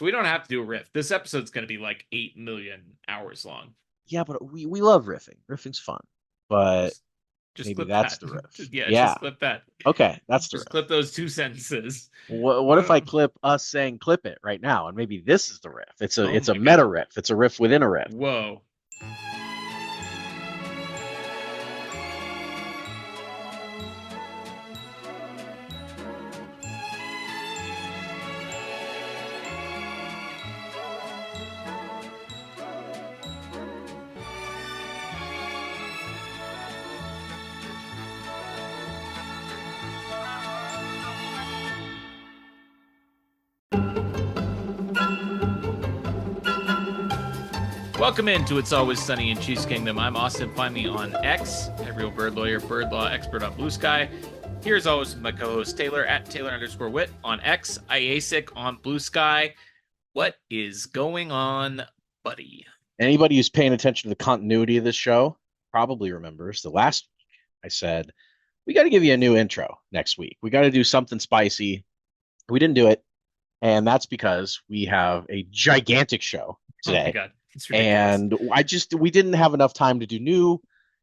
We don't have to do a riff. This episode's going to be like 8 million hours long. Yeah, but we love riffing. Riffing's fun, but Just, just maybe clip that's that. the riff. Yeah, Yeah. just clip that. Okay, that's the Just riff. clip those two sentences. What if I Uh, clip us saying "clip it" right now, and maybe this is the riff? It's a oh it's a my meta god. riff. It's a riff within a riff. Whoa. Welcome into It's Always Sunny in Chiefs Kingdom. I'm Austin. Find me on X, a real bird lawyer, bird law expert on Blue Sky. Here's always my co-host Taylor at Taylor_Wit on X, IASIC on Blue Sky. What is going on, buddy? Anybody who's paying attention to the continuity of this show probably remembers the last week I said we got to give you a new intro next week. We got to do something spicy. We didn't do it, and that's because we have a gigantic show Oh my today. god, it's ridiculous. And we didn't have enough time to do new,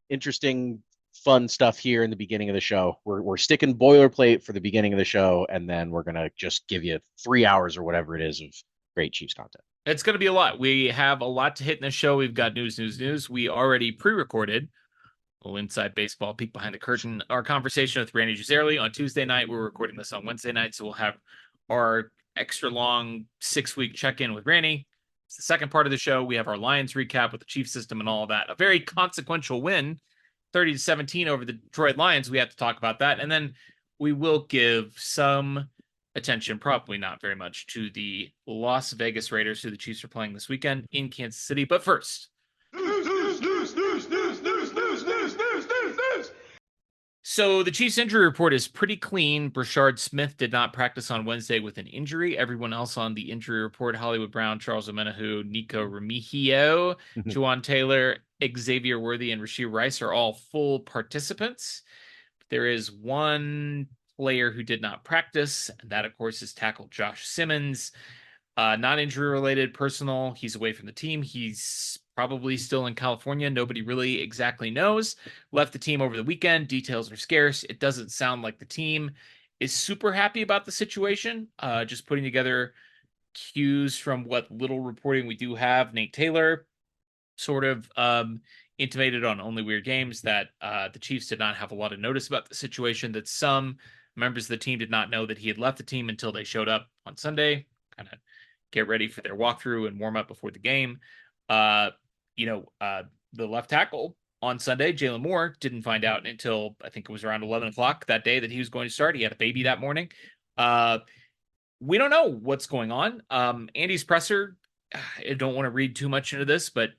interesting, fun stuff here in the beginning of the show. We're sticking boilerplate for the beginning of the show, and then we're gonna just give you 3 hours or whatever it is of great Chiefs content. It's going to be a lot. We have a lot to hit in this show. We've got news. We already pre-recorded a little inside baseball peek behind the curtain. Our conversation with Rany Jazayerli on Tuesday night. We're recording this on Wednesday night, so we'll have our extra long 6-week check-in with Rany. It's the second part of the show. We have our Lions recap with the Chief system and all of that. A very consequential win, 30-17 over the Detroit Lions. We have to talk about that. And then we will give some attention, probably not very much, to the Las Vegas Raiders, who the Chiefs are playing this weekend in Kansas City. But first, so the Chiefs injury report is pretty clean. Brashard Smith did not practice on Wednesday with an injury. Everyone else on the injury report, Hollywood Brown, Charles Omenihu, Nico Remigio, Juwan Taylor, Xavier Worthy, and Rashee Rice are all full participants. There is one player who did not practice, and that, of course, is tackle Josh Simmons. Not injury related, personal. He's away from the team. He's probably still in California. Nobody really exactly knows. Left the team over the weekend. Details are scarce. It doesn't sound like the team is super happy about the situation. Just putting together cues from what little reporting we do have. Nate Taylor sort of intimated on Only Weird Games that the Chiefs did not have a lot of notice about the situation, that some members of the team did not know that he had left the team until they showed up on Sunday, kind of get ready for their walkthrough and warm up before the game. Uh, the left tackle on Sunday, Jalen Moore, didn't find out until I think it was around 11 o'clock that day that he was going to start. He had a baby that morning. We don't know what's going on. Andy's presser, I don't want to read too much into this, but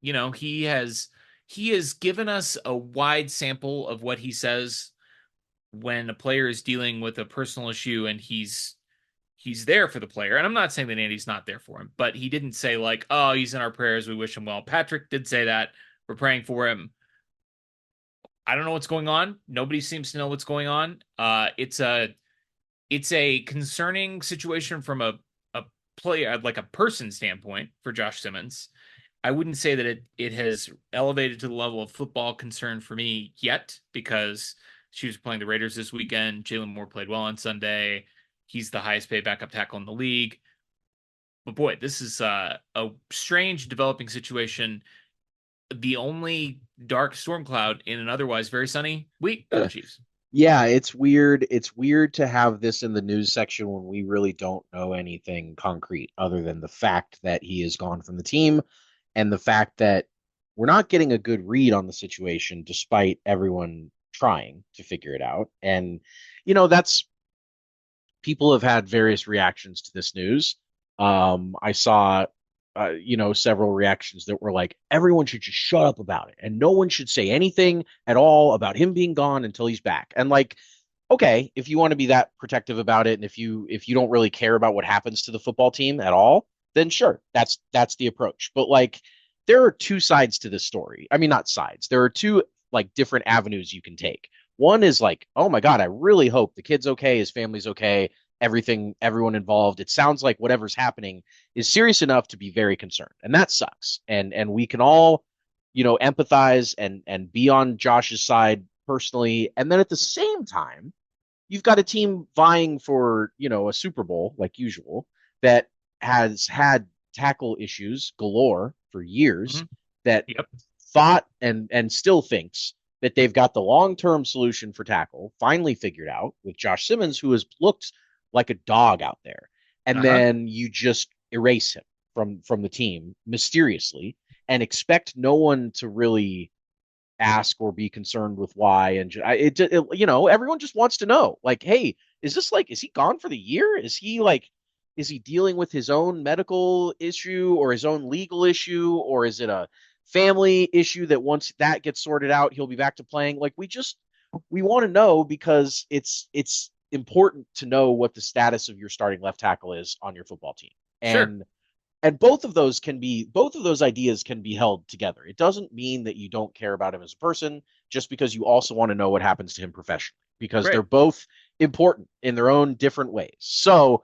he has given us a wide sample of what he says when a player is dealing with a personal issue, and he's there for the player. And I'm not saying that Andy's not there for him, but he didn't say like, oh, he's in our prayers, we wish him well. Patrick did say that. We're praying for him. I don't know what's going on. Nobody seems to know what's going on. It's a concerning situation from a player, like a person standpoint for Josh Simmons. I wouldn't say that it has elevated to the level of football concern for me yet, because she was playing the Raiders this weekend. Jalen Moore played well on Sunday. He's the highest paid backup tackle in the league. But boy, this is a strange developing situation. The only dark storm cloud in an otherwise very sunny week for the Chiefs. Yeah, it's weird. It's weird to have this in the news section when we really don't know anything concrete other than the fact that he is gone from the team and the fact that we're not getting a good read on the situation despite everyone trying to figure it out. And, that's people have had various reactions to this news. I saw, several reactions that were like, everyone should just shut up about it, and no one should say anything at all about him being gone until he's back. And like, okay, if you want to be that protective about it, and if you don't really care about what happens to the football team at all, then sure, that's the approach. But like, there are two sides to this story. I mean, not sides. There are two like different avenues you can take. One is like, oh my God, I really hope the kid's okay, his family's okay, everyone involved. It sounds like whatever's happening is serious enough to be very concerned, and that sucks. And we can all, empathize and be on Josh's side personally. And then at the same time, you've got a team vying for, a Super Bowl like usual that has had tackle issues galore for years, Mhm. that Yep. thought and still thinks that they've got the long-term solution for tackle finally figured out with Josh Simmons, who has looked like a dog out there. And Uh-huh. then you just erase him from the team mysteriously and expect no one to really ask or be concerned with why. And everyone just wants to know, like, hey, is he gone for the year? Is he dealing with his own medical issue or his own legal issue, or is it a family issue that once that gets sorted out, he'll be back to playing? Like, we want to know, because it's important to know what the status of your starting left tackle is on your football team. Sure. And both of those ideas can be held together. It doesn't mean that you don't care about him as a person, just because you also want to know what happens to him professionally, because they're Right. both important in their own different ways. So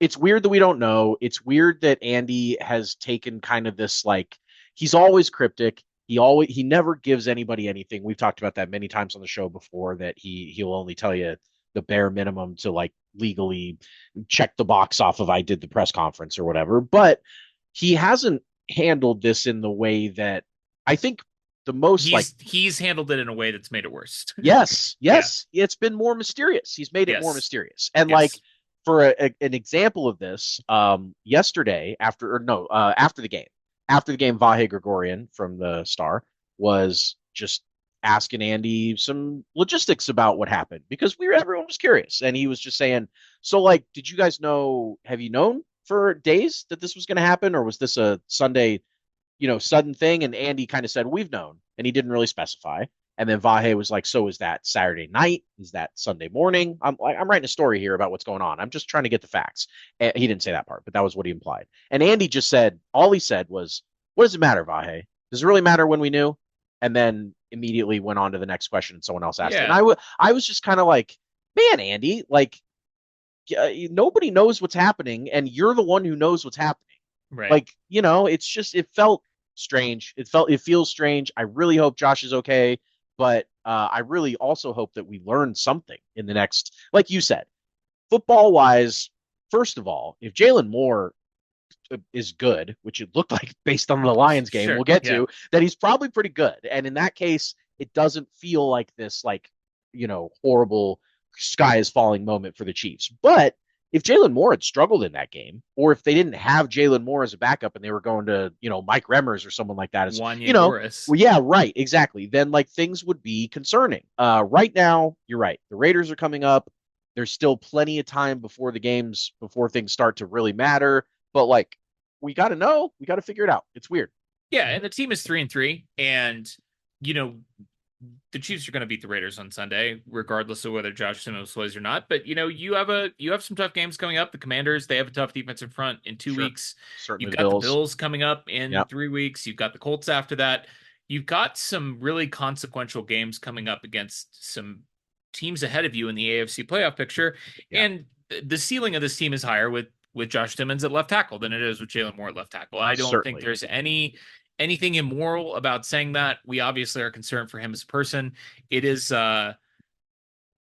it's weird that we don't know. It's weird that Andy has taken kind of this, like, he's always cryptic. He never gives anybody anything. We've talked about that many times on the show before, that he'll only tell you the bare minimum to, like, legally check the box off of I did the press conference or whatever. But he hasn't handled this in the way that I think the most, like, He's handled it in a way that's made it worse. yes, Yeah. yes, it's been more mysterious. He's made it more Yes. mysterious. And, like, Yes. for an example of this, yesterday after the game, Vahe Gregorian from the Star was just asking Andy some logistics about what happened, because everyone was curious, and he was just saying, so, like, did you guys know? Have you known for days that this was going to happen, or was this a Sunday, sudden thing? And Andy kind of said, we've known, and he didn't really specify. And then Vahe was like, so is that Saturday night? Is that Sunday morning? I'm writing a story here about what's going on. I'm just trying to get the facts. And he didn't say that part, but that was what he implied. And Andy just said, all he said was, what does it matter, Vahe? Does it really matter when we knew? And then immediately went on to the next question, and someone else asked it. And Yeah. I was just kind of like, man, Andy, like, nobody knows what's happening, and you're the one who knows what's happening. Right. Like, it's just, it felt strange. It feels strange. I really hope Josh is okay, but I really also hope that we learn something in the next, like you said, football wise. First of all, if Jalen Moore is good, which it looked like based on the Lions game, we'll Sure. get Yeah. to, that he's probably pretty good. And in that case, it doesn't feel like this, like, horrible sky is falling moment for the Chiefs. But if Jalen Moore had struggled in that game, or if they didn't have Jalen Moore as a backup and they were going to, Mike Remmers or someone like that, as Wanya Morris. well, yeah, right, exactly. Then, like, things would be concerning. Right now, you're right. The Raiders are coming up. There's still plenty of time before things start to really matter. But, like, we got to know. We got to figure it out. It's weird. Yeah, and the team is 3-3, and you know the Chiefs are going to beat the Raiders on Sunday, regardless of whether Josh Simmons plays or not. But you have some tough games coming up. The Commanders, they have a tough defensive front in two Sure. weeks. Certainly You've the got the Bills. Bills coming up in Yeah. 3 weeks. You've got the Colts after that. You've got some really consequential games coming up against some teams ahead of you in the AFC playoff picture. Yeah. And the ceiling of this team is higher with Josh Simmons at left tackle than it is with Jalen Moore at left tackle. I don't think Certainly. there's anything immoral about saying that. We obviously are concerned for him as a person. It is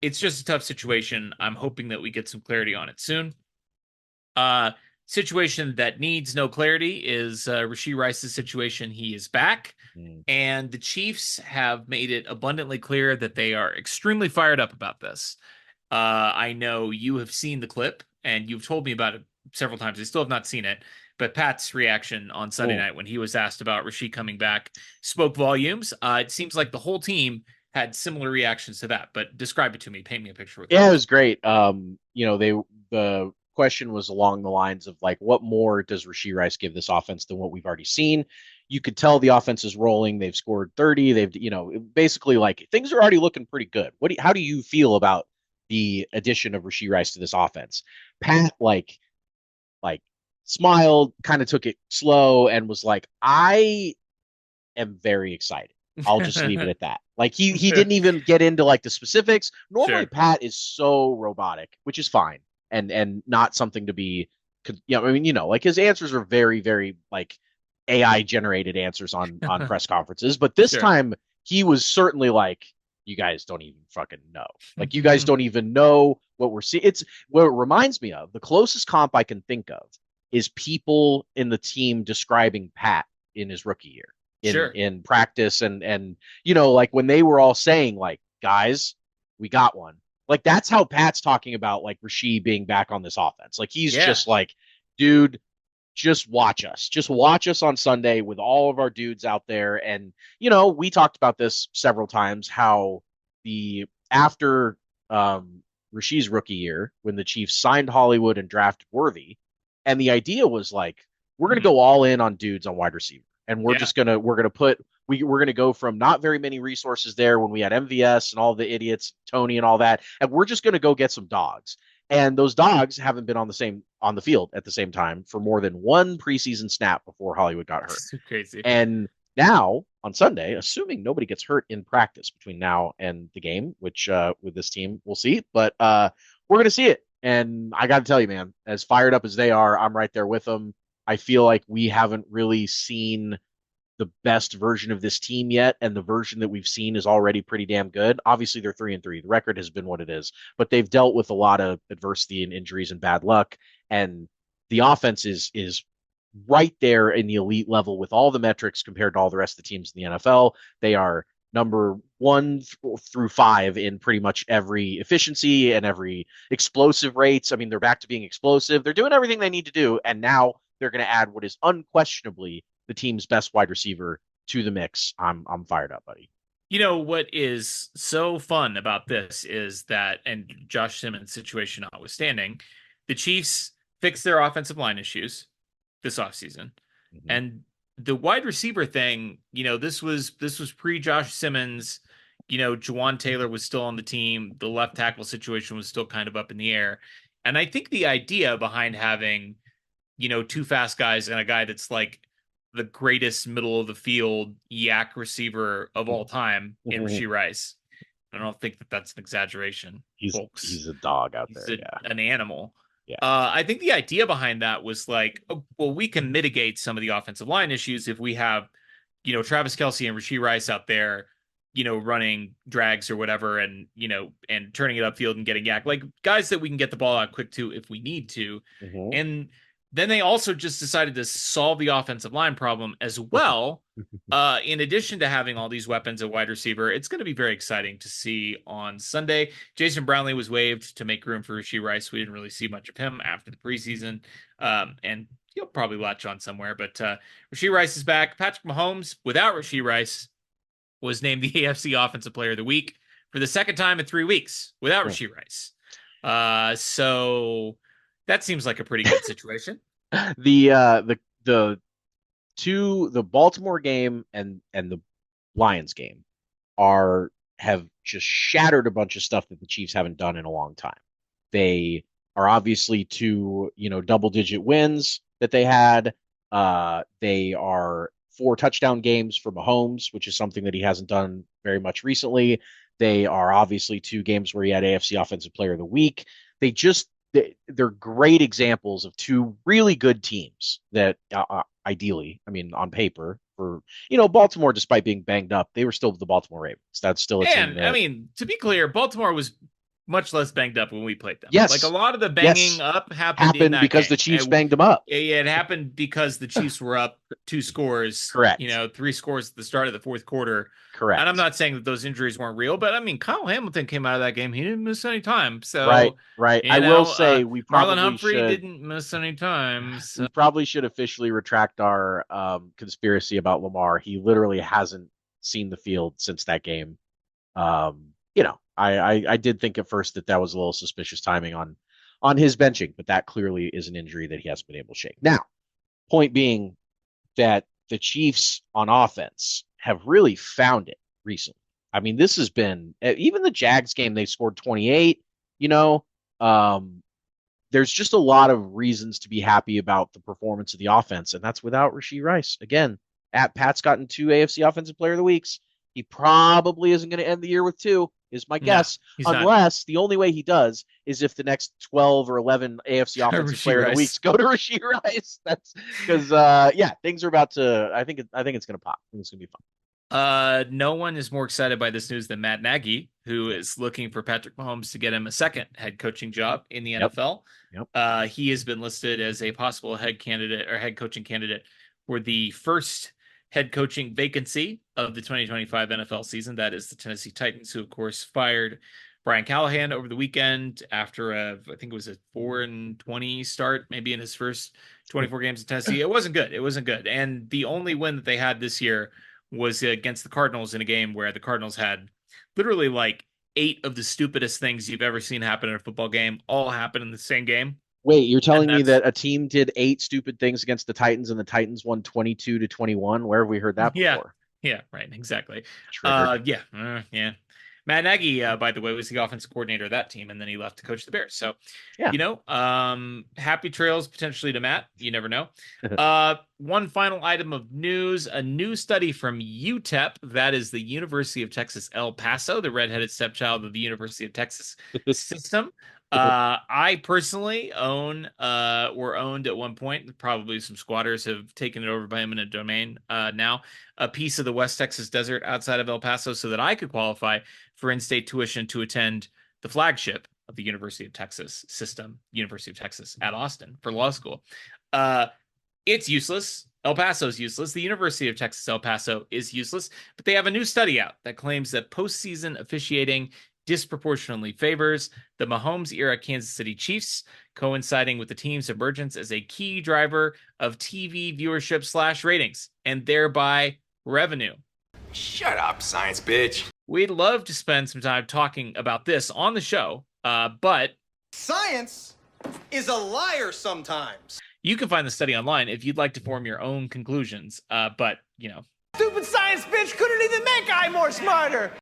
it's just a tough situation. I'm hoping that we get some clarity on it soon. Situation that needs no clarity is Rashee Rice's situation. He is back, and the Chiefs have made it abundantly clear that they are extremely fired up about this. I know you have seen the clip, and you've told me about it several times. I still have not seen it, but Pat's reaction on Sunday night when he was asked about Rashee coming back spoke volumes. It seems like the whole team had similar reactions to that, but describe it to me. Paint me a picture with Yeah, it words. was great. The question was along the lines of, like, what more does Rashee Rice give this offense than what we've already seen? You could tell the offense is rolling. They've scored 30. They've, basically, like, things are already looking pretty good. How do you feel about the addition of Rashee Rice to this offense? Pat, like smiled, kind of took it slow, and was like, I am very excited. I'll just leave it at that. Like, he didn't even get into, like, the specifics. Normally Sure. Pat is so robotic, which is fine. and not something to be, I mean, like his answers are very, very like AI generated answers on press conferences, but this Sure. time he was certainly like, you guys don't even fucking know. Like you guys don't even know what we're seeing. It's what it reminds me of. The closest comp I can think of is people in the team describing Pat in his rookie year in Sure. in practice and like when they were all saying like, guys, we got one. Like that's how Pat's talking about like Rashee being back on this offense. Like he's Yeah. just like, dude, just watch us. Just watch us on Sunday with all of our dudes out there. And, we talked about this several times how the after Rashee's rookie year, when the Chiefs signed Hollywood and drafted Worthy, and the idea was like, we're gonna Hmm. go all in on dudes on wide receiver. And Yeah. we're gonna put we're gonna go from not very many resources there when we had MVS and all the idiots, Tony and all that, and we're just gonna go get some dogs. And those dogs haven't been on the field at the same time for more than one preseason snap before Hollywood got hurt. It's crazy. And now on Sunday, assuming nobody gets hurt in practice between now and the game, which with this team we'll see, but we're gonna see it. And I got to tell you, man, as fired up as they are, I'm right there with them. I feel like we haven't really seen the best version of this team yet, and the version that we've seen is already pretty damn good. Obviously, they're 3-3. The record has been what it is, but they've dealt with a lot of adversity and injuries and bad luck, and the offense is right there in the elite level with all the metrics compared to all the rest of the teams in the NFL. They are number 1 through 5 in pretty much every efficiency and every explosive rates. I mean, they're back to being explosive. They're doing everything they need to do, and now they're going to add what is unquestionably the team's best wide receiver to the mix. I'm fired up, buddy. What is so fun about this is that, and Josh Simmons' situation notwithstanding, the Chiefs fixed their offensive line issues this offseason. Mm-hmm. And the wide receiver thing, this was pre Josh Simmons. Juwan Taylor was still on the team. The left tackle situation was still kind of up in the air. And I think the idea behind having, two fast guys and a guy that's like the greatest middle of the field yak receiver of all time in Rashee Rice. I don't think that that's an exaggeration, folks. He's a dog out He's there. Yeah. an animal. Yeah. I think the idea behind that was like, oh, well, we can mitigate some of the offensive line issues if we have, Travis Kelce and Rashee Rice out there, running drags or whatever, and and turning it upfield and getting yak, like guys that we can get the ball out quick to if we need to. Mm-hmm. And then they also just decided to solve the offensive line problem as well. In addition to having all these weapons at wide receiver, it's going to be very exciting to see on Sunday. Jason Brownlee was waived to make room for Rashee Rice. We didn't really see much of him after the preseason, and he'll probably latch on somewhere. But Rashee Rice is back. Patrick Mahomes, without Rashee Rice, was named the AFC Offensive Player of the Week for the second time in 3 weeks without Rashee Rice. So that seems like a pretty good situation. The the Baltimore game and the Lions game have just shattered a bunch of stuff that the Chiefs haven't done in a long time. They are obviously two, double digit wins that they had. They are 4 touchdown games for Mahomes, which is something that he hasn't done very much recently. They are obviously 2 games where he had AFC Offensive Player of the Week. They're great examples of 2 really good teams that ideally, I mean, on paper, for Baltimore, despite being banged up, they were still the Baltimore Ravens. That's still a team And I that, mean, to be clear, Baltimore was much less banged up when we played them. Like a yes, lot of the banging yes, up happened in happened that because the game. Chiefs banged them up. It happened because the Chiefs were up 2 scores, Correct. 3 scores at the start of the fourth quarter. And I'm Correct. not saying that those injuries weren't real, but I mean, Kyle Hamilton came out of that game. He didn't miss any time. Right. So, Right. I will say Marlon Humphrey didn't miss any time. So. we probably should officially retract our conspiracy about Lamar. He literally hasn't seen the field since that game. I did think at first that was a little suspicious timing on his benching, but that clearly is an injury that he hasn't been able to shake. Now, point being that the Chiefs on offense have really found it recently. I mean, this has been even the Jags game, they scored 28, there's just a lot of reasons to be happy about the performance of the offense, and that's without Rashee Rice. Again, Pat's gotten 2 AFC Offensive Player of the Weeks. He probably isn't going to end the year with 2. is my No, guess, he's not. unless the only way he does is if the next 12 or 11 AFC Offensive Rashee Player of the Rice. Weeks go to Rashee Rice. That's because, yeah, things are about to, I think it's going to pop. I think it's going to be fun. No one is more excited by this news than Matt Nagy, who Yep. is looking for Patrick Mahomes to get him a second head coaching job in the Yep. NFL. Yep. He has been listed as a possible head candidate or head coaching candidate for the first head coaching vacancy of the 2025 NFL season. That is the Tennessee Titans, who of course fired Brian Callahan over the weekend after I think it was a 4-20 start, maybe in his first 24 games in Tennessee. It wasn't good. It wasn't good. And the only win that they had this year was against the Cardinals in a game where the Cardinals had literally like 8 of the stupidest things you've ever seen happen in a football game all happen in the same game. Wait, you're And telling me that's that a team did 8 stupid things against the Titans and the Titans won 22-21? Where have we heard that yeah, before? yeah, right, exactly. Triggered. Yeah. Matt Nagy, by the way, was the offensive coordinator of that team, and then he left to coach the Bears. So, Yeah. happy trails potentially to Matt. You never know. One final item of news: a new study from UTEP, that is the University of Texas El Paso, the redheaded stepchild of the University of Texas system. I personally were owned at one point. Probably some squatters have taken it over by eminent domain now. A piece of the West Texas desert outside of El Paso, so that I could qualify for in-state tuition to attend the flagship of the University of Texas system, University of Texas at Austin for law school. It's useless. El Paso's useless. The University of Texas El Paso is useless, but they have a new study out that claims that postseason officiating disproportionately favors the Mahomes era Kansas City Chiefs, coinciding with the team's emergence as a key driver of TV viewership / ratings and thereby revenue. Shut up, science bitch. We'd love to spend some time talking about this on the show, but science is a liar sometimes. You can find the study online if you'd like to form your own conclusions. But, Stupid science bitch couldn't even make I more smarter.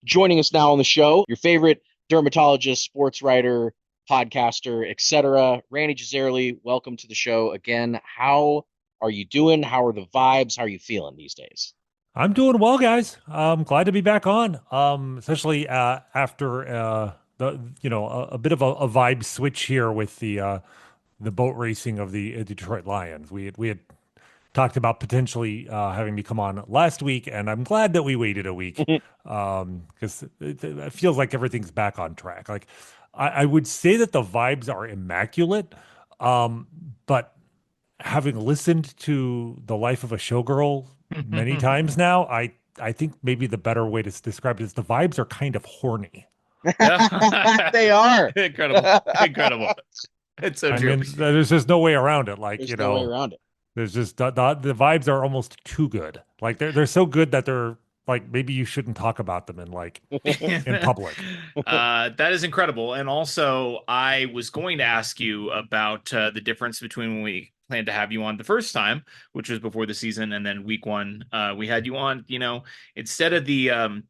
Joining us now on the show, your favorite dermatologist, sports writer, podcaster, etc., Rany Jazayerli. Welcome to the show again. How are you doing? How are the vibes? How are you feeling these days? I'm doing well, guys. I'm glad to be back on, especially after a bit of a vibe switch here with the boat racing of the Detroit Lions. We had talked about potentially having me come on last week, and I'm glad that we waited a week because it feels like everything's back on track. Like I would say that the vibes are immaculate, but having listened to The Life of a Showgirl many times now, I think maybe the better way to describe it is the vibes are kind of horny. They are incredible. It's so true. There's just no way around it. Like, there's no way around it. There's just the vibes are almost too good. Like they're so good that they're like maybe you shouldn't talk about them in public. That is incredible. And also, I was going to ask you about the difference between when we planned to have you on the first time, which was before the season, and then week one, we had you on. Instead of the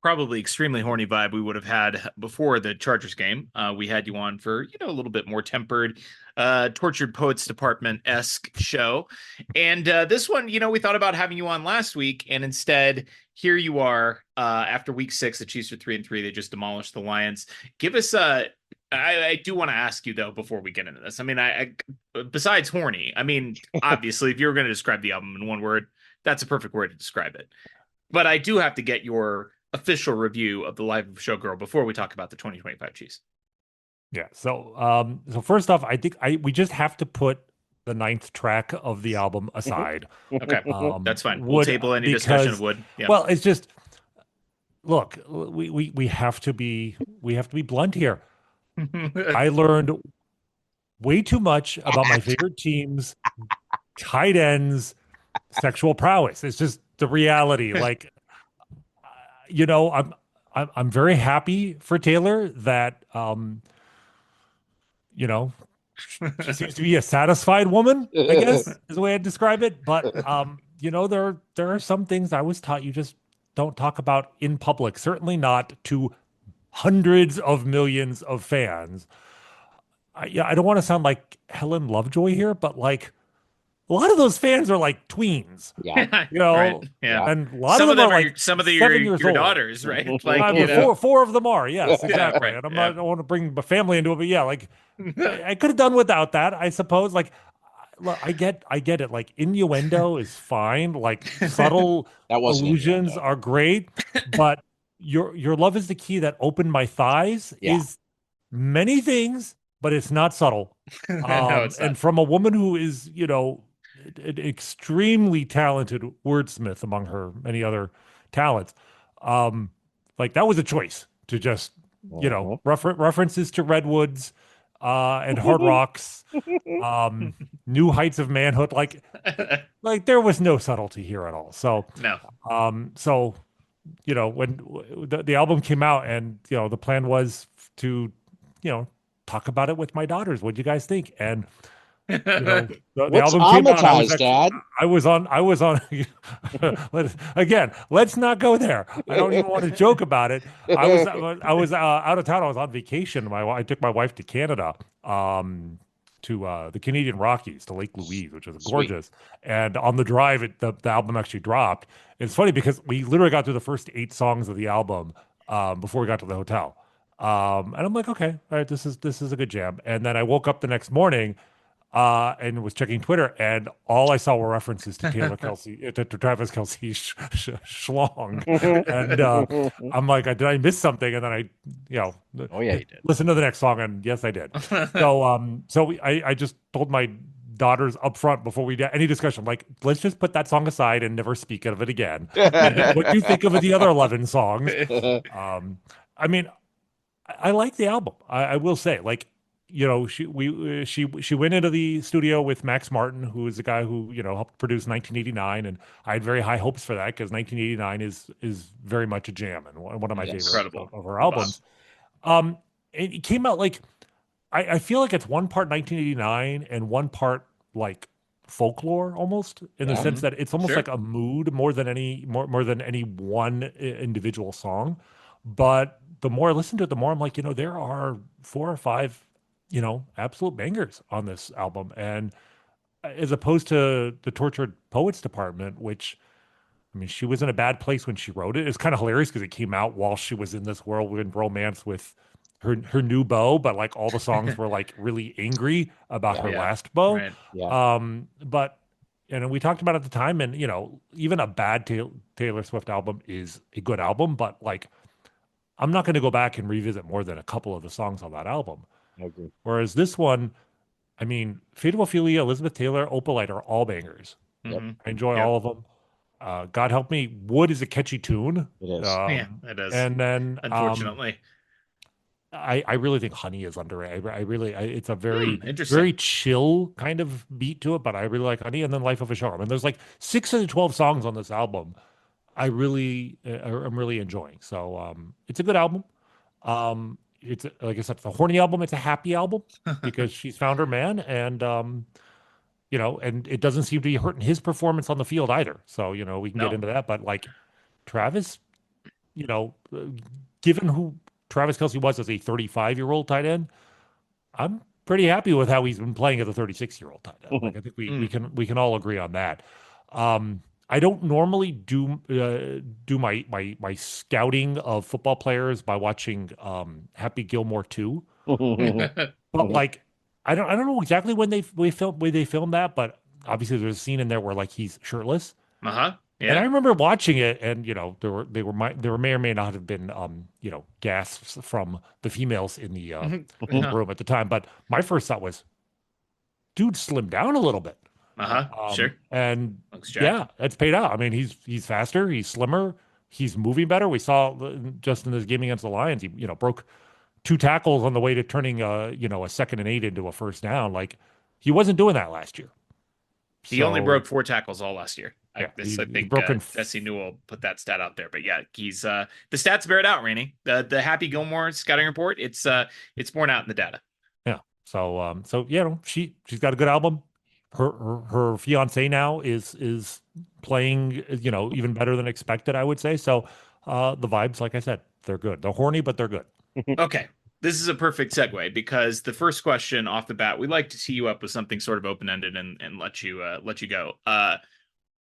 probably extremely horny vibe we would have had before the Chargers game. We had you on for, a little bit more tempered, Tortured Poets Department-esque show. And this one, we thought about having you on last week, and instead, here you are after week 6. The Chiefs are 3-3. They just demolished the Lions. Give us I do want to ask you, though, before we get into this. I mean, I besides horny, I mean, obviously, if you were going to describe the album in one word, that's a perfect word to describe it. But I do have to get your official review of The Life of a Showgirl before we talk about the 2025 Chiefs. Yeah. So first off, I think we just have to put the 9th track of the album aside. Okay, that's fine. We'll table any discussion of Wood. Yeah. Well, it's just look, we have to be blunt here. I learned way too much about my favorite teams, tight ends, sexual prowess. It's just the reality. Like, I'm very happy for Taylor that she seems to be a satisfied woman, I guess is the way I'd describe it. But there are some things I was taught you just don't talk about in public, certainly not to hundreds of millions of fans. I don't want to sound like Helen Lovejoy here, but like, a lot of those fans are like tweens, Yeah. you know, Right. Yeah. and a lot Some of of them are them are like some of the 7 years your old. daughters, right? Like, you But know. four of them are, yes, Yeah, exactly. right. And I'm Yeah. not, I don't want to bring my family into it, but yeah, like I could have done without that, I suppose. Like, look, I get it. Like innuendo is fine. Like subtle That wasn't allusions innuendo. are great, but your love is the key that opened my thighs Yeah. is many things, but it's not subtle. No, it's And not. from a woman who is, you know, an extremely talented wordsmith among her many other talents, um, like that was a choice to just, you know, Mhm. references to redwoods, and hard rocks, new heights of manhood. Like there was no subtlety here at all. So, No. so you know, when the album came out, and you know, the plan was to, you know, talk about it with my daughters. What do you guys think? And you know, the What's album came out. traumatized, Dad? I was on. Let's not go there. I don't even want to joke about it. I was out of town. I was on vacation. I took my wife to Canada, to the Canadian Rockies, to Lake Louise, which is Sweet. gorgeous. And on the drive, the album actually dropped. It's funny because we literally got through the first 8 songs of the album, before we got to the hotel. And I'm like, okay, all right, this is a good jam. And then I woke up the next morning, and was checking Twitter, and all I saw were references to Taylor Kelsey, to Travis Kelsey schlong, and I'm like, did I miss something? And then you know, Oh yeah, you did. listen to the next song, and yes, I did. So, I just told my daughters up front before we did any discussion, like, let's just put that song aside and never speak of it again. And what you think of the other 11 songs? I mean, I like the album. I will say, like, you know, she went into the studio with Max Martin, who is the guy who, you know, helped produce 1989, and I had very high hopes for that because 1989 is very much a jam and one of my Yes. favorites Incredible. of her albums. It came out like I feel like it's one part 1989 and one part like folklore, almost, in the Yeah. sense that it's almost Sure. like a mood more than any one individual song. But the more I listen to it, the more I'm like, you know, there are 4 or 5, you know, absolute bangers on this album. And as opposed to the Tortured Poets Department, which, I mean, she was in a bad place when she wrote it. It's kind of hilarious because it came out while she was in this whirlwind romance with her new beau, but like all the songs were like really angry about Yeah. her Yeah. last beau. Right. Yeah. But and we talked about it at the time, and you know, even a bad Taylor Swift album is a good album, but like I'm not going to go back and revisit more than a couple of the songs on that album. I agree. Whereas this one, I mean, Fate of Ophelia, Elizabeth Taylor, Opalite are all bangers. Yep. Mhm. I enjoy Yep. all of them. God help me, Wood is a catchy tune. It is. Yeah, it is. And then Unfortunately. I really think Honey is underrated. It's a very Interesting. very chill kind of beat to it, but I really like Honey. And then Life of a Charm. And there's like 6 of the 12 songs on this album I'm really enjoying. So it's a good album. It's like I said, it's a horny album. It's a happy album because she's found her man, and you know, and it doesn't seem to be hurting his performance on the field either. So you know, we can get No. into that. But like Travis, you know, given who Travis Kelsey was as a 35-year-old tight end, I'm pretty happy with how he's been playing as a 36-year-old tight end. Like I think we can all agree on that. I don't normally do my scouting of football players by watching Happy Gilmore 2, but like I don't know exactly when they filmed that, but obviously there's a scene in there where like he's shirtless. Uh-huh. And I Yeah. remember watching it, and you know there may or may not have been you know, gasps from the females in the room at the time, but my first thought was, dude, slimmed down a little bit. Uh-huh. Sure. And Looks jacked. yeah, it's paid out. I mean, he's faster, he's slimmer, he's moving better. We saw just in this game against the Lions, he, you know, broke 2 tackles on the way to turning you know, a 2nd and 8 into a first down. Like he wasn't doing that last year. He only So, broke 4 tackles all last year. Yeah, I he's think broken Jesse Newell put that stat out there. But yeah, he's the stats bear it out, Rany. The Happy Gilmore scouting report, it's borne out in the data. Yeah. So you know, she's got a good album. Her fiance now is playing, you know, even better than expected, I would say. So the vibes, like I said, they're good. They're horny, but they're good. Okay. this is a perfect segue because the first question off the bat, we like to tee you up with something sort of open ended and let you go.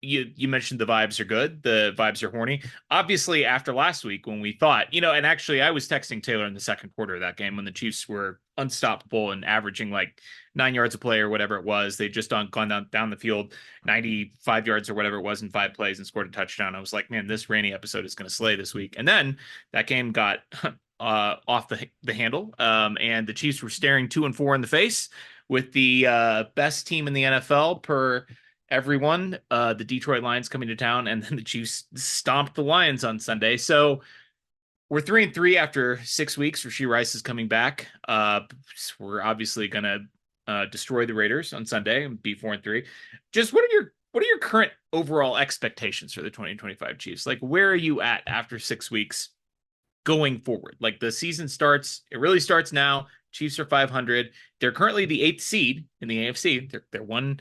You mentioned the vibes are good. The vibes are horny. Obviously, after last week when we thought, and actually I was texting Taylor in the second quarter of that game when the Chiefs were unstoppable and averaging like 9 yards a play or whatever it was. They just gone down the field 95 yards or whatever it was in 5 plays and scored a touchdown. I was like, man, this Rany episode is going to slay this week. And then that game got off the handle, and the Chiefs were staring 2-4 in the face with the best team in the NFL per everyone, the Detroit Lions coming to town, and then the Chiefs stomped the Lions on Sunday. So we're 3-3 after 6 weeks. Rashee Rice is coming back. We're obviously gonna destroy the Raiders on Sunday and be 4-3. Just what are your current overall expectations for the 2025 Chiefs? Like, where are you at after 6 weeks going forward? Like, the season starts, it really starts now. Chiefs are 500. They're currently the 8th seed in the AFC. They're one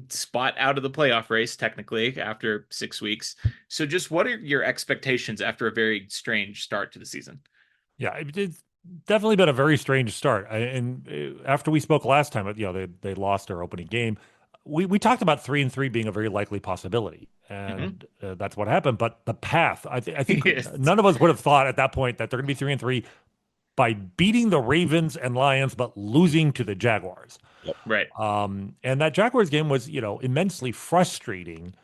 spot out of the playoff race technically after 6 weeks. So just what are your expectations after a very strange start to the season? Yeah, it's definitely been a very strange start. And after we spoke last time, they lost their opening game. We talked about 3-3 being a very likely possibility, and that's what happened. But the path, I think Yes. none of us would have thought at that point that they're going to be 3-3 by beating the Ravens and Lions, but losing to the Jaguars. Yep. Right. And that Jaguars game was, immensely frustrating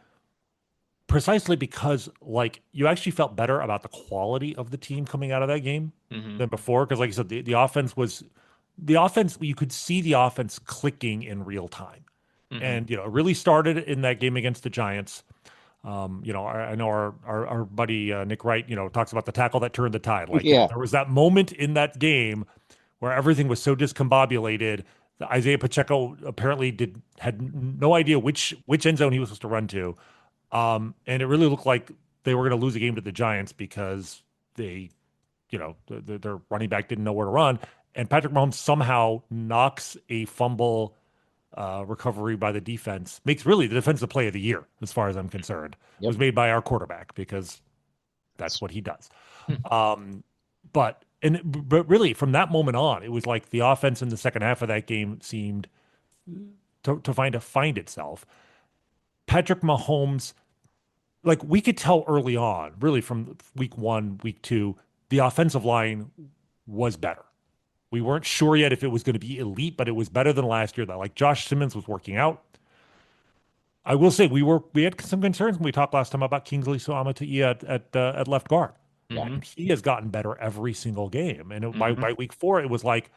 precisely because, like, you actually felt better about the quality of the team coming out of that game than before. Because, like you said, the offense, you could see the offense clicking in real time. And, it really started in that game against the Giants. I know our buddy Nick Wright, talks about the tackle that turned the tide. Like, there was that moment in that game where everything was so discombobulated. Isaiah Pacheco apparently had no idea which end zone he was supposed to run to, and it really looked like they were going to lose a game to the Giants because their running back didn't know where to run, and Patrick Mahomes somehow knocks a fumble recovery by the defense, makes really the defensive play of the year, as far as I'm concerned. It was made by our quarterback because that's what he does. But really, from that moment on, it was like the offense in the second half of that game seemed to find itself. Patrick Mahomes, like, we could tell early on, really from week 1, week 2, the offensive line was better. We weren't sure yet if it was going to be elite, but it was better than last year. That, like, Josh Simmons was working out. I will say we had some concerns when we talked last time about Kingsley Suamataia at left guard. He has gotten better every single game, and by week 4, it was like,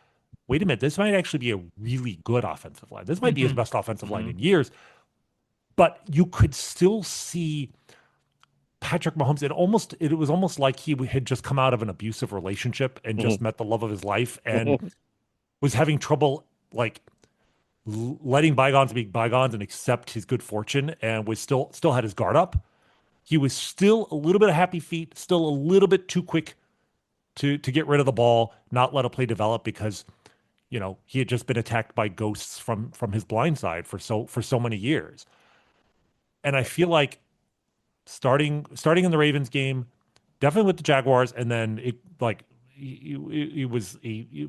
wait a minute, this might actually be a really good offensive line. This might be his best offensive line in years. But you could still see Patrick Mahomes. It was almost like he had just come out of an abusive relationship and just met the love of his life and was having trouble, like, letting bygones be bygones and accept his good fortune, and was still had his guard up. He was still a little bit of happy feet, still a little bit too quick to get rid of the ball, not let a play develop because, he had just been attacked by ghosts from his blind side for so many years. And I feel like starting in the Ravens game, definitely with the Jaguars, and then it was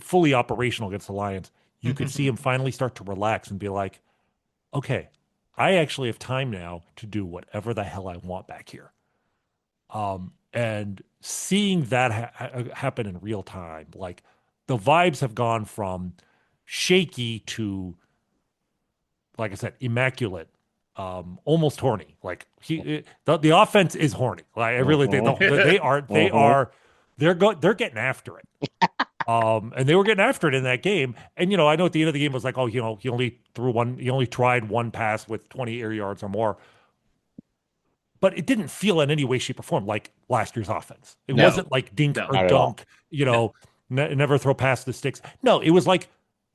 fully operational against the Lions. You could see him finally start to relax and be like, okay, I actually have time now to do whatever the hell I want back here. And seeing that happen in real time, like, the vibes have gone from shaky to, like I said, immaculate, almost horny. Like, the offense is horny. Like, I really think they're getting after it. And they were getting after it in that game. And, I know at the end of the game it was like, oh, he only tried one pass with 20 air yards or more. But it didn't feel in any way, shape, or form like last year's offense. It wasn't like dink or dunk, never throw past the sticks. No, it was like,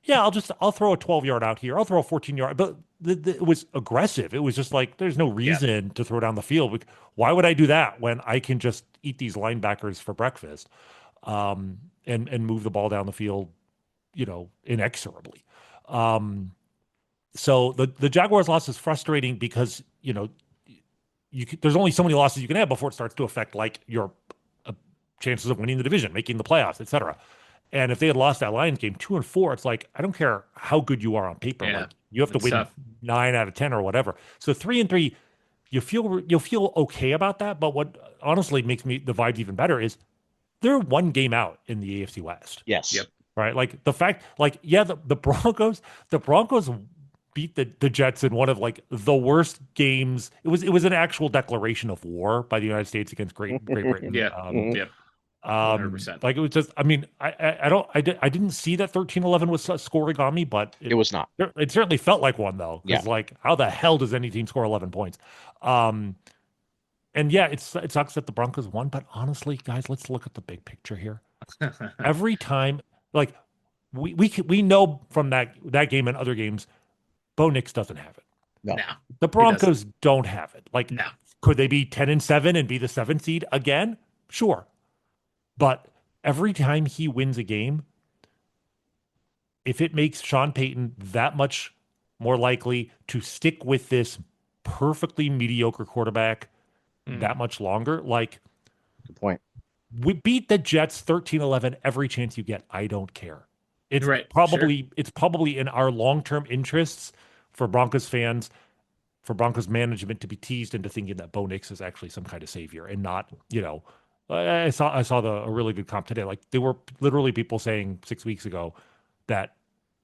yeah, I'll throw a 12-yard out here. I'll throw a 14-yard. But it was aggressive. It was just like, there's no reason to throw down the field. Why would I do that when I can just eat these linebackers for breakfast? And move the ball down the field, inexorably. So the Jaguars loss is frustrating because, there's only so many losses you can have before it starts to affect, like, your chances of winning the division, making the playoffs, etc. And if they had lost that Lions game 2-4, it's like, I don't care how good you are on paper. Yeah, Like you have to it's win tough. 9 out of 10 or whatever. So 3-3, you'll feel okay about that. But what honestly makes me the vibes even better is they're one game out in the AFC West. Yes. Yep. Right. Like the fact, like, yeah, the Broncos beat the Jets in one of like the worst games. It was an actual declaration of war by the United States against Great Britain. Yeah. Yep. 100%. Like it was just, I mean, I didn't see that 13-11 was scoring on me, but It was not. it certainly felt like one though. Because like, how the hell does any team score 11 points? And yeah, it sucks that the Broncos won, but honestly, guys, let's look at the big picture here. Every time, like we know from that game and other games, Bo Nix doesn't have it. No. The Broncos don't have it. Like, No. could they be 10-7 and be the 7th seed again? Sure. But every time he wins a game, if it makes Sean Payton that much more likely to stick with this perfectly mediocre quarterback that much longer, like, Good point. we beat the Jets 13-11 every chance you get. I don't care. It's Right, probably in our long-term interests for Broncos fans, for Broncos management to be teased into thinking that Bo Nix is actually some kind of savior and not, I saw a really good comp today. Like there were literally people saying 6 weeks ago that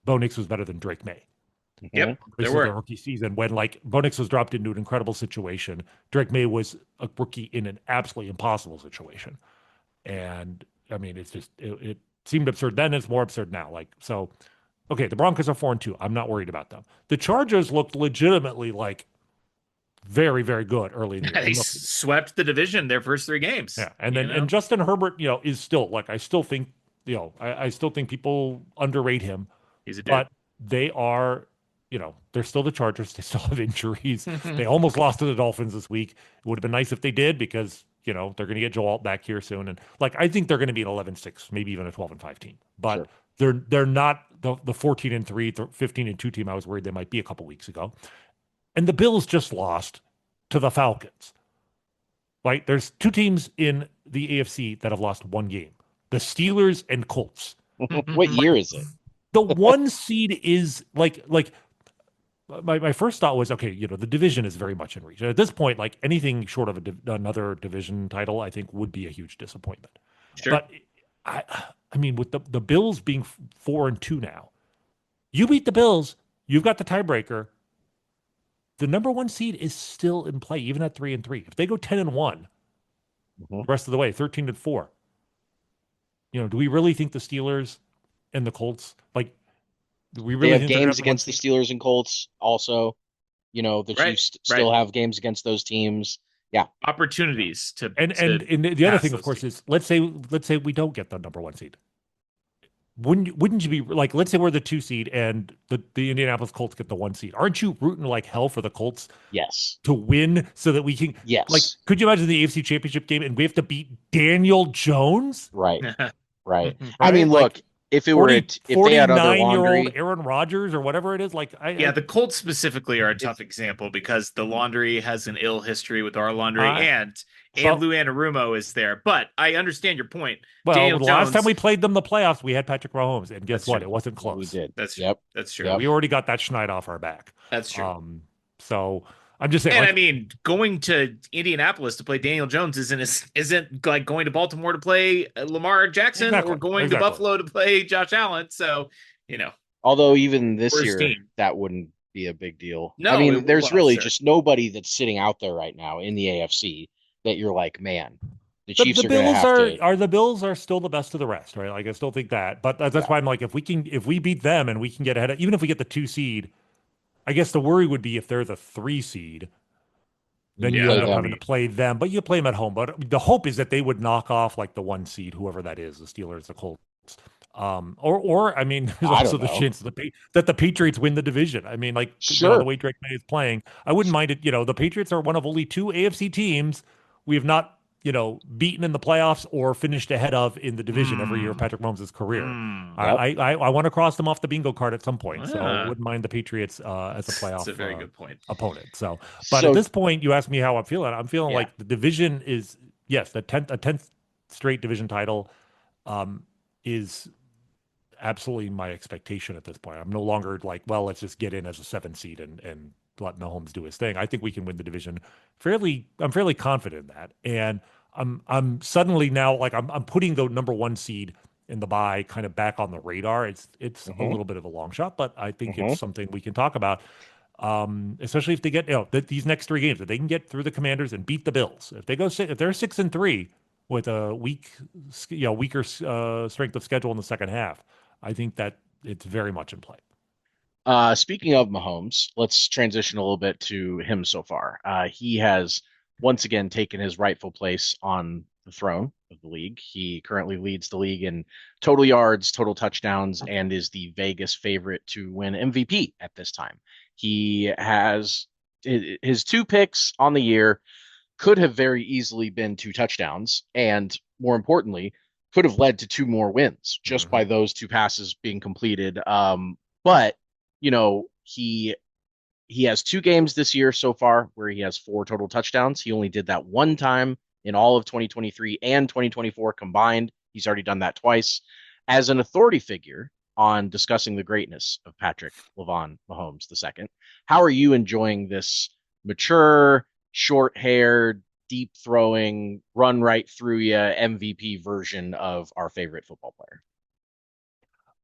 Bo Nix was better than Drake May. Yep. This There is were. the rookie season when like Bo Nix was dropped into an incredible situation. Drake May was a rookie in an absolutely impossible situation. And I mean, it's just, it seemed absurd then. It's more absurd now. Like, so, okay, the Broncos are 4-2. I'm not worried about them. The Chargers looked legitimately like very, very good early in the year. They swept the division their first 3 games. Yeah. And then, and Justin Herbert, is still like, I still think, I still think people underrate him. He's a dude. But they are, they're still the Chargers. They still have injuries. They almost lost to the Dolphins this week. It would have been nice if they did because, they're going to get Joe Alt back here soon. And like, I think they're going to be an 11-6, maybe even a 12-5 team. But they're not the 14-3, 15-2 team I was worried they might be a couple weeks ago. And the Bills just lost to the Falcons. Right? There's 2 teams in the AFC that have lost 1 game. The Steelers and Colts. What year is it? The 1 seed is like my first thought was, okay, the division is very much in reach. And at this point, like anything short of another division title, I think would be a huge disappointment. Sure. But I mean, with the Bills being 4-2 now, you beat the Bills, you've got the tiebreaker. The number 1 seed is still in play, even at 3-3. If they go 10-1, the rest of the way, 13-4, do we really think the Steelers and the Colts, like, we really have think they're games gonna against the Steelers and Colts also. The Chiefs still have games against those teams. Yeah. – Opportunities to and the other thing, of those course, teams. is let's say we don't get the number 1 seed. Wouldn't you be like, let's say we're the 2 seed and the Indianapolis Colts get the 1 seed? Aren't you rooting like hell for the Colts? Yes. To win so that we can – Yes. Like, could you imagine the AFC Championship game and we have to beat Daniel Jones? Right. Right. Right? I mean, look, Like, if it were if they had other 49-year-old laundry, Aaron Rodgers or whatever it is, like the Colts specifically are a tough example because the laundry has an ill history with our laundry and Lou Anarumo is there. But I understand your point. Well, Daniel the last Jones, time we played them in the playoffs, we had Patrick Mahomes, and guess what? true. It wasn't close. we did. That's true. Yep. That's true. Yep. We already got that schneid off our back. That's true. So I'm just saying. And like, I mean, going to Indianapolis to play Daniel Jones isn't like going to Baltimore to play Lamar Jackson or going to Buffalo to play Josh Allen. So, Although even this Worst year, team. that wouldn't be a big deal. No, I mean, it- there's well, really sure. just nobody that's sitting out there right now in the AFC that you're like, man, the Chiefs the are going to Bills have to. the Bills are still the best of the rest, right? Like I still think that, but that's why I'm like, if we beat them and we can get ahead of, even if we get the 2 seed, I guess the worry would be if they're the 3 seed, then you play end up them. having to play them, but you play them at home. But the hope is that they would knock off like the 1 seed, whoever that is, the Steelers, the Colts. Or I mean, there's I also don't the know. chance that the Patriots win the division. I mean, like Sure. the way Drake May is playing, I wouldn't mind it. The Patriots are one of only 2 AFC teams we have not, beaten in the playoffs or finished ahead of in the division every year of Patrick Mahomes' career. I want to cross them off the bingo card at some point, so I wouldn't mind the Patriots as a playoff. That's a very good point. Opponent. But at this point, you ask me how I'm feeling. I'm feeling Yeah. like the division is, yes, a 10th straight division title is absolutely my expectation at this point. I'm no longer like, well, let's just get in as a 7 seed and let Mahomes do his thing. I think we can win the division I'm fairly confident in that. And I'm suddenly now like I'm putting the number 1 seed in the bye kind of back on the radar. It's a Mm-hmm. little bit of a long shot, but I think Mm-hmm. it's something we can talk about. Especially if they get these next 3 games, if they can get through the Commanders and beat the Bills, if they're 6-3 with a weaker strength of schedule in the second half, I think that it's very much in play. Speaking of Mahomes, let's transition a little bit to him so far. He has once again taken his rightful place on the throne of the league. He currently leads the league in total yards, total touchdowns, and is the Vegas favorite to win MVP at this time. He has his 2 picks on the year could have very easily been 2 touchdowns, and more importantly, could have led to 2 more wins just by Mhm. those 2 passes being completed. But he has 2 games this year so far where he has 4 total touchdowns. He only did that one time in all of 2023 and 2024 combined. He's already done that twice. As an authority figure on discussing the greatness of Patrick Lavon Mahomes II, how are you enjoying this mature, short-haired, deep throwing, run right through you MVP version of our favorite football player?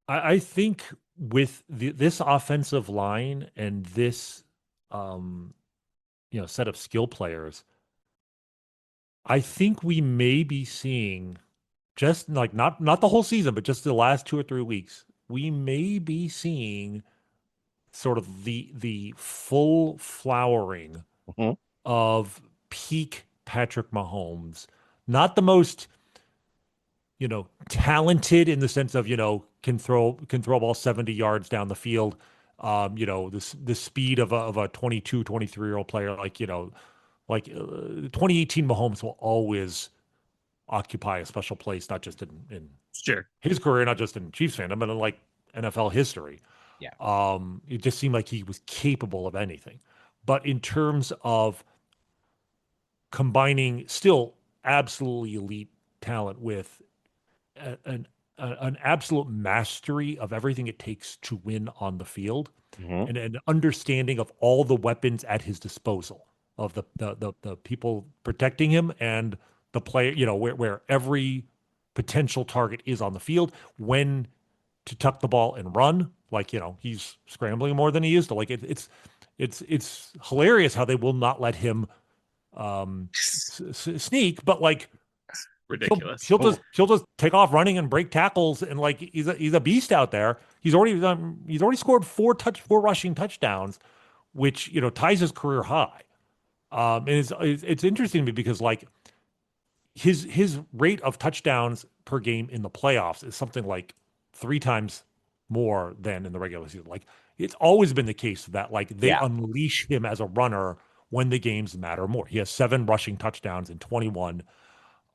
I think with this offensive line and this um, set of skill players, I think we may be seeing just like not the whole season, but just the last 2 or 3 weeks, we may be seeing sort of the full flowering Mhm. of peak Patrick Mahomes. Not the most, talented in the sense of, can throw a ball 70 yards down the field. The speed of a 22, 23-year-old player like 2018 Mahomes will always occupy a special place, not just in Sure. his career, not just in Chiefs fandom, but in like NFL history. Yeah. It just seemed like he was capable of anything. But in terms of combining still absolutely elite talent with a- an an absolute mastery of everything it takes to win on the field Mhm. and an understanding of all the weapons at his disposal of the people protecting him and the player, where every potential target is on the field, when to tuck the ball and run. Like, he's scrambling more than he used to. Like it's hilarious how they will not let him sneak, but like Ridiculous. he'll just take off running and break tackles, and like he's a beast out there. He's already scored four rushing touchdowns, which ties his career high. And it's interesting to me because like his rate of touchdowns per game in the playoffs is something like 3 times more than in the regular season. Like it's always been the case that like they Yeah. unleash him as a runner when the games matter more. He has 7 rushing touchdowns in 21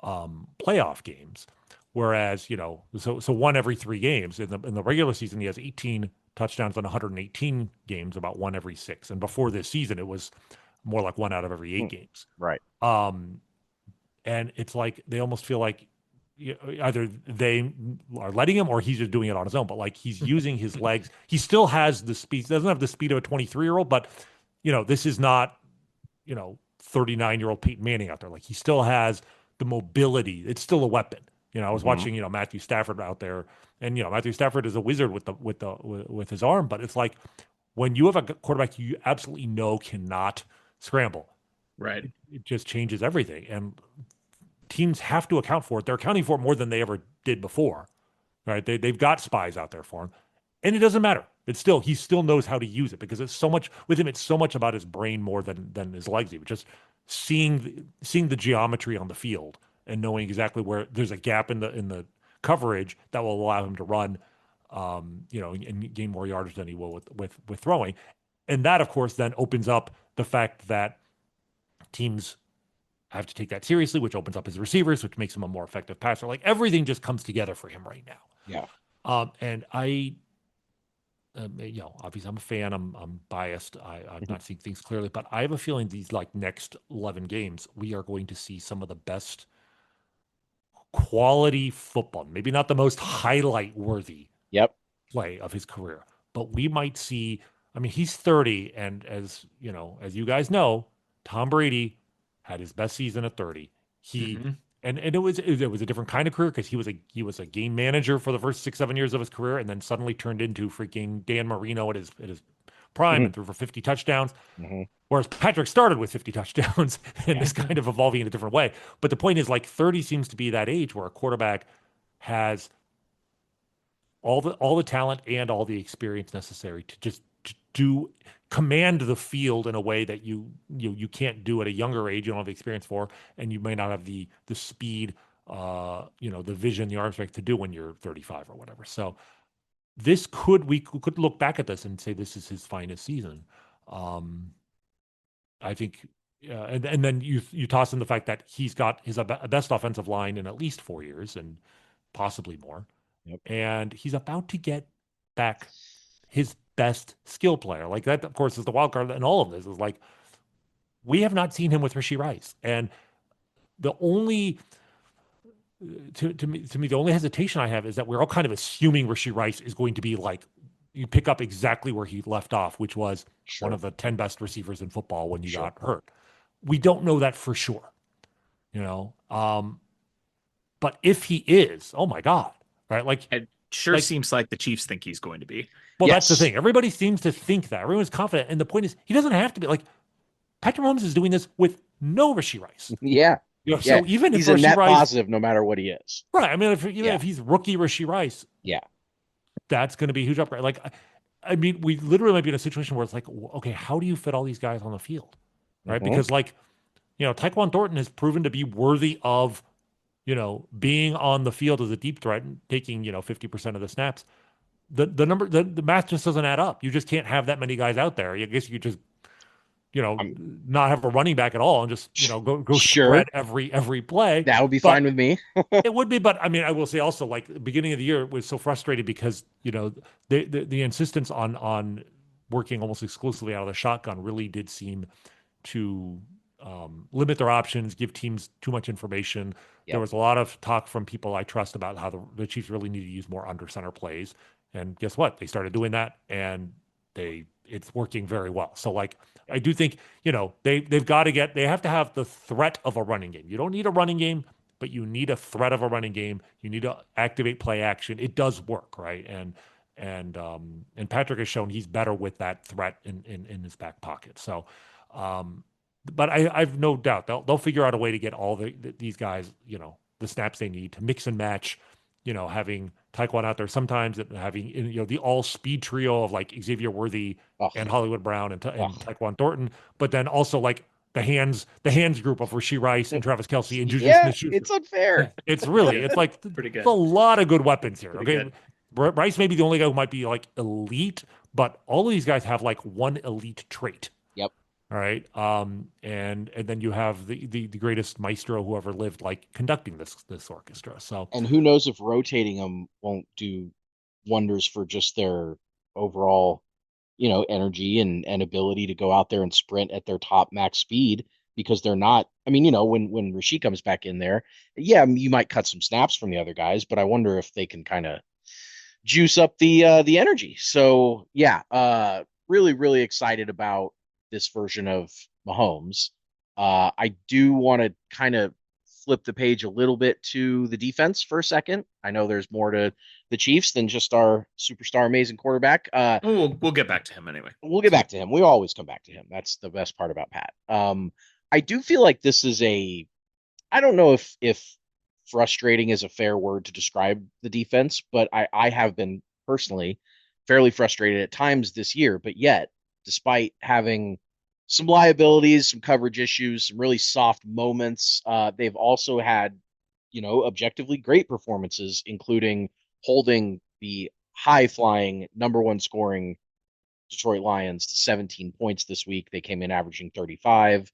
playoff games, whereas so one every 3 games in the regular season he has 18 touchdowns on 118 games, about one every 6, and before this season it was more like one out of every 8 Mm. games. Right. Um, and it's like they almost feel like either they are letting him or he's just doing it on his own. But like he's using his legs. He still has the speed. He doesn't have the speed of a 23-year-old, but this is not 39-year-old Peyton Manning out there. Like he still has the mobility. It's still a weapon. I was Mhm. watching Matthew Stafford out there, and Matthew Stafford is a wizard with his arm. But it's like when you have a quarterback you absolutely know cannot scramble, Right. it just changes everything. And teams have to account for it. They're accounting for it more than they ever did before, right? They've got spies out there for him, and it doesn't matter. It's still he still knows how to use it because it's so much with him. It's so much about his brain more than his legs. Even just seeing the geometry on the field and knowing exactly where there's a gap in the coverage that will allow him to run, and gain more yardage than he will with throwing. And that, of course, then opens up the fact that teams have to take that seriously, which opens up his receivers, which makes him a more effective passer. Like everything just comes together for him right now. Yeah. And I, obviously I'm a fan. I'm biased. I'm Mhm. not seeing things clearly, but I have a feeling these like next 11 games, we are going to see some of the best quality football. Maybe not the most highlight worthy Yep. play of his career. But we might see, I mean, he's 30, and as you guys know, Tom Brady had his best season at 30. He Mm-hmm. and it was a different kind of career because he was a game manager for the first 6-7 years of his career, and then suddenly turned into freaking Dan Marino at his prime and threw for 50 touchdowns. Mm-hmm. Whereas Patrick started with 50 touchdowns and is kind of evolving in a different way. But the point is, like, 30 seems to be that age where a quarterback has all the talent and all the experience necessary to just do command the field in a way that you can't do at a younger age. You don't have the experience for, and you may not have the speed, the vision, the arm strength to do when you're 35 or whatever. So we could look back at this and say this is his finest season. I think, and then you toss in the fact that he's got his best offensive line in at least 4 years and possibly more. Yep. And he's about to get back his best skill player. Like, that, of course, is the wild card in all of this. Is like, we have not seen him with Rashee Rice, and the only to me the only hesitation I have is that we're all kind of assuming Rashee Rice is going to be like, you pick up exactly where he left off, which was one of the 10 best receivers in football when he got hurt. We don't know that for sure, but if he is, oh my God, right? Like, It sure seems like the Chiefs think he's going to be. Well, that's the thing. Everybody seems to think that. Everyone's confident. And the point is, he doesn't have to be. Like, Patrick Mahomes is doing this with no Rashee Rice. Yeah. So even he's if a Rashee net Rice, positive no matter what he is. Right. I mean, if he's rookie Rashee Rice, that's going to be a huge upgrade. Like, I mean, we literally might be in a situation where it's like, okay, how do you fit all these guys on the field? Right. Because, like, Tyquan Thornton has proven to be worthy of, being on the field as a deep threat and taking, 50% of the snaps. The math just doesn't add up. You just can't have that many guys out there. I guess you could just, not have a running back at all and just, go spread every play. That would be fine with me. It would be, but I mean, I will say also, like, the beginning of the year was so frustrated because, the insistence on working almost exclusively out of the shotgun really did seem to limit their options, give teams too much information. Yep. There was a lot of talk from people I trust about how the Chiefs really need to use more under center plays. And guess what? They started doing that, and it's working very well. So, like, I do think, they have to have the threat of a running game. You don't need a running game, but you need a threat of a running game. You need to activate play action. It does work, right? And Patrick has shown he's better with that threat in his back pocket. So, but I've no doubt they'll figure out a way to get all these guys, the snaps they need to mix and match, having Tyquan out there sometimes, and having, the all speed trio of, like, Xavier Worthy and Hollywood Brown and Tyquan Thornton, but then also, like, the hands group of Rashee Rice and Travis Kelce and Juju Smith-Schuster. It's unfair. It's like pretty good. It's a lot of good weapons here. Pretty okay, good. Rice may be the only guy who might be, like, elite, but all of these guys have, like, one elite trait. Yep. All right. And then you have the greatest maestro who ever lived, like, conducting this orchestra. So, and who knows if rotating them won't do wonders for just their overall, energy and ability to go out there and sprint at their top max speed, because they're not, I mean, when Rashee comes back in there, you might cut some snaps from the other guys, but I wonder if they can kind of juice up the energy. So really, really excited about this version of Mahomes. I do want to kind of flip the page a little bit to the defense for a second. I know there's more to the Chiefs than just our superstar amazing quarterback. We'll get back to him anyway. We'll get back to him. We always come back to him. That's the best part about Pat. I do feel like this is I don't know if frustrating is a fair word to describe the defense, but I have been personally fairly frustrated at times this year, but yet, despite having some liabilities, some coverage issues, some really soft moments, they've also had, objectively great performances, including holding the high-flying number one scoring Detroit Lions to 17 points this week. They came in averaging 35.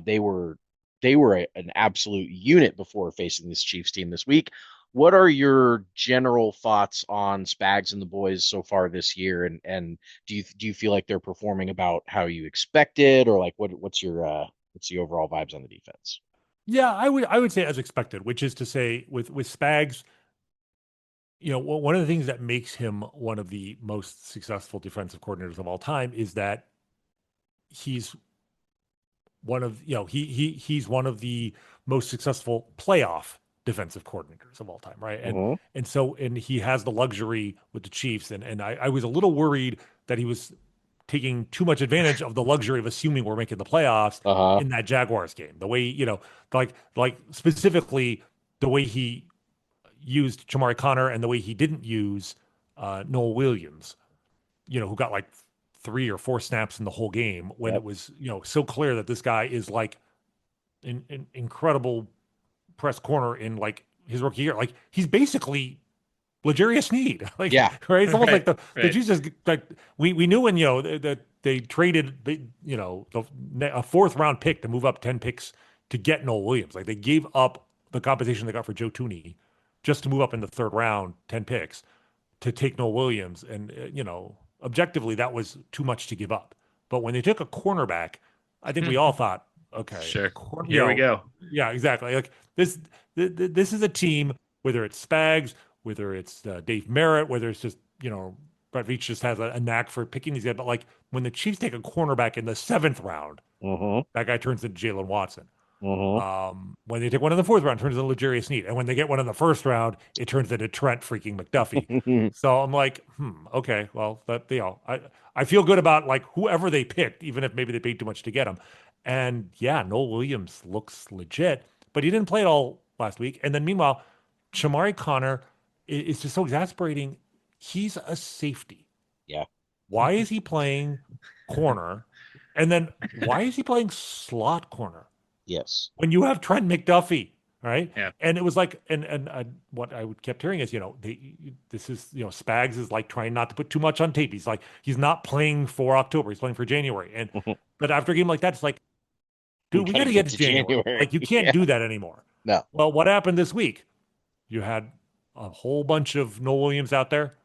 They were an absolute unit before facing this Chiefs team this week. What are your general thoughts on Spags and the boys so far this year? And do you feel like they're performing about how you expected, or like what's the overall vibes on the defense? Yeah, I would say as expected, which is to say with Spags, one of the things that makes him one of the most successful defensive coordinators of all time is that he's one of he's one of the most successful playoff defensive coordinators of all time, right? Mhm. And he has the luxury with the Chiefs, and I was a little worried that he was taking too much advantage of the luxury of assuming we're making the playoffs Uh-huh. in that Jaguars game. The way, like specifically the way he used Jamari Connor and the way he didn't use Noel Williams, who got like 3 or 4 snaps in the whole game when Yep. it was, so clear that this guy is like an incredible press corner in like his rookie year. Like he's basically L'Jarius Sneed, like Yeah. right. It's almost Right, like the right. Chiefs just like we knew when that they traded a 4th round pick to move up 10 picks to get Noel Williams. Like they gave up the compensation they got for Joe Tooney just to move up in the 3rd round 10 picks to take Noel Williams, and objectively that was too much to give up. But when they took a cornerback, I think we all thought, okay, Sure. Here we go. yeah, exactly. Like this is a team, whether it's Spags, whether it's Dave Merritt, whether it's just Brett Veach just has a knack for picking these guys. But like when the Chiefs take a cornerback in the 7th round, Mhm. that guy turns into Jalen Watson. Mhm. When they take one in the 4th round, it turns into L'Jarius Sneed, and when they get one in the 1st round, it turns into Trent freaking McDuffie. So I'm like, okay, well, I feel good about like whoever they picked, even if maybe they paid too much to get him. And yeah, Noel Williams looks legit, but he didn't play it all last week. And then meanwhile, Shamari Connor is just so exasperating. He's a safety. Yeah. Why is he playing corner? And then why is he playing slot corner Yes. when you have Trent McDuffie? Right. Yeah. And it was like, and what I kept hearing is, this is, Spags is like trying not to put too much on tape. He's like, he's not playing for October. He's playing for January. And, but after a game like that, it's like, We dude, we gotta got to get get to to January. January. Like, you can't Yeah. do that anymore. No. Well, what happened this week? You had a whole bunch of Noel Williams out there.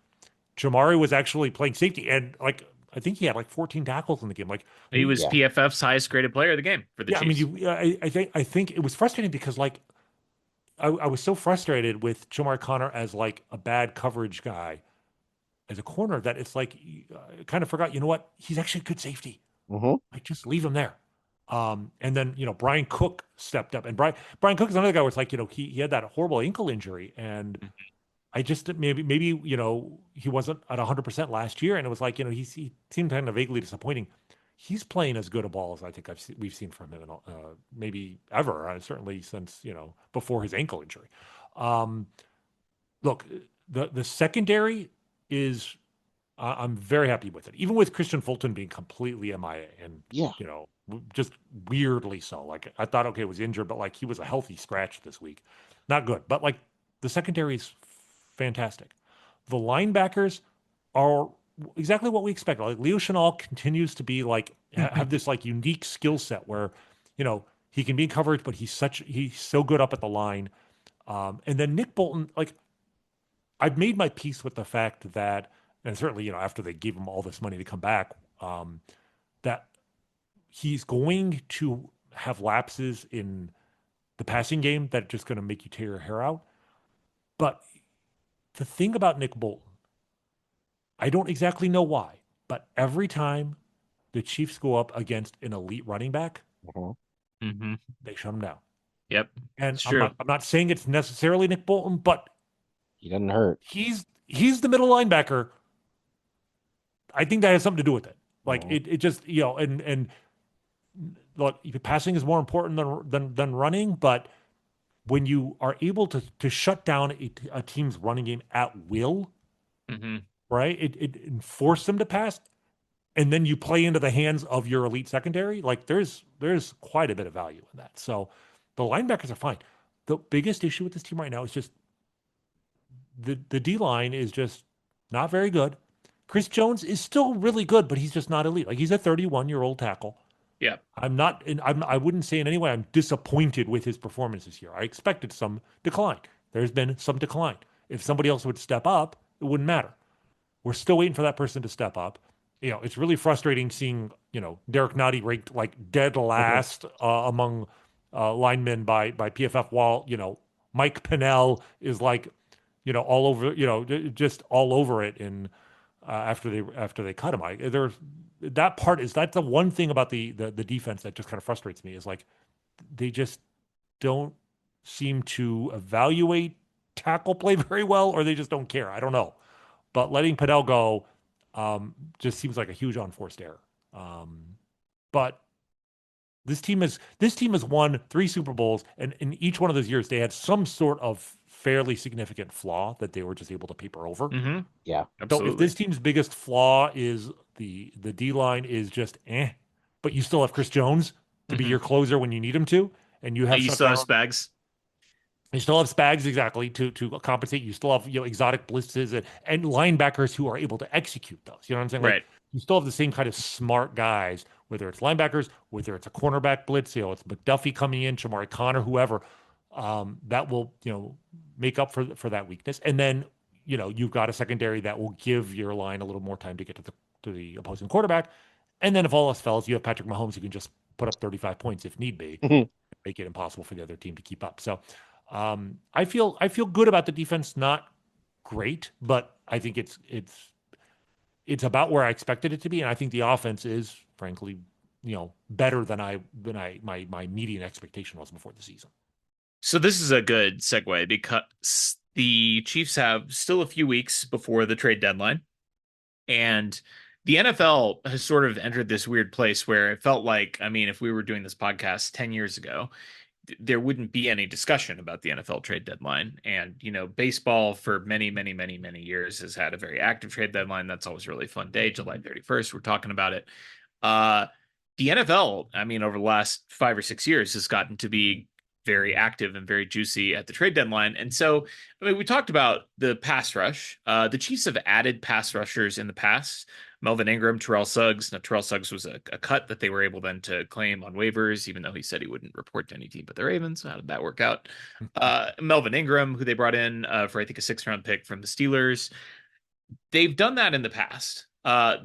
Jamari was actually playing safety, and like I think he had like 14 tackles in the game. Like He was Yeah. PFF's highest graded player of the game for the yeah, I mean, Chiefs. I think it was frustrating because like I was so frustrated with Jamari Connor as like a bad coverage guy as a corner that it's like I kind of forgot. You know what? He's actually a good safety. Mhm. Like just leave him there. And then Brian Cook stepped up, and Brian Cook is another guy where it's like he had that horrible ankle injury, and I just maybe he wasn't at 100% last year, and it was like he seemed kind of vaguely disappointing. He's playing as good a ball as I think we've seen from him, maybe ever. Certainly since before his ankle injury. Look, the secondary is I'm very happy with it, even with Christian Fulton being completely MIA and Yeah. just weirdly so. Like I thought, okay, was injured, but like he was a healthy scratch this week, not good. But like the secondary is fantastic. The linebackers are exactly what we expected. Like Leo Chenal continues to be like have this like unique skill set where he can be in coverage, but he's so good up at the line. And then Nick Bolton, like I've made my peace with the fact that, and certainly after they gave him all this money to come back, that he's going to have lapses in the passing game that are just going to make you tear your hair out. But the thing about Nick Bolton, I don't exactly know why, but every time the Chiefs go up against an elite running back, Mhm. Mm-hmm. they shut him down. Yep. And It's I'm true. not saying it's necessarily Nick Bolton, but He doesn't hurt. he's the middle linebacker. I think that has something to do with it. Like Mhm. it just and look, passing is more important than running, but when you are able to shut down a team's running game at will, Mm-hmm. right? It forces them to pass, and then you play into the hands of your elite secondary. Like there's quite a bit of value in that. So the linebackers are fine. The biggest issue with this team right now is just the D line is just not very good. Chris Jones is still really good, but he's just not elite. Like he's a 31-year-old tackle. Yep. I wouldn't say in any way I'm disappointed with his performance this year. I expected some decline. There's been some decline. If somebody else would step up, it wouldn't matter. We're still waiting for that person to step up. It's really frustrating seeing, Derek Nottie ranked like dead last among linemen by PFF, while, Mike Pennell is like, all over, just all over it in after they cut him. That's the one thing about the defense that just kind of frustrates me is like they just don't seem to evaluate tackle play very well, or they just don't care. I don't know. But letting Padel go just seems like a huge unforced error. But this team has won 3 Super Bowls, and in each one of those years, they had some sort of fairly significant flaw that they were just able to paper over. Mm-hmm. Yeah, absolutely. So if this team's biggest flaw is the D line is just but you still have Chris Jones to be your closer when you need him to, and you have you still have Spags. You still have Spags exactly to compensate. You still have exotic blitzes and linebackers who are able to execute those. You know what I'm saying? Like, Right. you still have the same kind of smart guys, whether it's linebackers, whether it's a cornerback blitz, it's McDuffie coming in, Shamari Connor, whoever, that will make up for that weakness. And then you've got a secondary that will give your line a little more time to get to the opposing quarterback. And then if all else fails, you have Patrick Mahomes who can just put up 35 points if need be, make it impossible for the other team to keep up. So I feel good about the defense. Not great, but I think it's about where I expected it to be, and I think the offense is, frankly, better than my median expectation was before the season. So this is a good segue because the Chiefs have still a few weeks before the trade deadline, and the NFL has sort of entered this weird place where it felt like, I mean, if we were doing this podcast 10 years ago, there wouldn't be any discussion about the NFL trade deadline. And, baseball for many, many, many, many years has had a very active trade deadline. That's always a really fun day, July 31st. We're talking about it. The NFL, I mean, over the last 5 or 6 years has gotten to be very active and very juicy at the trade deadline. And so, I mean, we talked about the pass rush. The Chiefs have added pass rushers in the past. Melvin Ingram, Terrell Suggs. Now, Terrell Suggs was a cut that they were able then to claim on waivers, even though he said he wouldn't report to any team but the Ravens. How did that work out? Melvin Ingram, who they brought in for, I think, a 6th-round pick from the Steelers. They've done that in the past.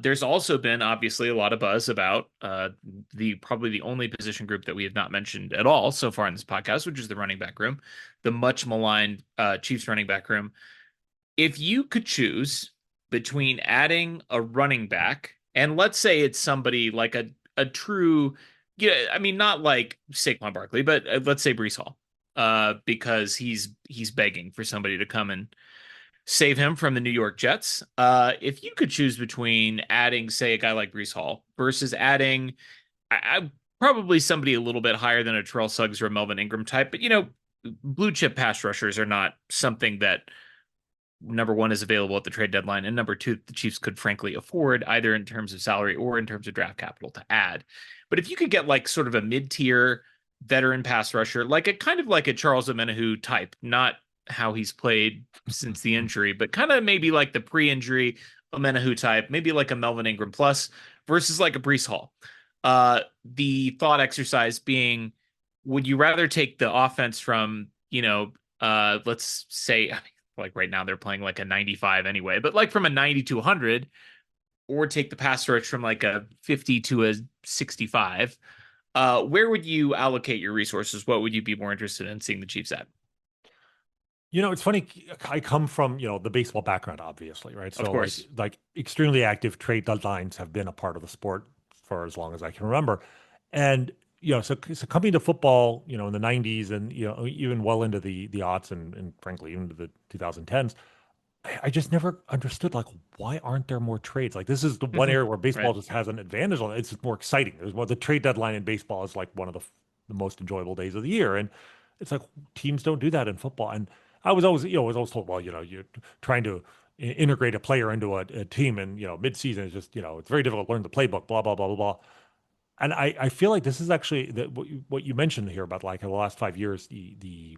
There's also been, obviously, a lot of buzz about probably the only position group that we have not mentioned at all so far in this podcast, which is the running back room, the much maligned Chiefs running back room. If you could choose between adding a running back, and let's say it's somebody like a true, I mean, not like Saquon Barkley, but let's say Breece Hall, because he's begging for somebody to come and save him from the New York Jets. If you could choose between adding, say, a guy like Breece Hall versus adding, I probably somebody a little bit higher than a Terrell Suggs or a Melvin Ingram type, but blue chip pass rushers are not something that, number one, is available at the trade deadline, and number two, the Chiefs could frankly afford, either in terms of salary or in terms of draft capital, to add. But if you could get like sort of a mid-tier veteran pass rusher, like a kind of like a Charles Omenihu type, not how he's played since the injury, but kind of maybe like the pre-injury Omenihu type, maybe like a Melvin Ingram plus versus like a Breece Hall. The thought exercise being, would you rather take the offense from, let's say, I mean, like right now they're playing like a 95 anyway, but like from a 90 to 100, or take the pass rush from like a 50 to a 65, where would you allocate your resources? What would you be more interested in seeing the Chiefs at? It's funny. I come from, the baseball background, obviously, right? So of course, like extremely active trade deadlines have been a part of the sport for as long as I can remember. And, so coming to football, in the 90s and, even well into the aughts and frankly, even into the 2010s, I just never understood, like, why aren't there more trades? Like, this is the one area where baseball just has an advantage on it. It's more exciting. The trade deadline in baseball is like one of the most enjoyable days of the year. And it's like teams don't do that in football. And I was always, told, well, you're trying to integrate a player into a team, and mid-season is just, it's very difficult to learn the playbook, blah blah blah blah blah. And I feel like this is actually what you mentioned here about like in the last 5 years, the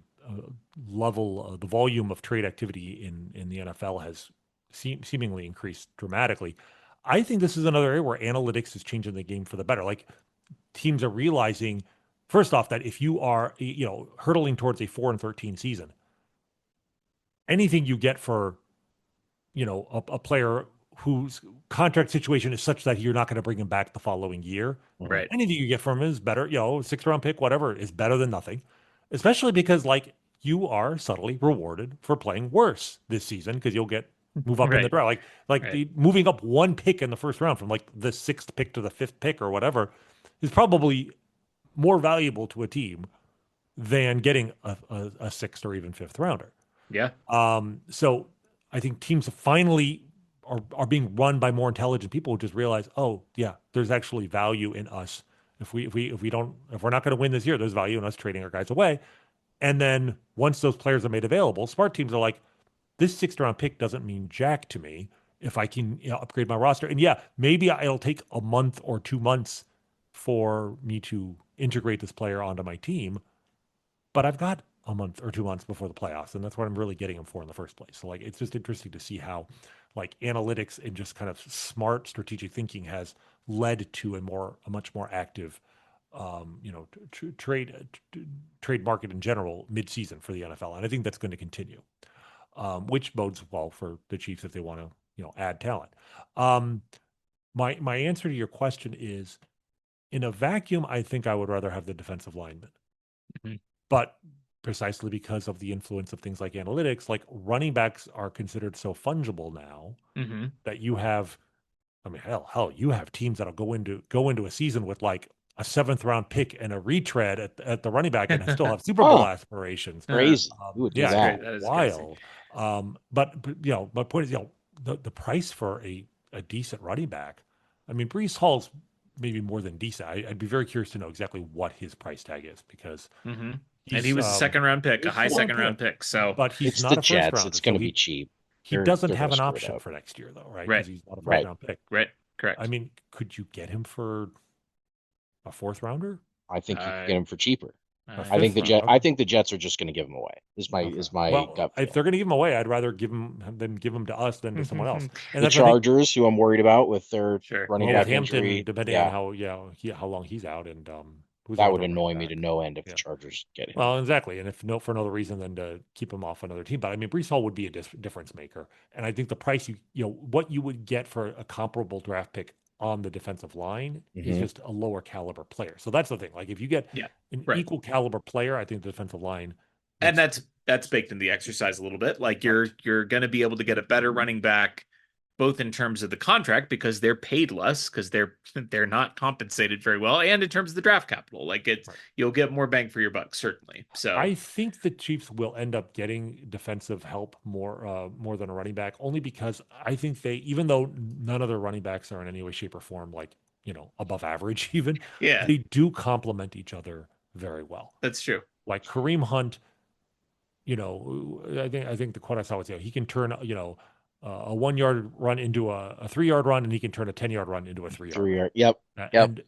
level, the volume of trade activity in the NFL has seemingly increased dramatically. I think this is another area where analytics is changing the game for the better. Like teams are realizing, first off, that if you are hurtling towards a 4-13 season, anything you get for, a player whose contract situation is such that you're not going to bring him back the following year. Right. Anything you get from him is better. 6th-round pick, whatever, is better than nothing. Especially because, like, you are subtly rewarded for playing worse this season because you'll move up in the Right. draft. Like Right. the moving up one pick in the first round from like the 6th pick to the 5th pick or whatever is probably more valuable to a team than getting a 6th or even 5th rounder. Yeah. So I think teams finally are being run by more intelligent people who just realize, oh yeah, there's actually value in us. If we're not going to win this year, there's value in us trading our guys away. And then once those players are made available, smart teams are like, this 6th round pick doesn't mean jack to me if I can upgrade my roster. And yeah, maybe it'll take a month or 2 months for me to integrate this player onto my team, but I've got a month or 2 months before the playoffs, and that's what I'm really getting him for in the first place. So like, it's just interesting to see how like analytics and just kind of smart strategic thinking has led to a much more active, trade market in general mid-season for the NFL, and I think that's going to continue, which bodes well for the Chiefs if they want to add talent. My answer to your question is, in a vacuum, I think I would rather have the defensive lineman. Mhm. But precisely because of the influence of things like analytics, like running backs are considered so fungible now Mm-hmm. that you have, I mean, hell, you have teams that'll go into a season with like a 7th round pick and a retread at the running back and still have Super Bowl Oh, aspirations. crazy. Who would do Yeah, That's it's great. that? That is crazy. wild. But my point is, the price for a decent running back. I mean, Brees Hall's maybe more than decent. I'd be very curious to know exactly what his price tag is because Mm-hmm. And he he's was a second round pick, a It's high the- second round pick. So but he's It's the not a first Jets. rounder, It's so going to be cheap. he doesn't They're have gonna an screw it option up. for next year though, right? right, Because he's not a first Right. round pick. right, correct. I mean, could you get him for a 4th rounder? I think you could Uh, get him for cheaper. A I, I think 5th the round? I think the Jets are just going to give him away. Okay. Is my Well, gut if feel. they're going to give him away, I'd rather give them to us than to someone else. And The that's what I think. Chargers, who I'm worried about with their sure. running Well, with back Hampton, injury, depending on yeah, how long he's out, and who's that our would other running annoy me to back? no end if the Yeah. Chargers get him. Well, exactly. And if no, for another reason than to keep him off another team. But I mean, Brees Hall would be a difference maker. And I think the price what you would get for a comparable draft pick on the defensive line is Mhm. just a lower caliber player. So that's the thing. Like if you get Yeah, an right. equal caliber player, I think the defensive line And makes that's baked in the exercise a little bit. Like right. you're going to be able to get a better running back, both in terms of the contract because they're paid less because they're not compensated very well, and in terms of the draft capital. Like Right. you'll get more bang for your buck certainly. So I think the Chiefs will end up getting defensive help more than a running back, only because I think even though none of their running backs are in any way, shape, or form like above average, even yeah, they do complement each other very well. that's true. Like Kareem Hunt, I think the quote I saw was, he can turn a 1 yard run into a 3 yard run, and he can turn a 10 yard run into a 3 yard 3 run. yard. Yep. And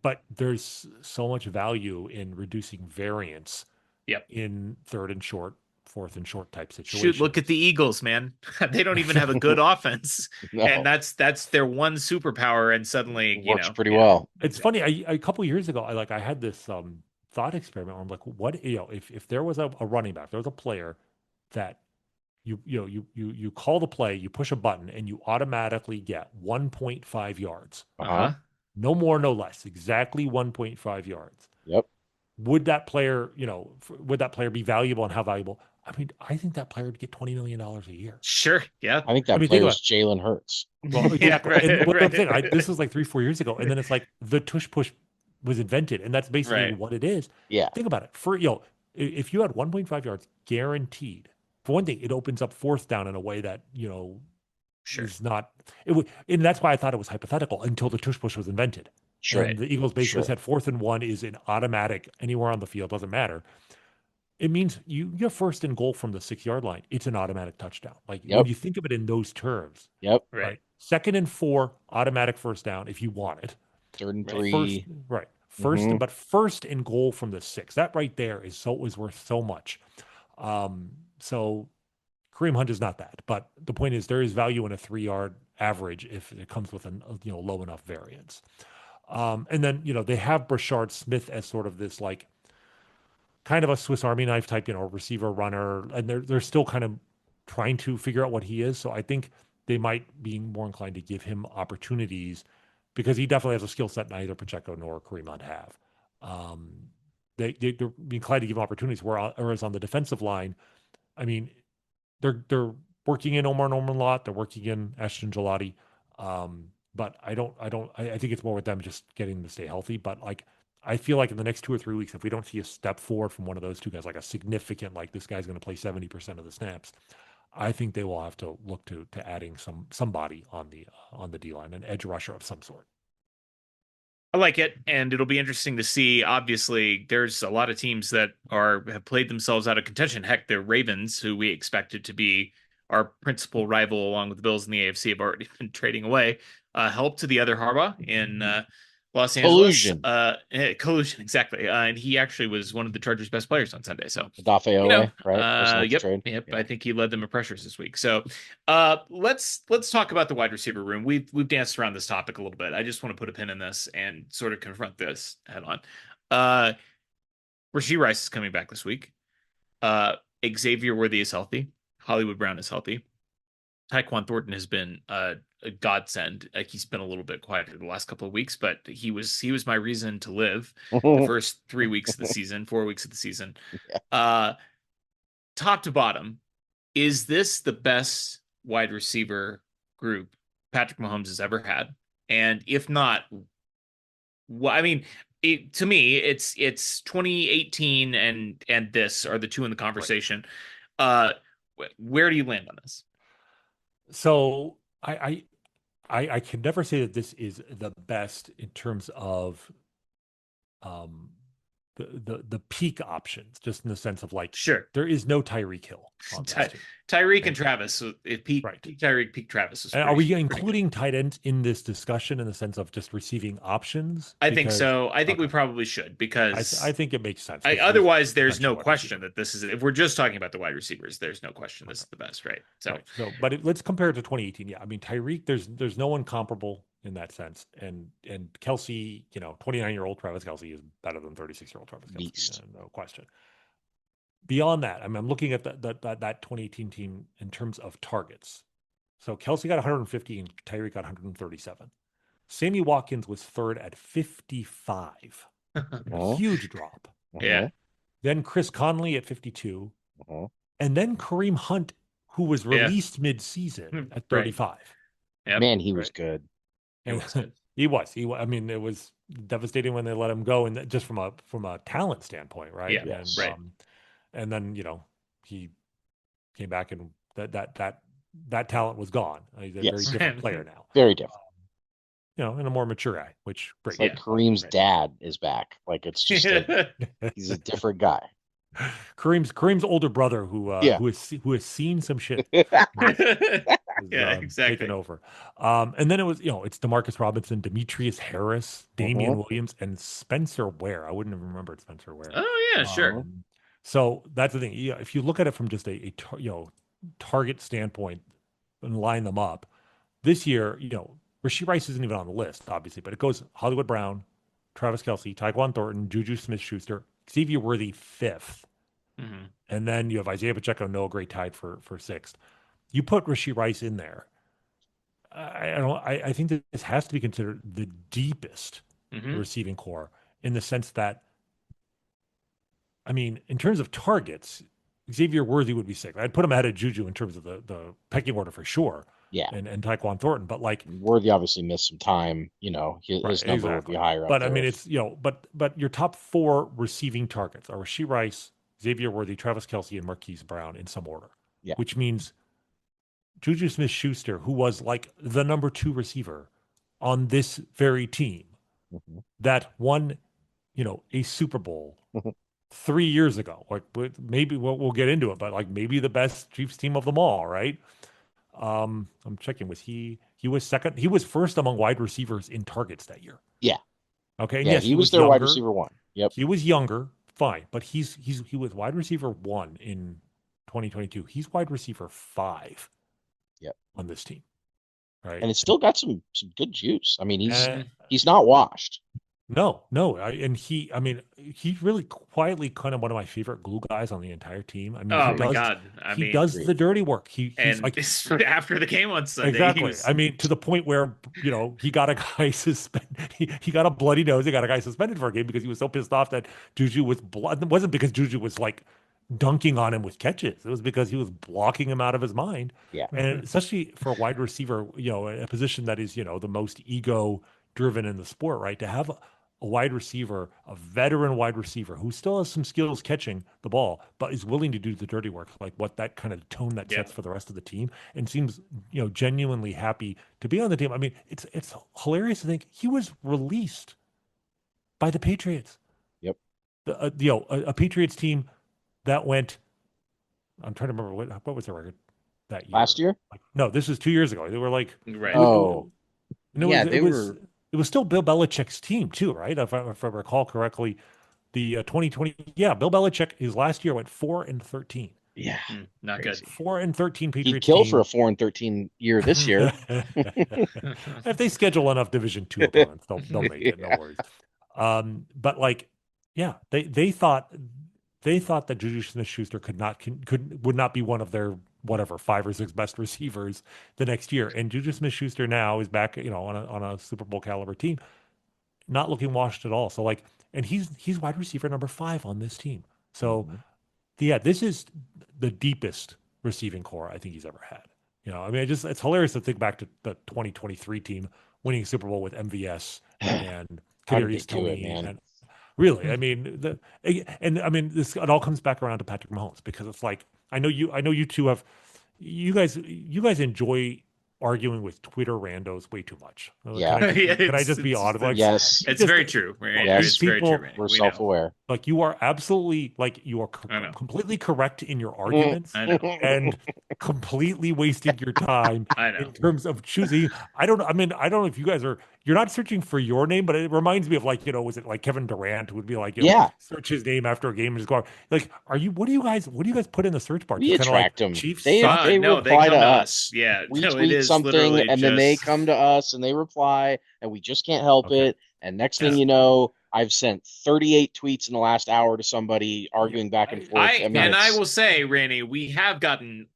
but there's so much value in reducing variance Yep. in 3rd and short, 4th and short type situations. Shoot, look at the Eagles, man. They don't even have a good offense. No. And that's their one superpower, and suddenly, It works pretty well. It's funny. A couple years ago, I had this thought experiment where I'm like, what if there was a running back, there was a player that you call the play, you push a button, and you automatically get 1.5 yards. Uh-huh. No more, no less. Exactly 1.5 yards. Yep. Would that player, be valuable, and how valuable? I mean, I think that player would get $20 million a year. Sure. Yeah. I think that think player about is Jalen Hurts. Well, Yeah, exactly. right, And what I'm right. saying, this was like 3-4 years ago, and then it's like the tush push was invented, and that's basically Right. what it is. Yeah. Think about it. If you had 1.5 yards guaranteed, for one thing, it opens up 4th down in a way that Sure. is not. It would, and that's why I thought it was hypothetical until the tush push was invented. Sure. And the Eagles basically Sure. said 4th and 1 is an automatic anywhere on the field, doesn't matter. It means you're 1st and goal from the 6 yard line. It's an automatic touchdown. Like when Yep. you think of it in those terms, Yep. Right. 2nd and 4, automatic 1st down if you want it. 3rd and Right. 3. First, Mhm. but 1st and goal from the 6. That right there is worth so much. So Kareem Hunt is not that, but the point is there is value in a 3 yard average if it comes with a low enough variance. And then they have Brashard Smith as sort of this like kind of a Swiss Army knife type, receiver runner, and they're still kind of trying to figure out what he is. So I think they might be more inclined to give him opportunities because he definitely has a skill set neither Pacheco nor Kareem Hunt have. they're being inclined to give opportunities. Whereas on the defensive line, I mean, they're working in Omar Norman a lot. They're working in Ashton Gelati. But I think it's more with them just getting them to stay healthy. But like, I feel like in the next 2 or 3 weeks, if we don't see a step forward from one of those two guys, like a significant, like this guy's going to play 70% of the snaps, I think they will have to look to adding somebody on the D line, an edge rusher of some sort. I like it, and it'll be interesting to see. Obviously, there's a lot of teams that have played themselves out of contention. Heck, the Ravens, who we expected to be our principal rival along with the Bills in the AFC, have already been trading away. Help to the other Harbaugh in Los Angeles. Collusion, exactly. And he actually was one of the Chargers' best players on Sunday. So, Dafe, right? Yep. Yeah. I think he led them in pressures this week. So, let's talk about the wide receiver room. We've danced around this topic a little bit. I just want to put a pin in this and sort of confront this head on. Rashee Rice is coming back this week. Xavier Worthy is healthy. Hollywood Brown is healthy. Tyquan Thornton has been a godsend. He's been a little bit quieter the last couple of weeks, but he was my reason to live the first 3 weeks of the season, 4 weeks of the season. Yeah. Top to bottom, is this the best wide receiver group Patrick Mahomes has ever had? And if not, I mean, to me, it's 2018 and this are the two in the conversation. Right. Where do you land on this? So I can never say that this is the best in terms of the peak options, just in the sense of like, sure, there is no Tyreek Hill on this team. Tyreek and Travis. So peak Tyreek, peak Travis. Are we including tight ends in this discussion in the sense of just receiving options? I think so. I think we probably should, because I think it makes sense. Otherwise, there's no question that this is, if we're just talking about the wide receivers, there's no question this is the best, right? So, but let's compare it to 2018. Yeah, I mean, Tyreek, there's no one comparable in that sense, and Kelce, 29-year-old Travis Kelce is better than 36-year-old Travis Kelce, no question. Beyond that, I mean, I'm looking at that 2018 team in terms of targets. So Kelce got 150 and Tyreek got 137. Sammy Watkins was third at 55. Huge drop. Yeah. Then Chris Conley at 52. And then Kareem Hunt, who was released mid-season, at 35. Right. Yep. Man, he was good. He was. I mean, it was devastating when they let him go, and just from a talent standpoint, right? Yeah. And, right. And then he came back, and that talent was gone. He's a very different player now. Very different. And a more mature guy, which great. It's like Kareem's dad is back. Like, it's just he's a different guy. Kareem's older brother who has seen some shit. Exactly. Taken over. And then it was, it's Demarcus Robinson, Demetrius Harris, Damian Williams, and Spencer Ware. I wouldn't have remembered Spencer Ware. Oh yeah, sure. So that's the thing. If you look at it from just a target standpoint and line them up, this year, Rashee Rice isn't even on the list, obviously, but it goes Hollywood Brown, Travis Kelce, Tyquan Thornton, Juju Smith-Schuster, Xavier Worthy 5th. Mm-hmm. And then you have Isaiah Pacheco, Noah Gray tied for 6th. You put Rashee Rice in there. I think that this has to be considered the deepest receiving core, in the sense that, I mean, in terms of targets, Xavier Worthy would be 6th. I'd put him ahead of Juju in terms of the pecking order for sure. Yeah. And Tyquan Thornton, but like, Worthy obviously missed some time, his number would be higher. But I mean, it's, but your top 4 receiving targets are Rashee Rice, Xavier Worthy, Travis Kelce, and Marquise Brown in some order. Yeah. Which means Juju Smith-Schuster, who was like the number 2 receiver on this very team that won, a Super Bowl 3 years ago. Like, maybe we'll get into it, but like maybe the best Chiefs team of them all, right? I'm checking. Was he was second? He was first among wide receivers in targets that year. Yeah. Okay. Yeah, yes, he was their wide receiver 1. Yep. He was younger, fine, but he was wide receiver 1 in 2022. He's wide receiver 5. Yep. On this team. Right. And it's still got some good juice. I mean, he's not washed. No. I mean, he's really quietly kind of one of my favorite glue guys on the entire team. I mean, Oh my God. I he mean, does the dirty work. He's and like after the game on Sunday, he exactly. was I mean, to the point where he got a guy suspended. He got a bloody nose. He got a guy suspended for a game because he was so pissed off that Juju was blood. It wasn't because Juju was like dunking on him with catches. It was because he was blocking him out of his mind. Yeah. And especially for a wide receiver, a position that is, the most ego driven in the sport, right? To have a wide receiver, a veteran wide receiver who still has some skills catching the ball, but is willing to do the dirty work, like what that kind of tone that Yeah. sets for the rest of the team, and seems, genuinely happy to be on the team. I mean, it's hilarious to think he was released by the Patriots. Yep. A Patriots team that went. I'm trying to remember what was the record that year. Last year? Like, no, this was 2 years ago. They were like, right. Oh, yeah, it was still Bill Belichick's team too, right? If I recall correctly, the 2020. Yeah, Bill Belichick his last year went 4-13. yeah. Not Crazy. good. 4-13 Patriots. He'd kill team. for a 4-13 year this year. If they schedule enough Division II opponents, they'll make it. No worries. But like, yeah, they thought that Juju Smith-Schuster would not be one of their whatever 5 or 6 best receivers the next year, and Juju Smith-Schuster now is back, on a Super Bowl caliber team, not looking washed at all. So like, and he's wide receiver number 5 on this team. So yeah, this is the deepest receiving core I think he's ever had. I mean, it's hilarious to think back to the 2023 team winning Super Bowl with MVS and How did they Kadarius do it, Toney. man? And really, I mean, it all comes back around to Patrick Mahomes, because it's like, I know you two you guys enjoy arguing with Twitter randos way too much. Yeah. Can I just be honest? Like, Yes. It's very true. Right? Yes. It's very true. Randy. We're We know. self-aware. like, you are absolutely, like, you are completely correct in your arguments I know. and completely wasting your time I know. in terms of choosing. I don't know if you guys you're not searching for your name, but it reminds me of, like, was it like Kevin Durant would be like, Yeah. search his name after a game and just go, like, what do you guys put in the search bar? We Just kinda attract like, them. Chiefs They suck? No, reply come to us. Yeah. We no, it tweet is something literally and then they just- come to us and they reply, and we just can't help Okay. it. And next thing you know, I've sent 38 tweets in the last hour to somebody arguing back and forth. I will say, Rany, we have gotten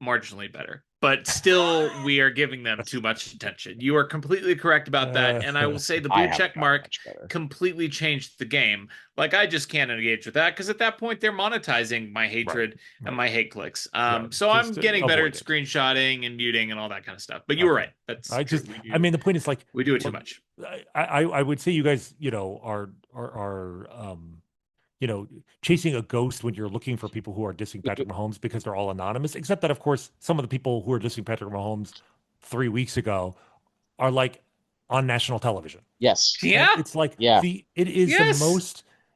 marginally better, but still we are giving them too much attention. You are completely correct about that. And I will say the blue check mark completely changed the game. Like, I just can't engage with that, because at that point they're monetizing my hatred and my hate clicks. So I'm getting better at screenshotting and muting and all that kind of stuff. But you were right. That's I mean, the point is, like, we do it too much. I would say you guys, are chasing a ghost when you're looking for people who are dissing Patrick Mahomes, because they're all anonymous, except that, of course, some of the people who are dissing Patrick Mahomes 3 weeks ago are, like, on national television. Yes. Yeah. And it's like, it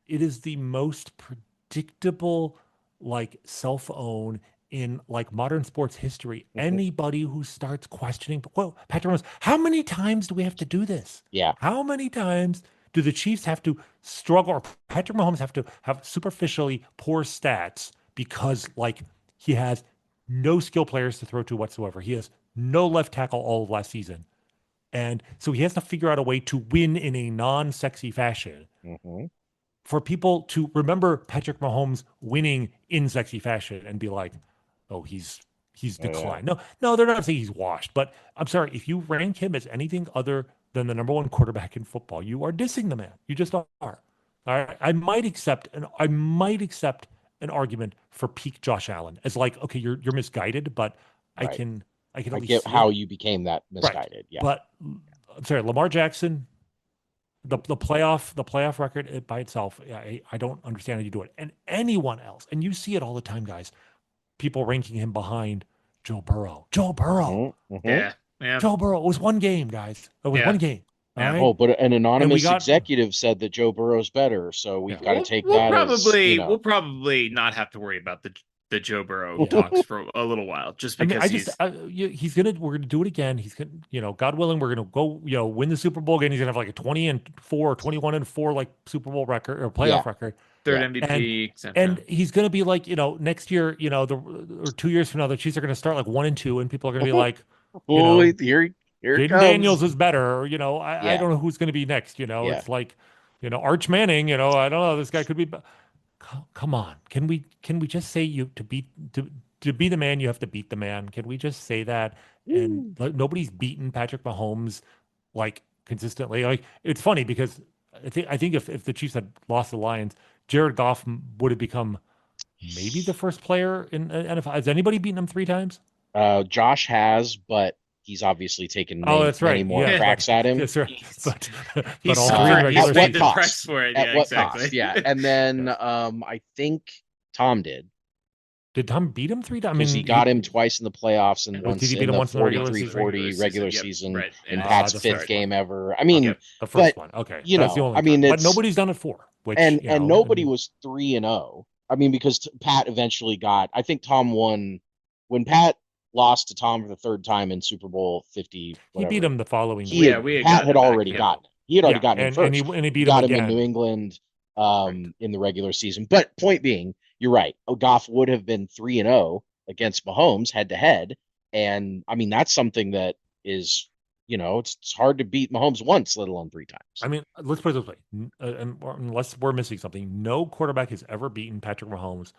is the most predictable, like, cell phone in, like, modern sports history. Anybody who starts questioning, well, Patrick Mahomes, how many times do we have to do this? Yeah. How many times do the Chiefs have to struggle, or Patrick Mahomes have to have superficially poor stats because, like, he has no skill players to throw to whatsoever? He has no left tackle all of last season. And so he has to figure out a way to win in a non-sexy fashion. For people to remember Patrick Mahomes winning in sexy fashion and be like, oh, he's declined. No, they're not saying he's washed. But I'm sorry, if you rank him as anything other than the number 1 quarterback in football, you are dissing the man. You just are. All right. I might accept an argument for peak Josh Allen as, like, okay, you're misguided, but I can at least get how you became that misguided. Right. Yeah. But I'm sorry, Lamar Jackson, the playoff record by itself, I don't understand how you do it. And anyone else, and you see it all the time, guys, people ranking him behind Joe Burrow. Yeah. Joe Burrow. It was one game, guys. It was one game. Yeah. Right? Oh, but an anonymous executive said that Joe Burrow's better, so we've got to take that. We'll probably not have to worry about the Joe Burrow talks for a little while, just because we're gonna do it again. He's gonna, God willing, we're gonna go, win the Super Bowl again. He's gonna have like a 20-4 or 21-4 like Super Bowl record or playoff record. Third MVP, and he's gonna be like, next year, or 2 years from now, the Chiefs are gonna start like 1-2, and people are gonna be like, here Here it Jaden comes. Daniels is better. I Yeah. don't know who's going to be next. Yeah. It's like, Arch Manning. I don't know. This guy could be. Come on, can we just say to be the man, you have to beat the man? Can we just say that? And Woo. nobody's beaten Patrick Mahomes like consistently. Like it's funny because I think if the Chiefs had lost the Lions, Jared Goff would have become maybe the first player in NFL. Has anybody beaten him 3 times? Josh has, but he's obviously taken Oh, that's many right. more Yes, cracks but at him. yes, right. He's, But he's all three in suffered. the He's regular paid At what the season. cost? price for it. At Yeah, what exactly. cost? Yeah. And then Yes. I think Tom did Did Tom beat him 3 times? I because he mean, got him twice in the playoffs and did once he beat in him the once in the regular 43 season? 40 regular Yep. season Right. in And Pat's the fifth first game one. ever. I mean, Yep. The but first one. Okay. you That's the know, only I mean, time. But it's nobody's done it 4, which, and nobody and was 3-0. I mean, because Pat eventually got, I think Tom won when Pat lost to Tom for the third time in Super Bowl 50, he beat whatever. him the following He year. had, We had Pat gotten had him back. already Yeah. gotten him. He had already Yeah, gotten him and first. he beat He him got him in again. New England Right. in the regular season. But point being, you're right. Goff would have been 3-0 against Mahomes head to head. And I mean, that's something that is, it's hard to beat Mahomes once, let alone 3 times. I mean, let's put it this way. Unless we're missing something, no quarterback has ever beaten Patrick Mahomes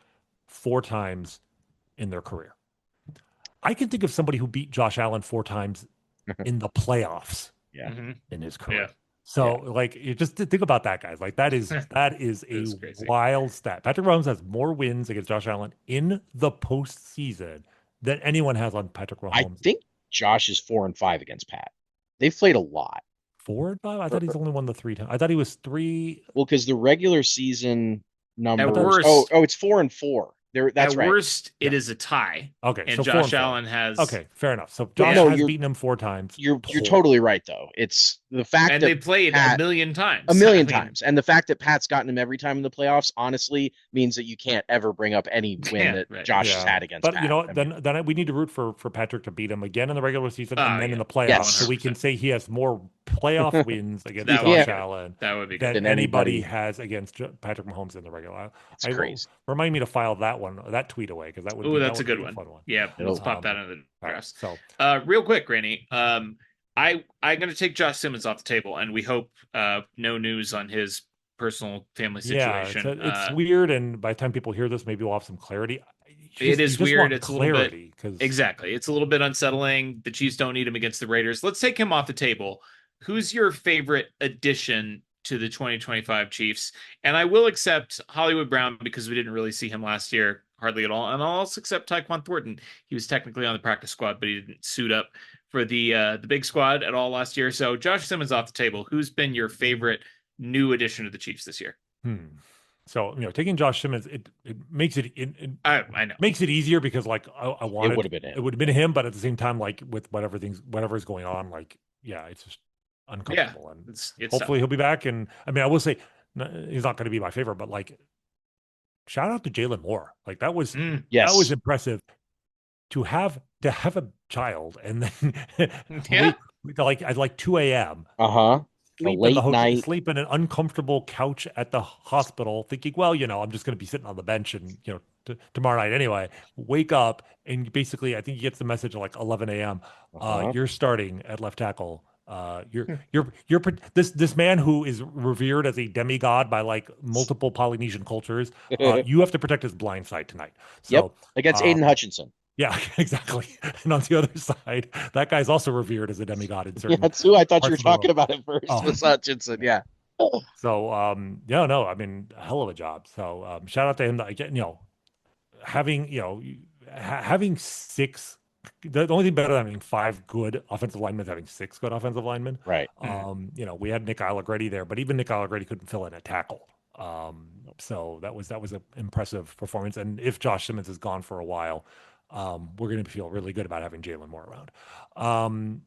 4 times in their career. I can think of somebody who beat Josh Allen 4 times in the playoffs Yeah. Mhm. in his career. Yeah. So, like, you just think about that, guys. Like, that is a It's crazy. wild stat. Patrick Mahomes has more wins against Josh Allen in the postseason than anyone has on Patrick I Mahomes. think Josh is 4-5 against Pat. They've played a lot. 4 and 5? I thought he's only won the 3 times. I thought he was 3. Well, because the regular season numbers. worst- it's 4-4. That's At right. worst, it Yeah. is a tie. Okay, And so 4 Josh and 4. Allen has. Okay, fair enough. So But Josh no, has you're- beaten him 4 times. You're total. totally right though. It's the fact And that they played Pat- a million times. a million I mean, times, and the fact that Pat's gotten him every time in the playoffs, honestly, means that you can't ever bring up any win Yeah, that right. Josh has had against But Pat. you know, I mean, then we need to root for Patrick to beat him again in the regular season Oh, and then yeah. in the playoffs, Yes. so we can say he has more playoff wins against That would Josh be good. Allen That would be than good. Than anybody anybody. has against Patrick Mahomes in the regular. it's I will crazy. remind me to file that tweet away because that would Oh, be that's that a would good be one. fun one. Yeah, let's pop Um, that into the All right, drafts. so Real quick, Rany. I'm going to take Josh Simmons off the table, and we hope no news on his personal family yeah, situation. it's weird, and by the time people hear this, maybe we'll have some clarity. It is weird. It's a little bit because exactly. It's a little bit unsettling. The Chiefs don't need him against the Raiders. Let's take him off the table. Who's your favorite addition to the 2025 Chiefs? And I will accept Hollywood Brown because we didn't really see him last year hardly at all. And I'll also accept Tyquan Thornton. He was technically on the practice squad, but he didn't suit up for the big squad at all last year. So Josh Simmons off the table. Who's been your favorite new addition to the Chiefs this year? So taking Josh Simmons, it makes I know. makes it easier because like I wanted would have been him. It would have been him, but at the same time, like with whatever's going on, like it's just uncomfortable. And It's hopefully he'll be back. And I mean, I will say he's not going to be my favorite, but like shout out to Jalen Moore. Like that was Yes. that was impressive to have a child and then Yeah. like at like 2 a.m. A late night. sleep in an uncomfortable couch at the hospital, thinking, well, I'm just going to be sitting on the bench and tomorrow night anyway. Wake up and basically, I think he gets the message at like 11 a.m. You're starting at left tackle. You're this man who is revered as a demigod by like multiple Polynesian cultures. You have to protect his blind side tonight. So, Yep. Against Aiden Hutchinson. Yeah, exactly. And on the other side, that guy's also revered as a demigod in certain. Yeah, that's who I thought you were parts of the talking world. about at first. Oh. Was Hutchinson? Yeah. So, I mean, a hell of a job. So, shout out to him. Having 6. The only thing better than having 5 good offensive linemen is having 6 good offensive linemen. Right. We had Nick Allegretti there, but even Nick Allegretti couldn't fill in a tackle. So that was an impressive performance. And if Josh Simmons is gone for a while, we're going to feel really good about having Jalen Moore around.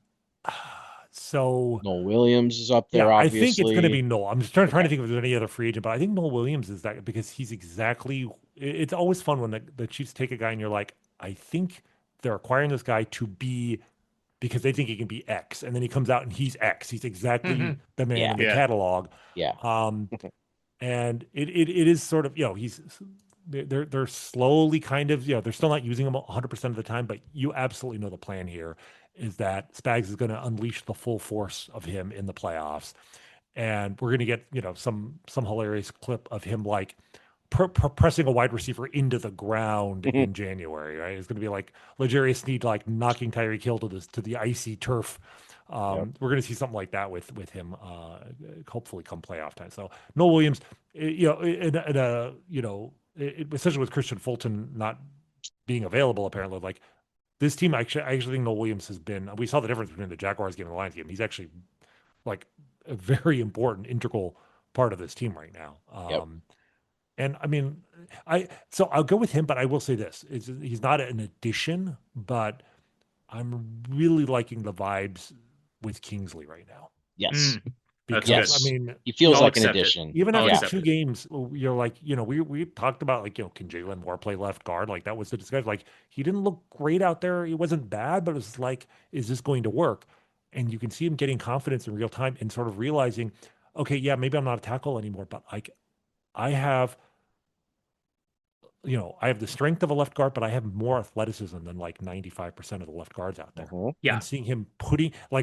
So Noel Williams is up there. I Obviously, think it's going to be Noel. I'm just trying to think if there's any other free agent, but I think Noel Williams is that because he's exactly. It's always fun when the Chiefs take a guy and you're like, I think they're acquiring this guy to be because they think he can be X, and then he comes out and he's X. He's exactly the man in the catalog. Yeah. And it is sort of he's. They're slowly kind of they're still not using him 100% of the time, but you absolutely know the plan here, is that Spags is going to unleash the full force of him in the playoffs, and we're going to get some hilarious clip of him like pressing a wide receiver into the ground in January. Right, it's going to be like L'Jarius Sneed like knocking Tyreek Hill to the icy turf. We're going to see something like that with him, hopefully come playoff time. So Noel Williams, especially with Christian Fulton not being available, apparently, like this team, I actually think Noel Williams has been. We saw the difference between the Jaguars game and the Lions game. He's actually like a very important, integral part of this team right now. And I mean, so I'll go with him, but I will say this: he's not an addition, but I'm really liking the vibes with Kingsley right now. Yes. That's Because good. I mean, He feels I'll like an accept it. addition. even I'll after accept two it. games, you're like, we talked about like, can Jalen Moore play left guard? Like that was the discussion. Like he didn't look great out there. He wasn't bad, but it was like, is this going to work? And you can see him getting confidence in real time and sort of realizing, okay, yeah, maybe I'm not a tackle anymore, but like I have, I have the strength of a left guard, but I have more athleticism than like 95% of the left guards out there. Yeah. And seeing him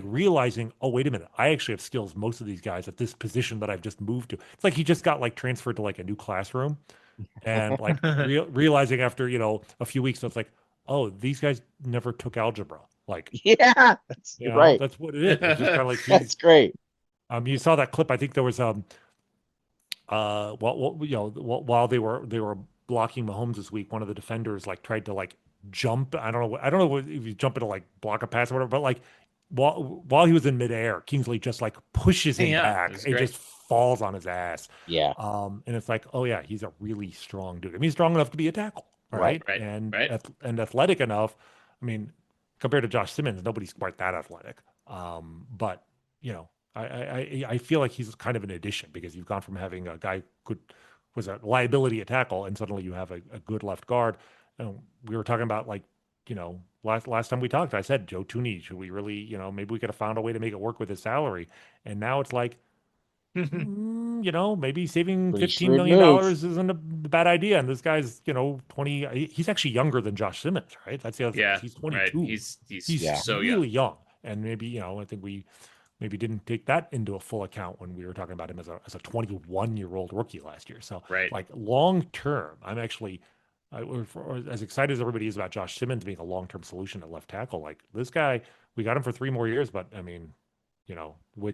realizing, oh, wait a minute, I actually have skills most of these guys at this position that I've just moved to. It's like he just got like transferred to like a new classroom and like realizing after, a few weeks, it's like, oh, these guys never took algebra. Like, Yeah, you're right. that's what it is. It's just kind of like That's great. you saw that clip. I think there was while they were blocking Mahomes this week, one of the defenders like tried to like jump. I don't know if you jump into like block a pass or whatever, but like while he was in midair, Kingsley just like pushes him back and just falls on his ass. Yeah. And it's like, oh yeah, he's a really strong dude. I mean, he's strong enough to be a tackle, right? And athletic enough. I mean, compared to Josh Simmons, nobody's quite that athletic. But I feel like he's kind of an addition because you've gone from having a guy who was a liability at tackle, and suddenly you have a good left guard. We were talking about like, last time we talked, I said Joe Tooney, should we really, maybe we could have found a way to make it work with his salary, and now it's like, maybe saving $15 million isn't a bad idea. And this guy's, 20. He's actually younger than Josh Simmons, right? That's the other thing. He's 22. Right. He's so really young, and maybe I think we maybe didn't take that into a full account when we were talking about him as a 21-year-old rookie last year. So, like long term, I'm actually as excited as everybody is about Josh Simmons being a long-term solution at left tackle. Like this guy, we got him for 3 more years, but I mean,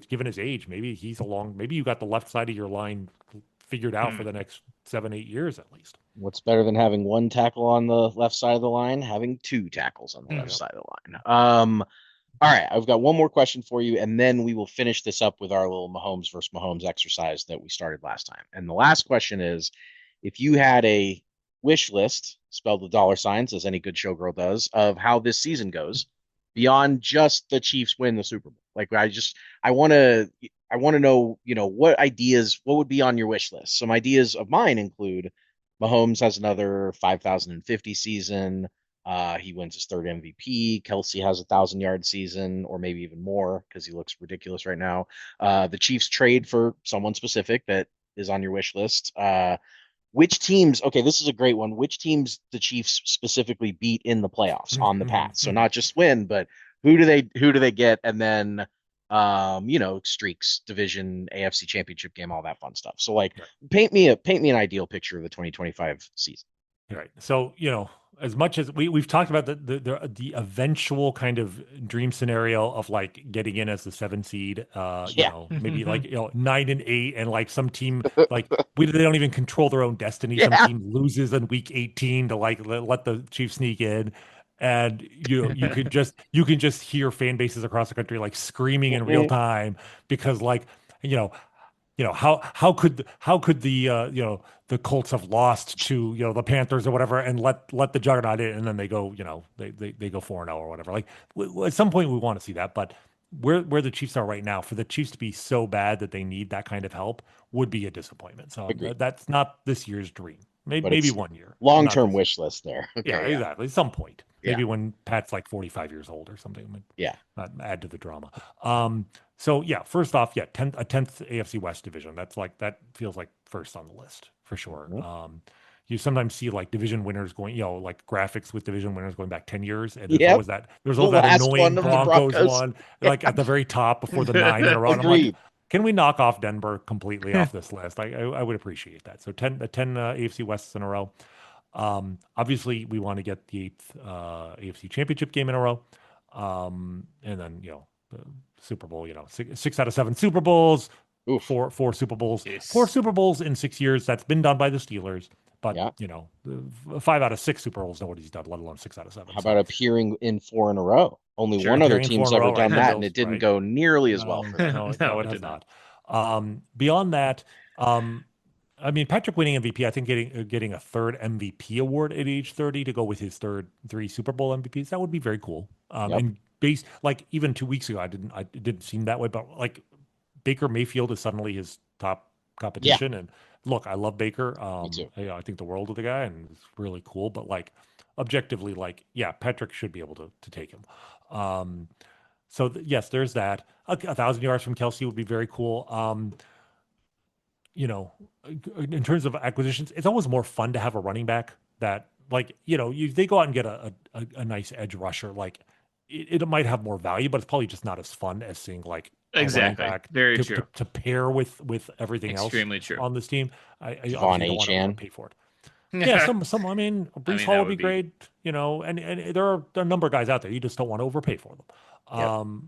given his age, maybe maybe you got the left side of your line figured out for the next 7-8 years at least. What's better than having 1 tackle on the left side of the line? Having 2 tackles on the left side of the line. All right, I've got one more question for you, and then we will finish this up with our little Mahomes versus Mahomes exercise that we started last time. And the last question is, if you had a wish list, spelled with $signs, as any good showgirl does, of how this season goes, beyond just the Chiefs win the Super Bowl. Like I want to know, what would be on your wish list? Some ideas of mine include Mahomes has another 5,050 season. He wins his 3rd MVP. Kelsey has 1,000-yard season, or maybe even more because he looks ridiculous right now. The Chiefs trade for someone specific that is on your wish list. Which teams? Okay, this is a great one. Which teams the Chiefs specifically beat in the playoffs on the path? So not just win, but who do they get? And then, streaks, division, AFC Championship game, all that fun stuff. So like, paint me an ideal picture of the 2025 season. Right. So, as much as we've talked about the eventual kind of dream scenario of like getting in as the 7 seed, maybe like 9 and 8, and like some team like they don't even control their own destiny. Some team loses in week 18 to like let the Chiefs sneak in, and you can just hear fan bases across the country like screaming in real time because like how could the Colts have lost to the Panthers or whatever and let the juggernaut in, and then they go they go 4-0 or whatever. Like at some point we want to see that, but where the Chiefs are right now, for the Chiefs to be so bad that they need that kind of help would be a disappointment. So that's not this year's dream. Maybe 1 year. Long-term wish list there. Okay, yeah, exactly. At some point. Maybe when Pat's like 45 years old or something. Not add to the drama. So yeah, first off, a 10th AFC West division. That feels like first on the list for sure. you sometimes see like division winners going, like graphics with division winners going back 10 years. And there's Yep. always there's The always that last annoying one of the Broncos Broncos. one, like at the very top before the 9 in a row. And I'm like, Agreed. can we knock off Denver completely off this list? I would appreciate that. So 10 AFC Wests in a row. Obviously, we want to get the 8th AFC Championship game in a row. And then, the Super Bowl, six out of 7 Super Bowls, Oof. four Super Bowls, Yes. 4 Super Bowls in 6 years. That's been done by the Steelers. But, Yeah. 5 out of 6 Super Bowls, nobody's done, let alone 6 out of 7. How about appearing in 4 in a row? Only Sure. one other Appearing in 4 team's in a ever row, done right? that, The and it Bills, didn't right? go nearly as well for them. No, it has not. Beyond that, I mean, Patrick winning MVP, I think getting a third MVP award at age 30 to go with his 3 Super Bowl MVPs, that would be very cool. Yep. And like even 2 weeks ago, it didn't seem that way, but like Baker Mayfield is suddenly his top competition. And look, I love Baker. Me too. I think the world of the guy, and it's really cool. But like objectively, like Patrick should be able to take him. So yes, there's that. 1,000 yards from Kelsey would be very cool. In terms of acquisitions, it's always more fun to have a running back that, like, they go out and get a nice edge rusher. Like, it might have more value, but it's probably just not as fun as seeing like a running Exactly. back Very true. to pair with everything Extremely else true. on this team. I obviously don't want to Achane. overpay for it. Yeah, some. I mean, Brees Hall that would be would be- great. And there are a number of guys out there. You just don't want to overpay for them.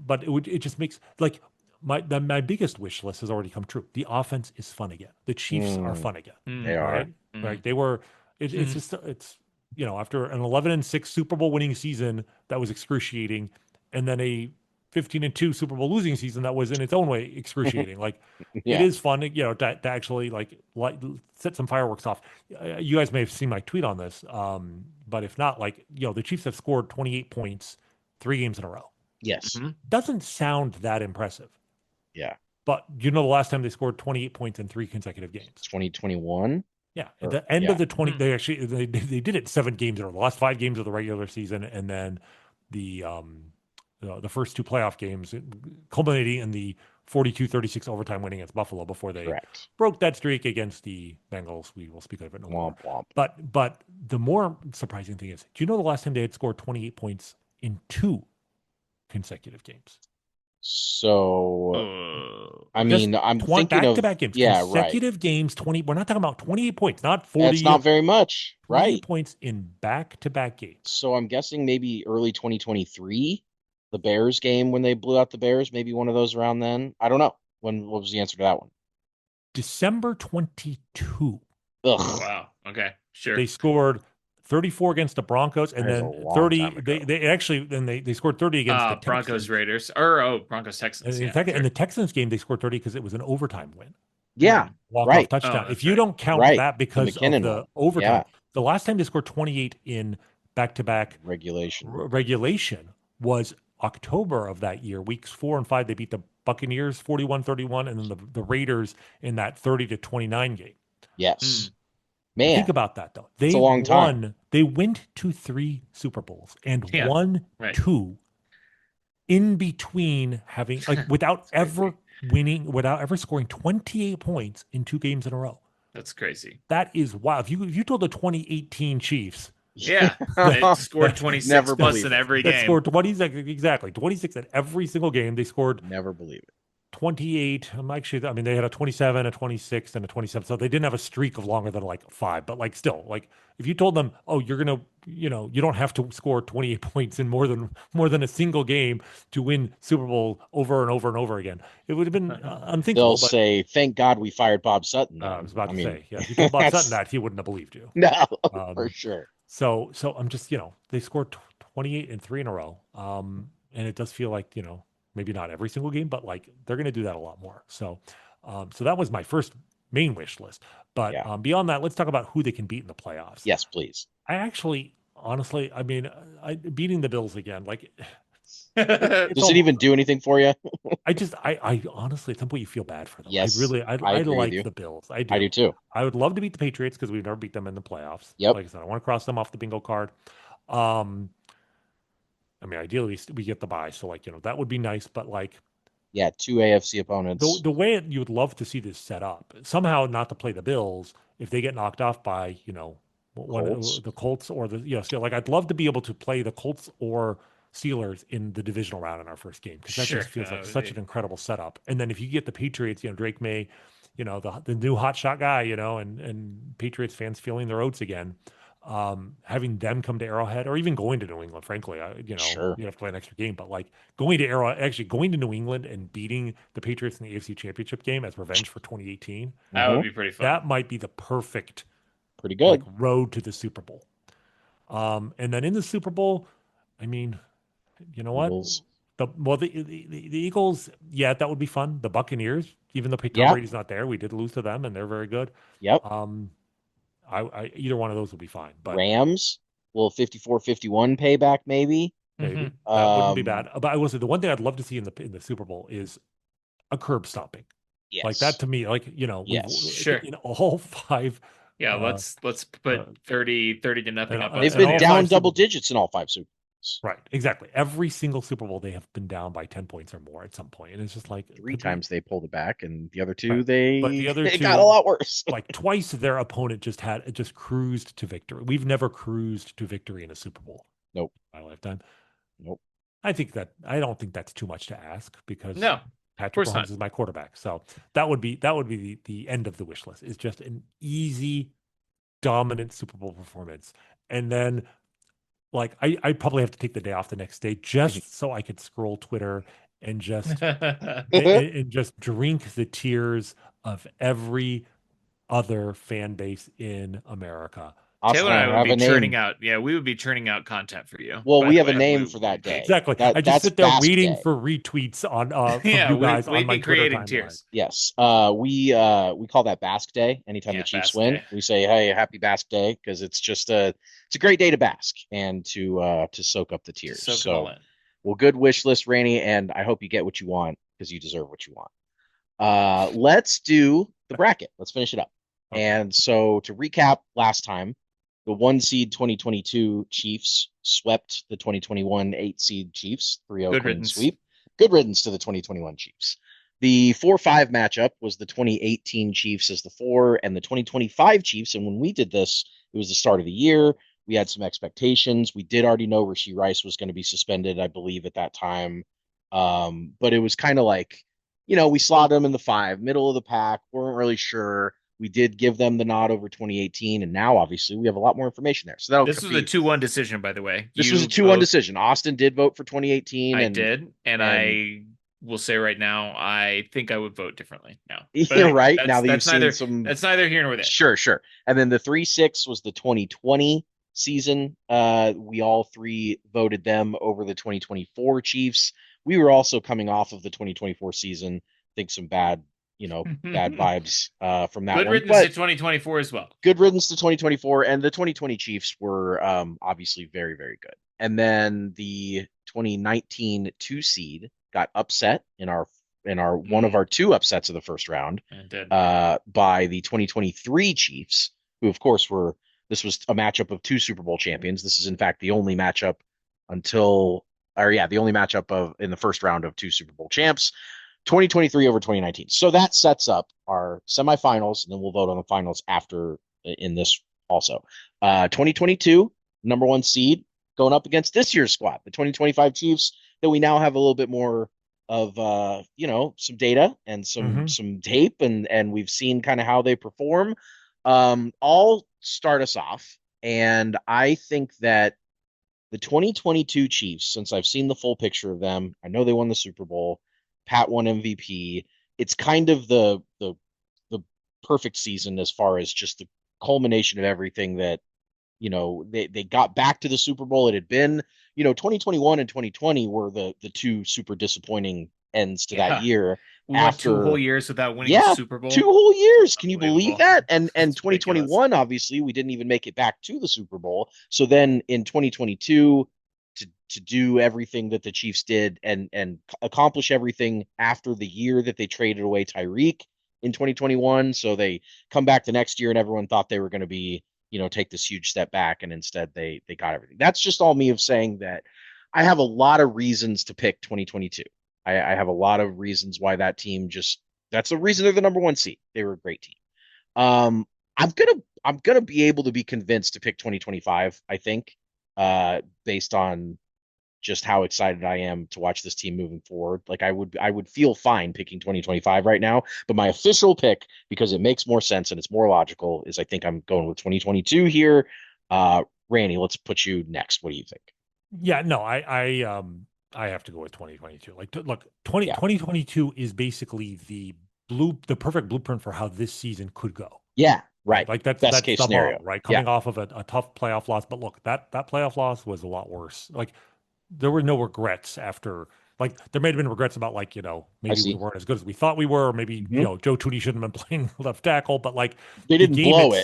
But it just makes like my biggest wish list has already come true. The offense is fun again. The Chiefs are fun again. They are. Right? Like they were. It's just after an 11-6 Super Bowl winning season that was excruciating, and then a 15-2 Super Bowl losing season that was in its own way excruciating. Like it is fun, to actually like set some fireworks off. You guys may have seen my tweet on this, but if not, like the Chiefs have scored 28 points 3 games in a row. Yes. Doesn't sound that impressive. Yeah. But the last time they scored 28 points in 3 consecutive games? 2021. Yeah, at the end of the 20, they actually they did it 7 games in a row. The last 5 games of the regular season, and then the first 2 playoff games, culminating in the 42-36 overtime win against Buffalo before they broke that streak against the Bengals. We will speak of it no more. Womp. But the more surprising thing is, do you know the last time they had scored 28 points in 2 consecutive games? So, I mean, I'm thinking back-to-back games. Yeah, consecutive games, 20. We're not talking about 28 points, not 40. That's not very much, 28 right? points in back-to-back games. So I'm guessing maybe early 2023, the Bears game when they blew out the Bears, maybe one of those around then. I don't know. What was the answer to that one? December 22. Ugh. Wow. Okay. Sure. They scored 34 against the Broncos, and That then was a long 30. time ago. They actually then they scored 30 against the Broncos Texans. Raiders Broncos Texans. And in the Texans game, they scored 30 because it was an overtime win. Yeah, Walk-off touchdown. Oh, if you right. don't count that because of the overtime, the last time they scored 28 in back-to-back regulation was October of that year. Weeks 4 and 5, they beat the Buccaneers 41-31, and then the Raiders in that 30-29 game. Yes. Man, think about that though. It's a long time. They went to 3 Super Bowls and won 2 in between having without ever winning, without ever scoring 28 points in 2 games in a row. That's crazy. That is wild. If you told the 2018 Chiefs, they scored 26 plus in every game. They scored 26 in every single game. They scored. Never believe it. 28. They had a 27, a 26, and a 27. So they didn't have a streak of longer than 5. But still, if you told them, oh, you're gonna, you don't have to score 28 points in more than a single game to win Super Bowl over and over and over again, it would have been unthinkable. They'll say, "Thank God we fired Bob Sutton." I was about to say, if you told Bob Sutton that, he wouldn't have believed you. No, for sure. So I'm just, they scored 28 and 3 in a row, and it does feel like, maybe not every single game, but they're going to do that a lot more. So that was my first main wish list. But beyond that, let's talk about who they can beat in the playoffs. Yes, please. I actually, honestly, beating the Bills again, does it even do anything for you? I honestly, at some point you feel bad for them. Yes, I like the Bills. I do too. I would love to beat the Patriots because we've never beat them in the playoffs. Yep. Like I said, I want to cross them off the bingo card. Ideally we get the bye, so that would be nice. But 2 AFC opponents. The way you would love to see this set up somehow, not to play the Bills if they get knocked off by Colts. the Colts or the so like I'd love to be able to play the Colts or Steelers in the divisional round in our first game because that Sure. just feels like such an incredible setup. And then if you get the Patriots, Drake May, the new hotshot guy, and Patriots fans feeling their oats again, having them come to Arrowhead or even going to New England, frankly, Sure. you have to play an extra game, but like going to New England and beating the Patriots in the AFC Championship game as revenge for 2018, That would be pretty fun. that might be the perfect Pretty good. road to the Super Bowl. And then in the Super Bowl, I mean, you know Eagles. what? The Eagles, yeah, that would be fun. The Buccaneers, even though Tom Yeah. Brady's not there, we did lose to them, and they're very good. Yep. I either one of those would be fine. But Rams, little 54-51 payback, maybe. maybe that wouldn't be bad. But I will say the one thing I'd love to see in the Super Bowl is a curb stomping. Yes. Like that to me, Yes. Sure. in all five. Yeah, let's put 30 to nothing up. They've and been all down five double Super- digits in all 5 Super Bowls. Right, exactly. Every single Super Bowl, they have been down by 10 points or more at some point, and it's just like 3 times they pulled it back, and the other 2 Right. they But the other it two- got a lot worse. like twice their opponent just cruised to victory. We've never cruised to victory in a Super Bowl. Nope. In my lifetime. Nope. I don't think that's too much to ask because No, Patrick course Mahomes not. is my quarterback. So that would be the end of the wish list. Is just an easy, dominant Super Bowl performance. And then like I probably have to take the day off the next day just so I could scroll Twitter and just and just drink the tears of every other fan base in America. Taylor and I have would a be name. churning out. Yeah, we would be churning out content for you. Well, by we the have a way. name for that day. Exactly. I just that's sit there Basque waiting Day. for retweets on from Yeah, you guys we'd on my be Twitter creating timeline. tears. Yes. We call that Basque Day. Anytime Yeah, the Chiefs Basque win, Day. we say, "Hey, happy Basque Day," because it's just it's a great day to bask and to soak up the tears. Soak it So, all in. well, good wish list, Rany, and I hope you get what you want because you deserve what you want. Let's do the bracket. Let's finish it up. Okay. And so to recap, last time, the 1 seed 2022 Chiefs swept the 2021 8 seed Chiefs, 3-0 Good clean riddance. sweep. Good riddance to the 2021 Chiefs. The 4-5 matchup was the 2018 Chiefs as the 4 and the 2025 Chiefs. And when we did this, it was the start of the year. We had some expectations. We did already know Rashee Rice was going to be suspended, I believe, at that time. But it was kind of like, we slotted them in the 5, middle of the pack, weren't really sure. We did give them the nod over 2018, and now obviously we have a lot more information there. So This was a 2-1 decision, by the way. This was a 2-1 decision. Austin did vote for 2018. I did, and I will say right now, I think I would vote differently now. You're right. Now that you've that's seen neither, some, that's neither here nor there. Sure. And then the 3-6 was the 2020 season. We all 3 voted them over the 2024 Chiefs. We were also coming off of the 2024 season. I think some bad vibes from that Good one. riddance to 2024 as well. Good riddance to 2024, and the 2020 Chiefs were obviously very, very good. And then the 2019 2 seed got upset in our one of our 2 upsets of the first round by the 2023 Chiefs, who of course this was a matchup of 2 Super Bowl champions. This is in fact the only matchup in the first round of 2 Super Bowl champs. 2023 over 2019. So that sets up our semifinals, and then we'll vote on the finals after in this also. 2022, number 1 seed, going up against this year's squad, the 2025 Chiefs, that we now have a little bit more of some data and some tape, and we've seen kind of how they perform. I'll start us off, and I think that the 2022 Chiefs, since I've seen the full picture of them, I know they won the Super Bowl. Pat won MVP. It's kind of the perfect season as far as just the culmination of everything that, they got back to the Super Bowl. It had been, 2021 and 2020 were the 2 super disappointing ends to that year. We went 2 whole years without winning the Super Bowl. 2 whole years. Can you believe that? And That's 2021, ridiculous. obviously, we didn't even make it back to the Super Bowl. So then in 2022, to do everything that the Chiefs did and accomplish everything after the year that they traded away Tyreek in 2021. So they come back the next year and everyone thought they were going to be, take this huge step back, and instead they got everything. That's just all me of saying that I have a lot of reasons to pick 2022. I have a lot of reasons why that team that's the reason they're the number 1 seed. They were a great team. I'm gonna be able to be convinced to pick 2025, I think, based on just how excited I am to watch this team moving forward. Like I would feel fine picking 2025 right now, but my official pick, because it makes more sense and it's more logical, is I think I'm going with 2022 here. Rany, let's put you next. What do you think? Yeah, no, I have to go with 2022. Like, look, Yeah. 2022 is basically the perfect blueprint for how this season could go. Yeah, Right. right. Like that's Best case the scenario. bomb, right? Yeah. Coming off of a tough playoff loss. But look, that playoff loss was a lot worse. Like there were no regrets after, like there may have been regrets about, like, I maybe we see. weren't as good as we thought we were, or maybe, Mhm. Joe Tooney shouldn't have been playing left tackle, but like They didn't blow it.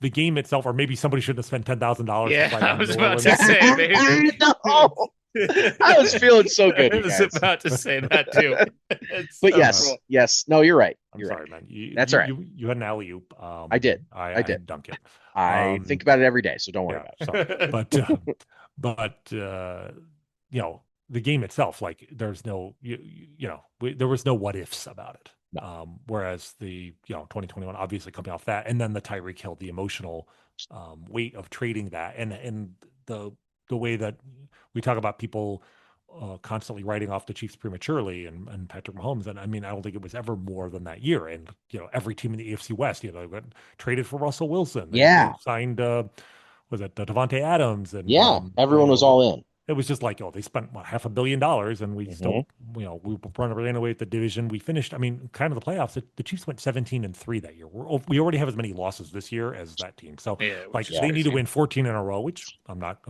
the game itself, or maybe somebody shouldn't have spent $10,000 to Yeah, fly I down to was New about to Orleans. say, maybe. No, I was feeling so good, I you was guys. about to say that too. It's But so yes, cruel. yes. No, you're right. I'm You're right. sorry, man. That's all right. You had an alley oop. I did. I I did. had dunk it. I think Um, about it every day, so don't worry yeah, about sorry, but you know, the game itself, like there's no there was no what ifs about it. it. Whereas the 2021, obviously coming off that, and then the Tyreek Hill, the emotional weight of trading that, and the way that we talk about people constantly writing off the Chiefs prematurely, and Patrick Mahomes. And I mean, I don't think it was ever more than that year. And every team in the AFC West, got traded for Russell Wilson. They Yeah. signed was it Devontae Adams, and Yeah. Everyone was all in. it was just like, they spent what, $500 million, and we Mhm. still, we ran away with the division. We finished, I mean, kind of the playoffs. The Chiefs went 17-3 that year. We already have as many losses this year as that team. So Yeah, like which is they need to crazy. win 14 in a row, which I'm not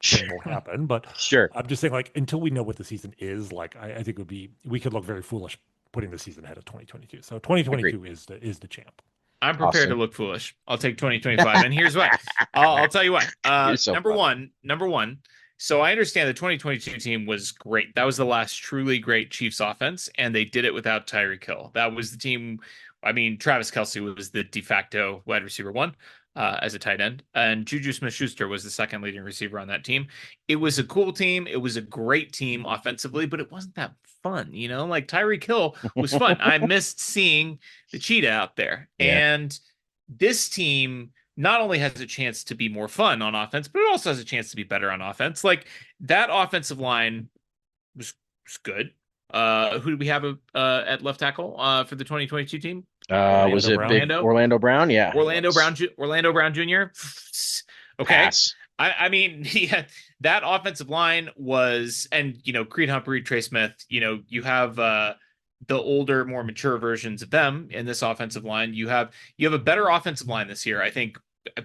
saying will happen, but Sure. I'm just saying, like, until we know what the season is, like, I think we could look very foolish putting the season ahead of 2022. So Agreed. 2022 is the champ. I'm prepared to Awesome. look foolish. I'll take 2025. And here's why. I'll tell you what. You're so Number funny. one. So I understand the 2022 team was great. That was the last truly great Chiefs offense, and they did it without Tyreek Hill. That was the team. I mean, Travis Kelce was the de facto wide receiver one as a tight end, and Juju Smith-Schuster was the second leading receiver on that team. It was a cool team. It was a great team offensively, but it wasn't that fun. Like Tyreek Hill was fun. I missed seeing the cheetah out there. Yeah. And this team not only has a chance to be more fun on offense, but it also has a chance to be better on offense. Like that offensive line was good. Who do we have at left tackle for the 2022 team? Was it Brown? big Orlando Brown? Yeah. Orlando Brown Jr. Okay. Pass. I mean, yeah, that offensive line was, and Creed Humphrey, Trey Smith, you have the older, more mature versions of them in this offensive line. You have a better offensive line this year. I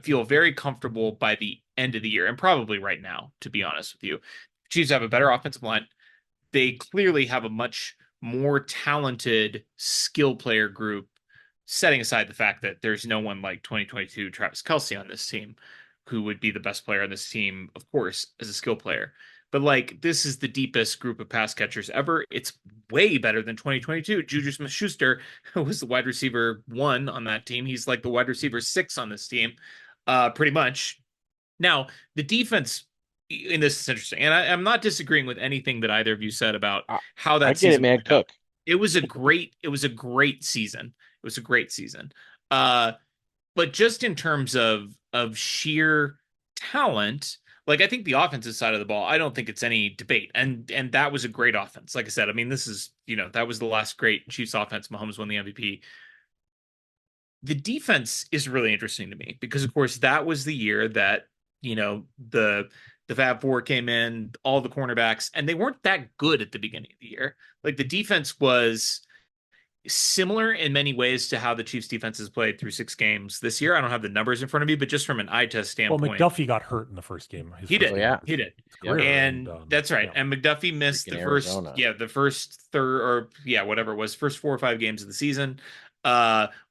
feel very comfortable by the end of the year, and probably right now, to be honest with you. Chiefs have a better offensive line. They clearly have a much more talented skill player group, setting aside the fact that there's no one like 2022 Travis Kelce on this team, who would be the best player on this team, of course, as a skill player. But like, this is the deepest group of pass catchers ever. It's way better than 2022. Juju Smith-Schuster, who was the wide receiver 1 on that team, he's like the wide receiver 6 on this team, pretty much. Now, the defense in this is interesting, and I'm not disagreeing with anything that either of you said about how that I get it, season man. played out. Cook. It was a great season. It was a great season. But just in terms of sheer talent, like I think the offensive side of the ball, I don't think it's any debate. And that was a great offense. Like I said, I mean, this is, that was the last great Chiefs offense. Mahomes won the MVP. The defense is really interesting to me because, of course, that was the year that, the Fab Four came in, all the cornerbacks, and they weren't that good at the beginning of the year. Like the defense was similar in many ways to how the Chiefs defense has played through 6 games this year. I don't have the numbers in front of me, but just from an eye test Well, standpoint, McDuffie got hurt in the first game. he did. yeah. He did. Career, And that's right. And McDuffie missed Freaking the Arizona. first third, or whatever it was, first 4 or 5 games of the season.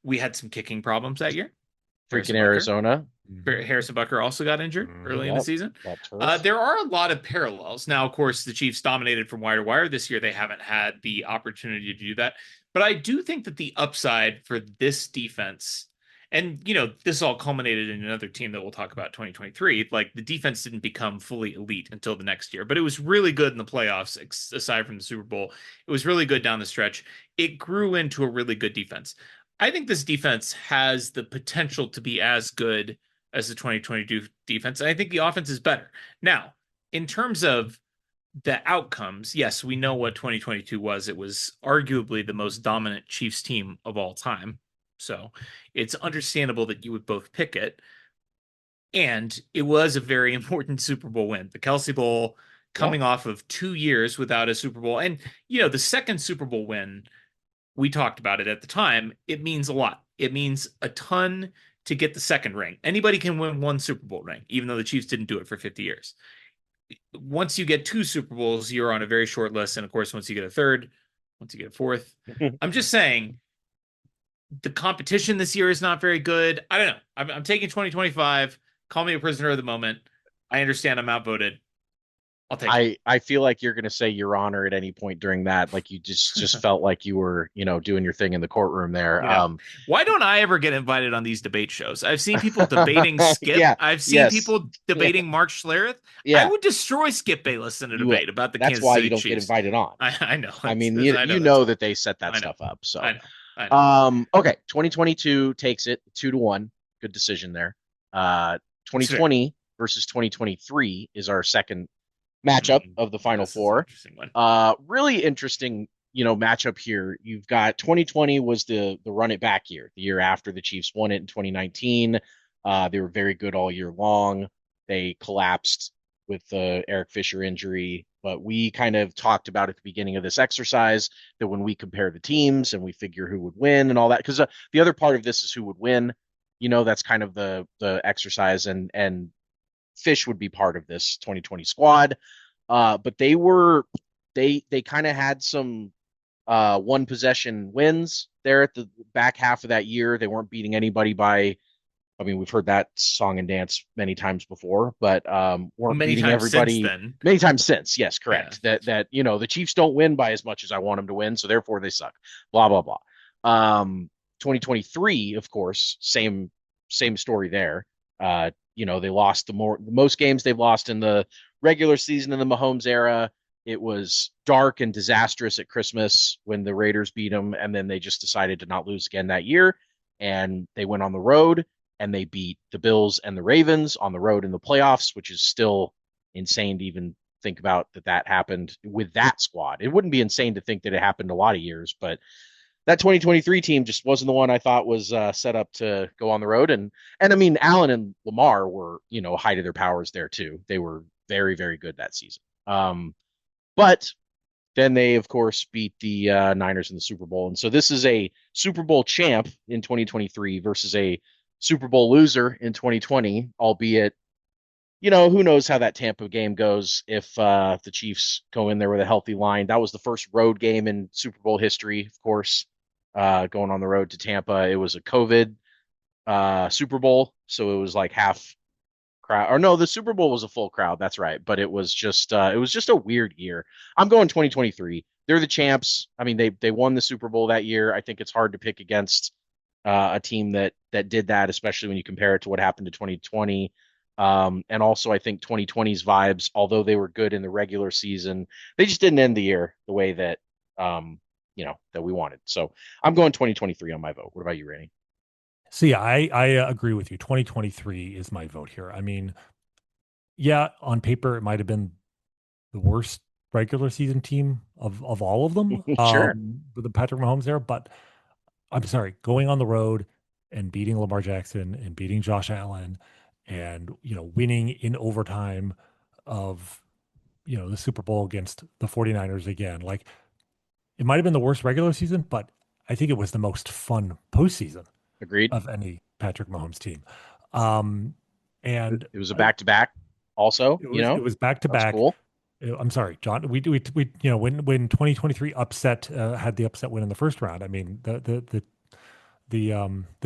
We had some kicking problems that year. Freaking Arizona. Harrison Butker also got injured early in the season. That There are a lot of parallels. Now, of course, the Chiefs dominated from wire to wire. This year, they haven't had the opportunity to do that. But I do think that the upside for this defense, and, this all culminated in another team that we'll talk about 2023. Like the defense didn't become fully elite until the next year, but it was really good in the playoffs, aside from the Super Bowl. It was really good down the stretch. It grew into a really good defense. I think this defense has the potential to be as good as the 2022 defense. I think the offense is better. Now, in terms of the outcomes, yes, we know what 2022 was. It was arguably the most dominant Chiefs team of all time. So it's understandable that you would both pick it. And it was a very important Super Bowl win. The Kelsey Bowl Yeah. coming off of 2 years without a Super Bowl. And, you know, the second Super Bowl win, we talked about it at the time. It means a lot. It means a ton to get the second ring. Anybody can win one Super Bowl ring, even though the Chiefs didn't do it for 50 years. Once you get two Super Bowls, you're on a very short list. And of course, once you get a third, once you get a fourth, I'm just saying the competition this year is not very good. I don't know. I'm taking 2025. Call me a prisoner of the moment. I understand I'm outvoted. I'll take it. I feel like you're going to say Your Honor at any point during that. Like you just felt like you were, doing your thing in the courtroom there. Yeah. Why don't I ever get invited on these debate shows? I've seen people debating Skip. Yeah, I've seen yes. people debating Mark Schlereth. Yeah. I would destroy Skip Bayless in a You would. debate about the That's Kansas why City you don't Chiefs. get invited on. I know. I mean, I you that's know why. that they set that I know. stuff up. So I know. okay, 2022 takes it 2-1. Good decision there. 2020 versus 2023 is our second matchup of the Final This is an Four. interesting one. Really interesting, matchup here. You've got 2020 was the run it back year, the year after the Chiefs won it in 2019. They were very good all year long. They collapsed with the Eric Fisher injury, but we kind of talked about at the beginning of this exercise that when we compare the teams and we figure who would win and all that, because the other part of this is who would win. That's kind of the exercise, and Fish would be part of this 2020 squad. But they kind of had some one possession wins there at the back half of that year. They weren't beating anybody by, I mean, we've heard that song and dance many times before, but weren't Many beating times everybody since then. many times since. Yes, correct. Yeah. That the Chiefs don't win by as much as I want them to win, so therefore they suck. Blah blah blah. 2023, of course, same story there. They lost the most games they've lost in the regular season in the Mahomes era. It was dark and disastrous at Christmas when the Raiders beat them, and then they just decided to not lose again that year. And they went on the road and they beat the Bills and the Ravens on the road in the playoffs, which is still insane to even think about that happened with that squad. It wouldn't be insane to think that it happened a lot of years, but that 2023 team just wasn't the one I thought was set up to go on the road. And I mean, Allen and Lamar were, height of their powers there too. They were very, very good that season. But then they, of course, beat the Niners in the Super Bowl. And so this is a Super Bowl champ in 2023 versus a Super Bowl loser in 2020, albeit, who knows how that Tampa game goes if the Chiefs go in there with a healthy line. That was the first road game in Super Bowl history, of course, going on the road to Tampa. It was a COVID Super Bowl, so it was like half crowd. Or no, the Super Bowl was a full crowd. That's right, but it was just a weird year. I'm going 2023. They're the champs. I mean, they won the Super Bowl that year. I think it's hard to pick against a team that did that, especially when you compare it to what happened to 2020. And also, I think 2020's vibes, although they were good in the regular season, they just didn't end the year the way that that we wanted. So I'm going 2023 on my vote. What about you, Rany? So yeah, I agree with you. 2023 is my vote here. I mean, yeah, on paper it might have been the worst regular season team of all of them. Sure. With the Patrick Mahomes there, but I'm sorry, going on the road and beating Lamar Jackson and beating Josh Allen and winning in overtime of the Super Bowl against the 49ers again. Like, it might have been the worst regular season, but I think it was the most fun postseason Agreed. of any Patrick Mahomes team. And it was a back-to-back also, it was back-to-back. Cool. I'm sorry, John. We when 2023 upset had the upset win in the first round. I mean, the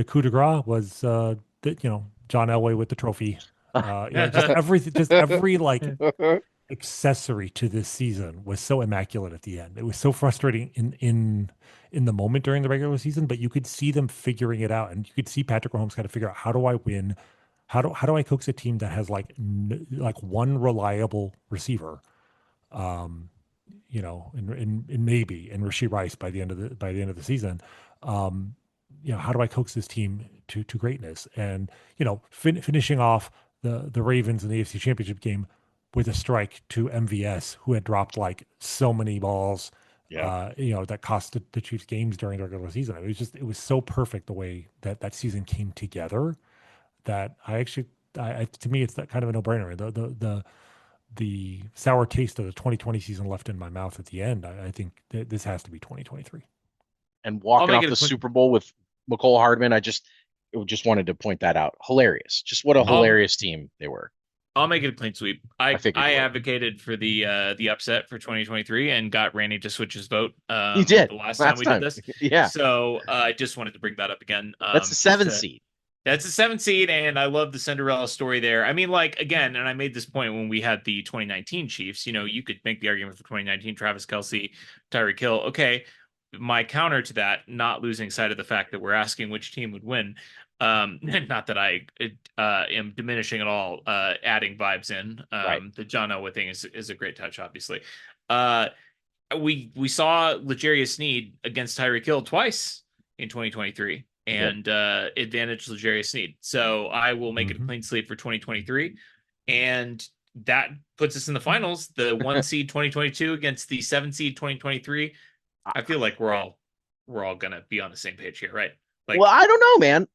coup de grace was John Elway with the trophy. Just every like accessory to this season was so immaculate at the end. It was so frustrating in the moment during the regular season, but you could see them figuring it out, and you could see Patrick Mahomes kind of figure out, how do I win? How do I coax a team that has like one reliable receiver, and maybe Rashee Rice by the end of the season, how do I coax this team to greatness? And finishing off the Ravens in the AFC Championship game with a strike to MVS, who had dropped like so many balls, that cost the Chiefs games during the regular season. It was so perfect the way that season came together that to me, it's that kind of a no brainer. The sour taste of the 2020 season left in my mouth at the end. I think this has to be 2023. And I'll walking make off it the a quick. Super Bowl with McCole Hardman, I just wanted to point that out. Hilarious. Just what a I'll hilarious team they were. I'll make it a clean sweep. I I figured I you would. advocated for the upset for 2023 and got Randy to switch his vote You did the last time last we did time. this. Yeah. So I just wanted to bring that up again. That's the Just 7th to seed. That's a 7 seed, and I love the Cinderella story there. I mean, like, again, and I made this point when we had the 2019 Chiefs, you could make the argument for 2019, Travis Kelce, Tyreek Hill. Okay. My counter to that, not losing sight of the fact that we're asking which team would win. Not that I am diminishing at all, adding vibes in. Right. The John Elway thing is a great touch, obviously. Uh, we saw L'Jarius Sneed against Tyreek Hill twice in 2023 and advantage L'Jarius Sneed. So I will make it a clean slate for 2023, and that puts us in the finals. The 1 seed 2022 against the 7 seed 2023. I feel like we're all gonna be on the same page here, right? Like, well, I don't know, man.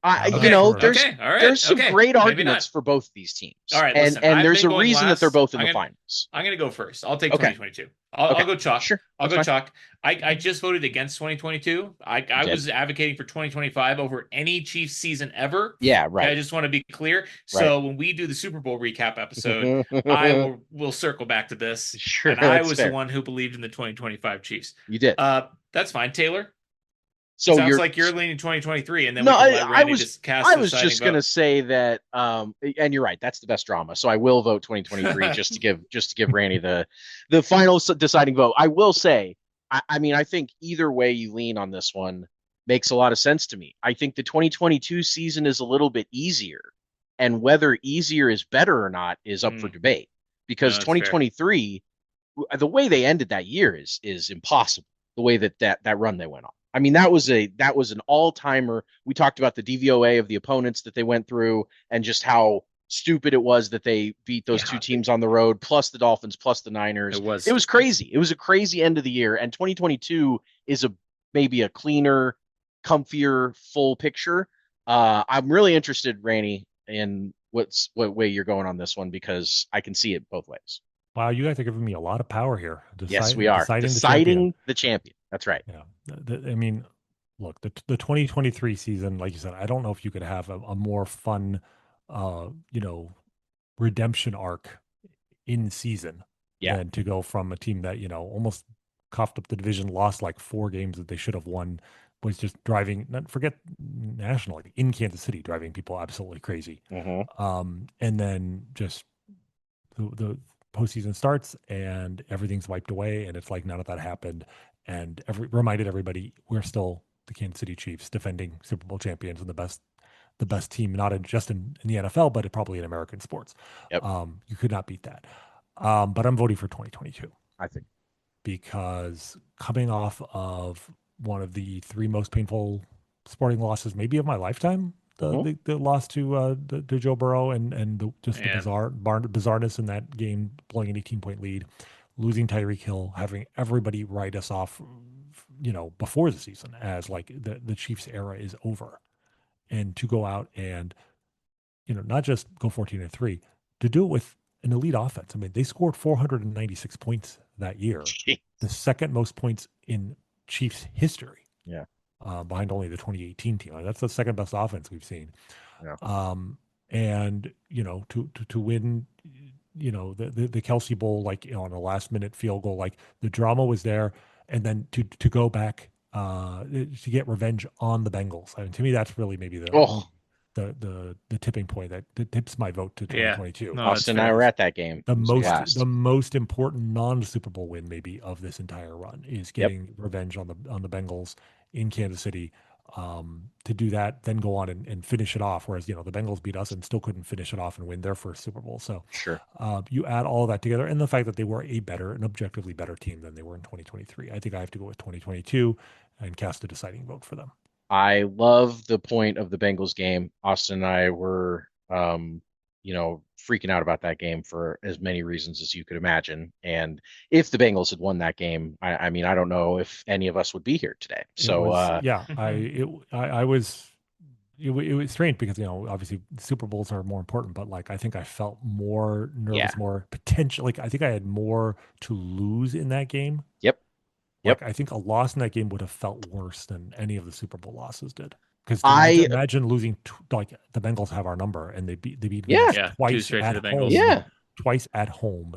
There's all right, there's some great maybe arguments not. for both of these teams. All right, and listen, and I've there's been a going reason that they're last. both in the finals. I'm gonna go first. I'll take Okay. 2022. I'll go chalk. Sure. I'll go fine. chalk. I just voted against 2022. I was advocating for 2025 over any Chiefs season ever. Yeah, right. Okay, I just want to be clear. So when we do the Super Bowl recap episode, I will circle back to this. Sure, and I that's was fair. the one who believed in the 2025 Chiefs. You did. That's fine, Taylor. So sounds like you're leaning 2023, and then no, we can let I Randy was just cast I the was deciding just gonna vote. say that, and you're right. That's the best drama. So I will vote 2023 just to give Randy the final deciding vote. I will say, I mean, I think either way you lean on this one makes a lot of sense to me. I think the 2022 season is a little bit easier, and whether easier is better or not is up for debate. Because No, that's 2023, the way they ended that year is impossible. The way that run they went on. I mean, that was an all-timer. We talked about the DVOA of the opponents that they went through and just how stupid it was that they beat those two teams on the road, plus the Dolphins, plus the Niners. It was crazy. It was a crazy end of the year. And 2022 is maybe a cleaner, comfier, full picture. I'm really interested, Rany, in what way you're going on this one, because I can see it both ways. Wow, you guys are giving me a lot of power here. Yes, we are. Deciding the champion. That's right. Yeah. I mean, look, the 2023 season, like you said, I don't know if you could have a more fun, redemption arc in season than to go from a team that, almost coughed up the division, lost like 4 games that they should have won, was just driving, forget nationally, in Kansas City, driving people absolutely crazy. And then just the postseason starts and everything's wiped away, and it's like none of that happened, and reminded everybody we're still the Kansas City Chiefs, defending Super Bowl champions and the best team, not just in the NFL, but probably in American sports. Yep. You could not beat that. But I'm voting for 2022. I think, because coming off of one of the 3 most painful sporting losses maybe of my lifetime, the loss to Joe Burrow and the bizarreness in that game, blowing an 18-point lead, losing Tyreek Hill, having everybody write us off, before the season as like the Chiefs era is over, and to go out and not just go 14-3, to do it with an elite offense. I mean, they scored 496 points that year, the second most points in Chiefs history. Yeah. Behind only the 2018 team. That's the second best offense we've seen. Yeah. And to win, the Kelsey Bowl, like on a last minute field goal, like the drama was there, and then to go back to get revenge on the Bengals. I mean, to me, that's really maybe the tipping point that tips my vote to 2022. Yeah. No, Austin and I were at that game. The most important non-Super Bowl win maybe of this entire run is getting revenge on the Bengals in Kansas City, to do that, then go on and finish it off. Whereas, the Bengals beat us and still couldn't finish it off and win their first Super Bowl. So sure, you add all of that together, and the fact that they were an objectively better team than they were in 2023. I think I have to go with 2022 and cast a deciding vote for them. I love the point of the Bengals game. Austin and I were, freaking out about that game for as many reasons as you could imagine. And if the Bengals had won that game, I mean, I don't know if any of us would be here today. It So, was, yeah, I was, it was strange because, obviously Super Bowls are more important, but like, I think I felt more yeah, nervous, more potential. Like, I think I had more to lose in that game. yep, Like, yep. I think a loss in that game would have felt worse than any of the Super Bowl losses did. Because I, imagine losing, like the Bengals have our number and they beat yeah, us Yeah, two twice straight to at the Bengals. home, yeah.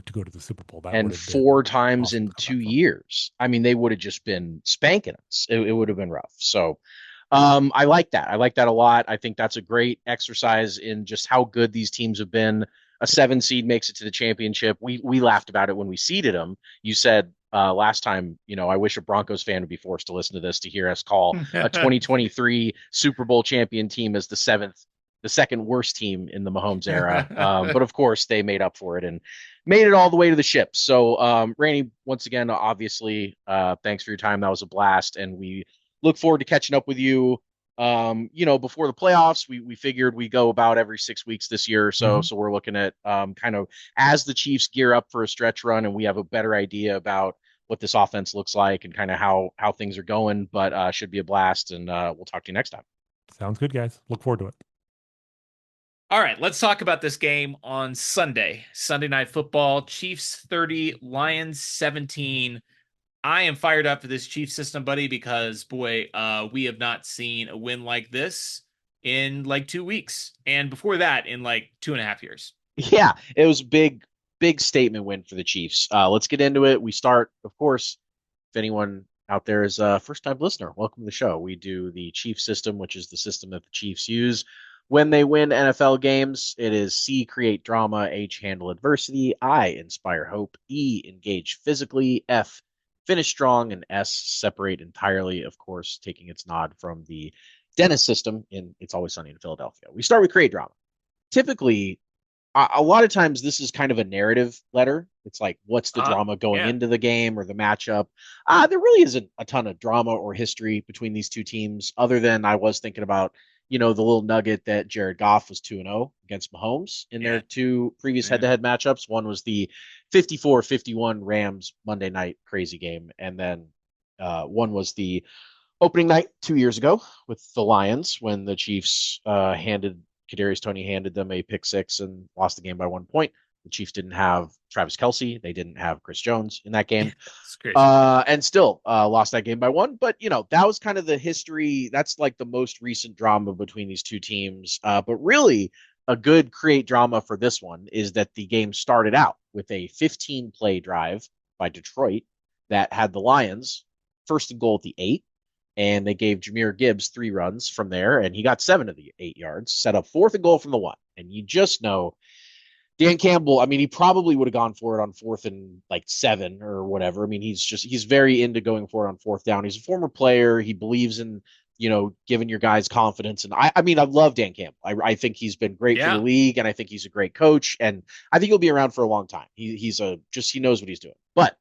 to go to the Super Bowl. That would And have been four times impossible in to come two back from. years. I mean, they would have just been spanking us. It would have been rough. So, I like that. I like that a lot. I think that's a great exercise in just how good these teams have been. A 7 seed makes it to the championship. We laughed about it when we seeded them. You said last time, I wish a Broncos fan would be forced to listen to this to hear us call a 2023 Super Bowl champion team as the second worst team in the Mahomes era. But of course, they made up for it and made it all the way to the ship. So, Rany, once again, obviously, thanks for your time. That was a blast, and we look forward to catching up with you. Before the playoffs, we figured we go about every 6 weeks this year or so. Mhm. So we're looking at kind of as the Chiefs gear up for a stretch run, and we have a better idea about what this offense looks like and kind of how things are going. But should be a blast, and we'll talk to you next time. Sounds good, guys. Look forward to it. All right, let's talk about this game on Sunday. Sunday Night Football, Chiefs 30, Lions 17. I am fired up for this Chiefs system, buddy, because boy, we have not seen a win like this in like 2 weeks. And before that, in like 2.5 years. Yeah, it was a big statement win for the Chiefs. Let's get into it. We start, of course, if anyone out there is a first time listener, welcome to the show. We do the Chief system, which is the system that the Chiefs use when they win NFL games. It is C, create drama, H, handle adversity, I, inspire hope, E, engage physically, F, finish strong, and S, separate entirely, of course, taking its nod from the Dennis system in It's Always Sunny in Philadelphia. We start with create drama. Typically, a lot of times this is kind of a narrative letter. It's like, what's the drama going Yeah. into the game or the matchup? There really isn't a ton of drama or history between these two teams, other than I was thinking about, the little nugget that Jared Goff was 2-0 against Mahomes in their Yeah. two previous Yeah. head-to-head matchups. One was the 54-51 Rams Monday night crazy game, and then one was the opening night 2 years ago with the Lions when the Chiefs Kadarius Toney handed them a pick six and lost the game by 1 point. The Chiefs didn't have Travis Kelsey. They didn't have Chris Jones in that game. It's crazy. And still lost that game by one. But, that was kind of the history. That's like the most recent drama between these two teams. But really, a good create drama for this one is that the game started out with a 15-play drive by Detroit that had the Lions first and goal at the 8. And they gave Jahmyr Gibbs 3 runs from there, and he got 7 of the 8 yards, set up fourth and goal from the 1. And you just know Dan Campbell, I mean, he probably would have gone for it on fourth and like 7 or whatever. I mean, he's very into going for it on fourth down. He's a former player. He believes in, giving your guys confidence. And I mean, I love Dan Campbell. I think he's been great for the Yeah. league, and I think he's a great coach. And I think he'll be around for a long time. He knows what he's doing. But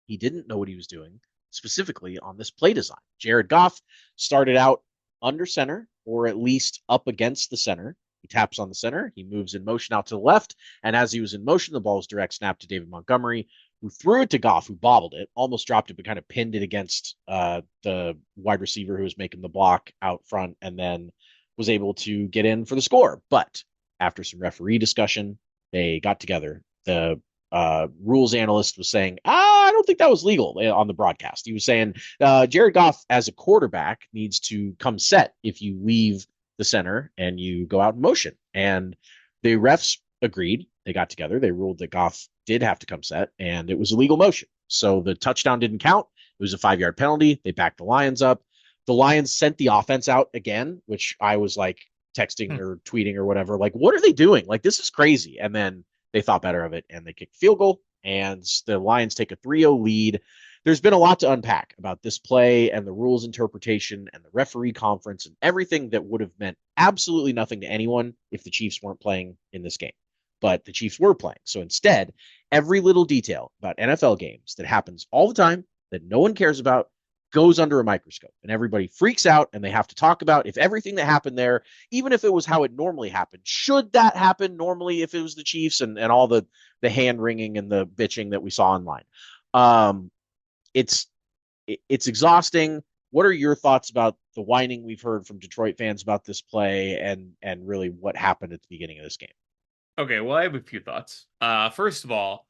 he didn't know what he was doing specifically on this play design. Jared Goff started out under center, or at least up against the center. He taps on the center. He moves in motion out to the left. And as he was in motion, the ball was direct snap to David Montgomery, who threw it to Goff, who bobbled it, almost dropped it, but kind of pinned it against the wide receiver who was making the block out front, and then was able to get in for the score. But after some referee discussion, they got together. The rules analyst was saying, I don't think that was legal on the broadcast. He was saying Jared Goff, as a quarterback, needs to come set if you leave the center and you go out in motion. And the refs agreed. They got together. They ruled that Goff did have to come set, and it was a legal motion. So the touchdown didn't count. It was a 5-yard penalty. They backed the Lions up. The Lions sent the offense out again, which I was like texting or tweeting or whatever. Like, what are they doing? Like, this is crazy. And then they thought better of it, and they kicked field goal, and the Lions take a 3-0 lead. There's been a lot to unpack about this play and the rules interpretation and the referee conference and everything that would have meant absolutely nothing to anyone if the Chiefs weren't playing in this game. But the Chiefs were playing. So instead, every little detail about NFL games that happens all the time that no one cares about goes under a microscope and everybody freaks out and they have to talk about if everything that happened there, even if it was how it normally happened, should that happen normally if it was the Chiefs and all the hand wringing and the bitching that we saw online. It's exhausting. What are your thoughts about the whining we've heard from Detroit fans about this play and really what happened at the beginning of this game? Okay, well, I have a few thoughts. First of all,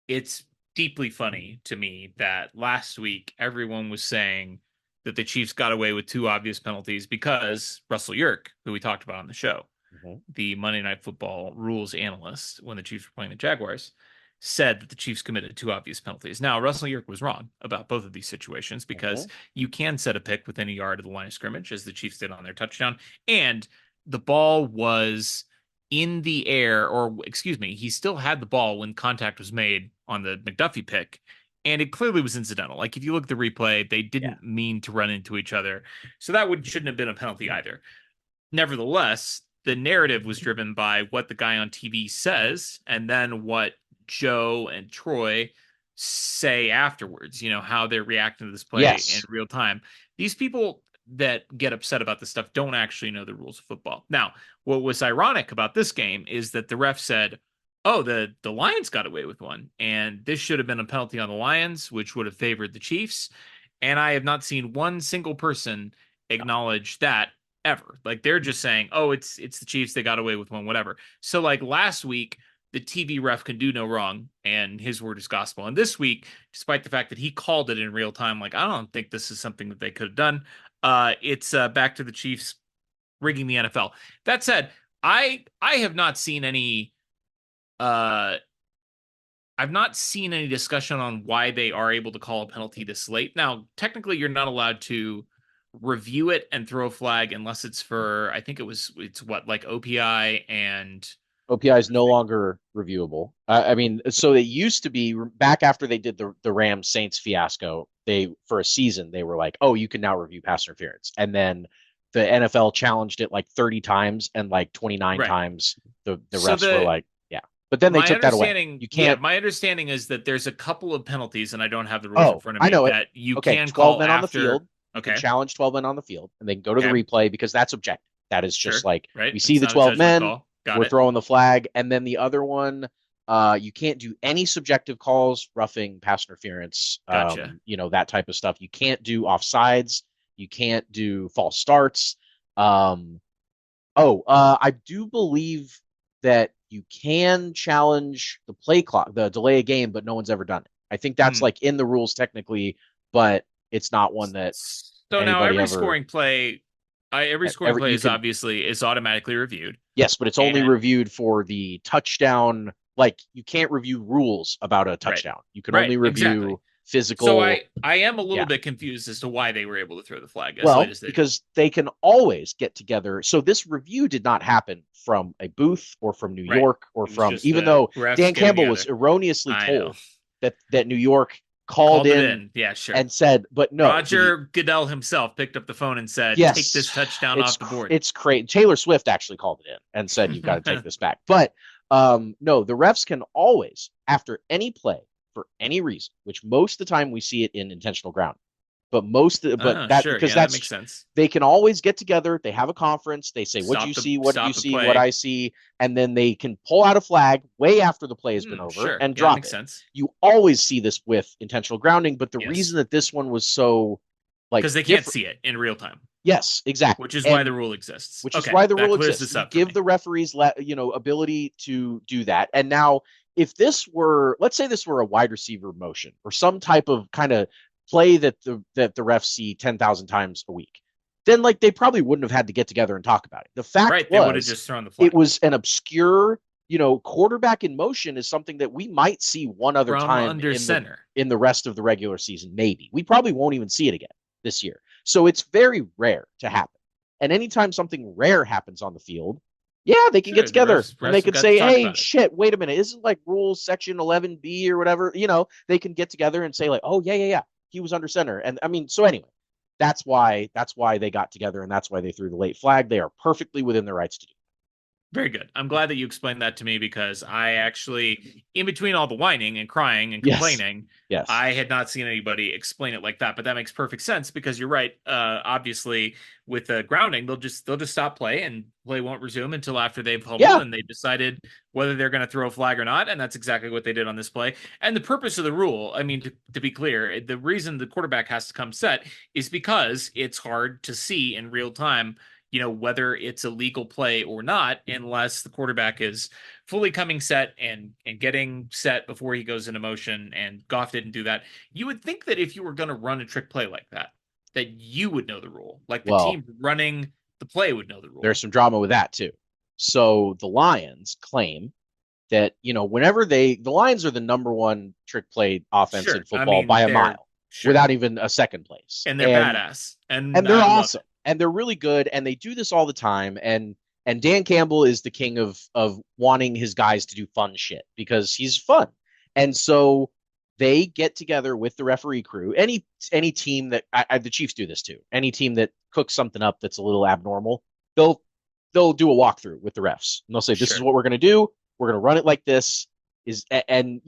it's deeply funny to me that last week everyone was saying that the Chiefs got away with two obvious penalties because Russell Yerk, who we talked about on the show, the Monday Night Football rules analyst when the Chiefs were playing the Jaguars, said that the Chiefs committed two obvious penalties. Now, Russell Yerk was wrong about both of these situations because you can set a pick within a yard of the line of scrimmage, as the Chiefs did on their touchdown, and the ball was in the air, or excuse me, he still had the ball when contact was made on the McDuffie pick, and it clearly was incidental. Like if you look at the replay, they didn't mean to run into each other, so that shouldn't have been a penalty either. Nevertheless, the narrative was driven by what the guy on TV says, and then what Joe and Troy say afterwards. You know how they're reacting to this play in real time. These people that get upset about this stuff don't actually know the rules of football. Now, what was ironic about this game is that the ref said, oh, the Lions got away with one, and this should have been a penalty on the Lions, which would have favored the Chiefs. And I have not seen one single person acknowledge that ever. Like they're just saying, oh, it's the Chiefs, they got away with one, whatever. So like last week, the TV ref can do no wrong, and his word is gospel. And this week, despite the fact that he called it in real time, like I don't think this is something that they could have done. It's back to the Chiefs rigging the NFL. That said, I have not seen any I've not seen any discussion on why they are able to call a penalty this late. Now, technically you're not allowed to review it and throw a flag unless it's for, I think it's what, like OPI, and OPI is no longer reviewable. I mean, so it used to be back after they did the Rams Saints fiasco. They for a season they were like, oh, you can now review pass interference, and then the NFL challenged it like 30 times, and like 29 times the refs were like, yeah. But then they took that away. You can't. Yeah, my understanding is that there's a couple of penalties, and I don't have the rules in front of me. I know that you can 12 call men after on the field. Okay, you can challenge 12 men on the field, and they can go to the replay because that's objective. That is just like we see the 12 men. We're throwing the flag. And then the other one, you can't do any subjective calls, roughing, pass interference, that type of stuff. You can't do offsides. You can't do false starts. I do believe that you can challenge the play clock, the delay a game, but no one's ever done it. I think that's like in the rules technically, but it's not one that. So now every scoring play is automatically reviewed. Yes, but it's only reviewed for the touchdown. Like you can't review rules about a touchdown. You can only review physical. So I am a little bit confused as to why they were able to throw the flag. Because they can always get together. So this review did not happen from a booth or from New York or from, even though Dan Campbell was erroneously told that New York called in. Yeah, sure. And said, but no. Roger Goodell himself picked up the phone and said, take this touchdown off the board. It's crazy. Taylor Swift actually called it in and said, you've got to take this back. But no, the refs can always, after any play, for any reason, which most of the time we see it in intentional grounding. But that makes sense. They can always get together. They have a conference. They say, what do you see? What do you see? What I see? And then they can pull out a flag way after the play has been over and drop it. Sense. You always see this with intentional grounding. But the reason that this one was so because they can't see it in real time. Yes, exactly. Which is why the rule exists. Which is why the rule exists. Give the referees, ability to do that. And now, if this were, let's say this were a wide receiver motion or some type of kind of play that the refs see 10,000 times a week, then like they probably wouldn't have had to get together and talk about it. The fact they would have just thrown the flag. It was an obscure, quarterback in motion is something that we might see one other time under center in the rest of the regular season. Maybe we probably won't even see it again this year. So it's very rare to happen. And anytime something rare happens on the field, they can get together and they could say, hey, shit, wait a minute. Isn't like rules section 11B or whatever, they can get together and say like, oh yeah. He was under center. And I mean, so anyway, that's why they got together and that's why they threw the late flag. They are perfectly within their rights to do. Very good. I'm glad that you explained that to me because I actually, in between all the whining and crying and Yes. complaining, Yes. I had not seen anybody explain it like that. But that makes perfect sense because you're right. Obviously, with grounding, they'll just stop play and play won't resume until after they've huddled Yeah. and they've decided whether they're going to throw a flag or not. And that's exactly what they did on this play. And the purpose of the rule, I mean, to be clear, the reason the quarterback has to come set is because it's hard to see in real time, whether it's a legal play or not, unless the quarterback is fully coming set and getting set before he goes into motion. And Goff didn't do that. You would think that if you were going to run a trick play like that, that you would know the rule. Like the Well, team running the play would know the rule. there's some drama with that too. So the Lions claim that, whenever the Lions are the number one trick play offense Sure. in football by a mile Sure. without even a second place. And they're badass. And they're I love awesome. And they're really good. And they do this all the time. And Dan Campbell is the king of wanting his guys to do fun shit because he's fun. And so they get together with the referee crew. Any team that the Chiefs do this too. Any team that cooks something up that's a little abnormal, they'll do a walkthrough with the refs. And they'll say, this is what we're going to do. We're going to run it like this. And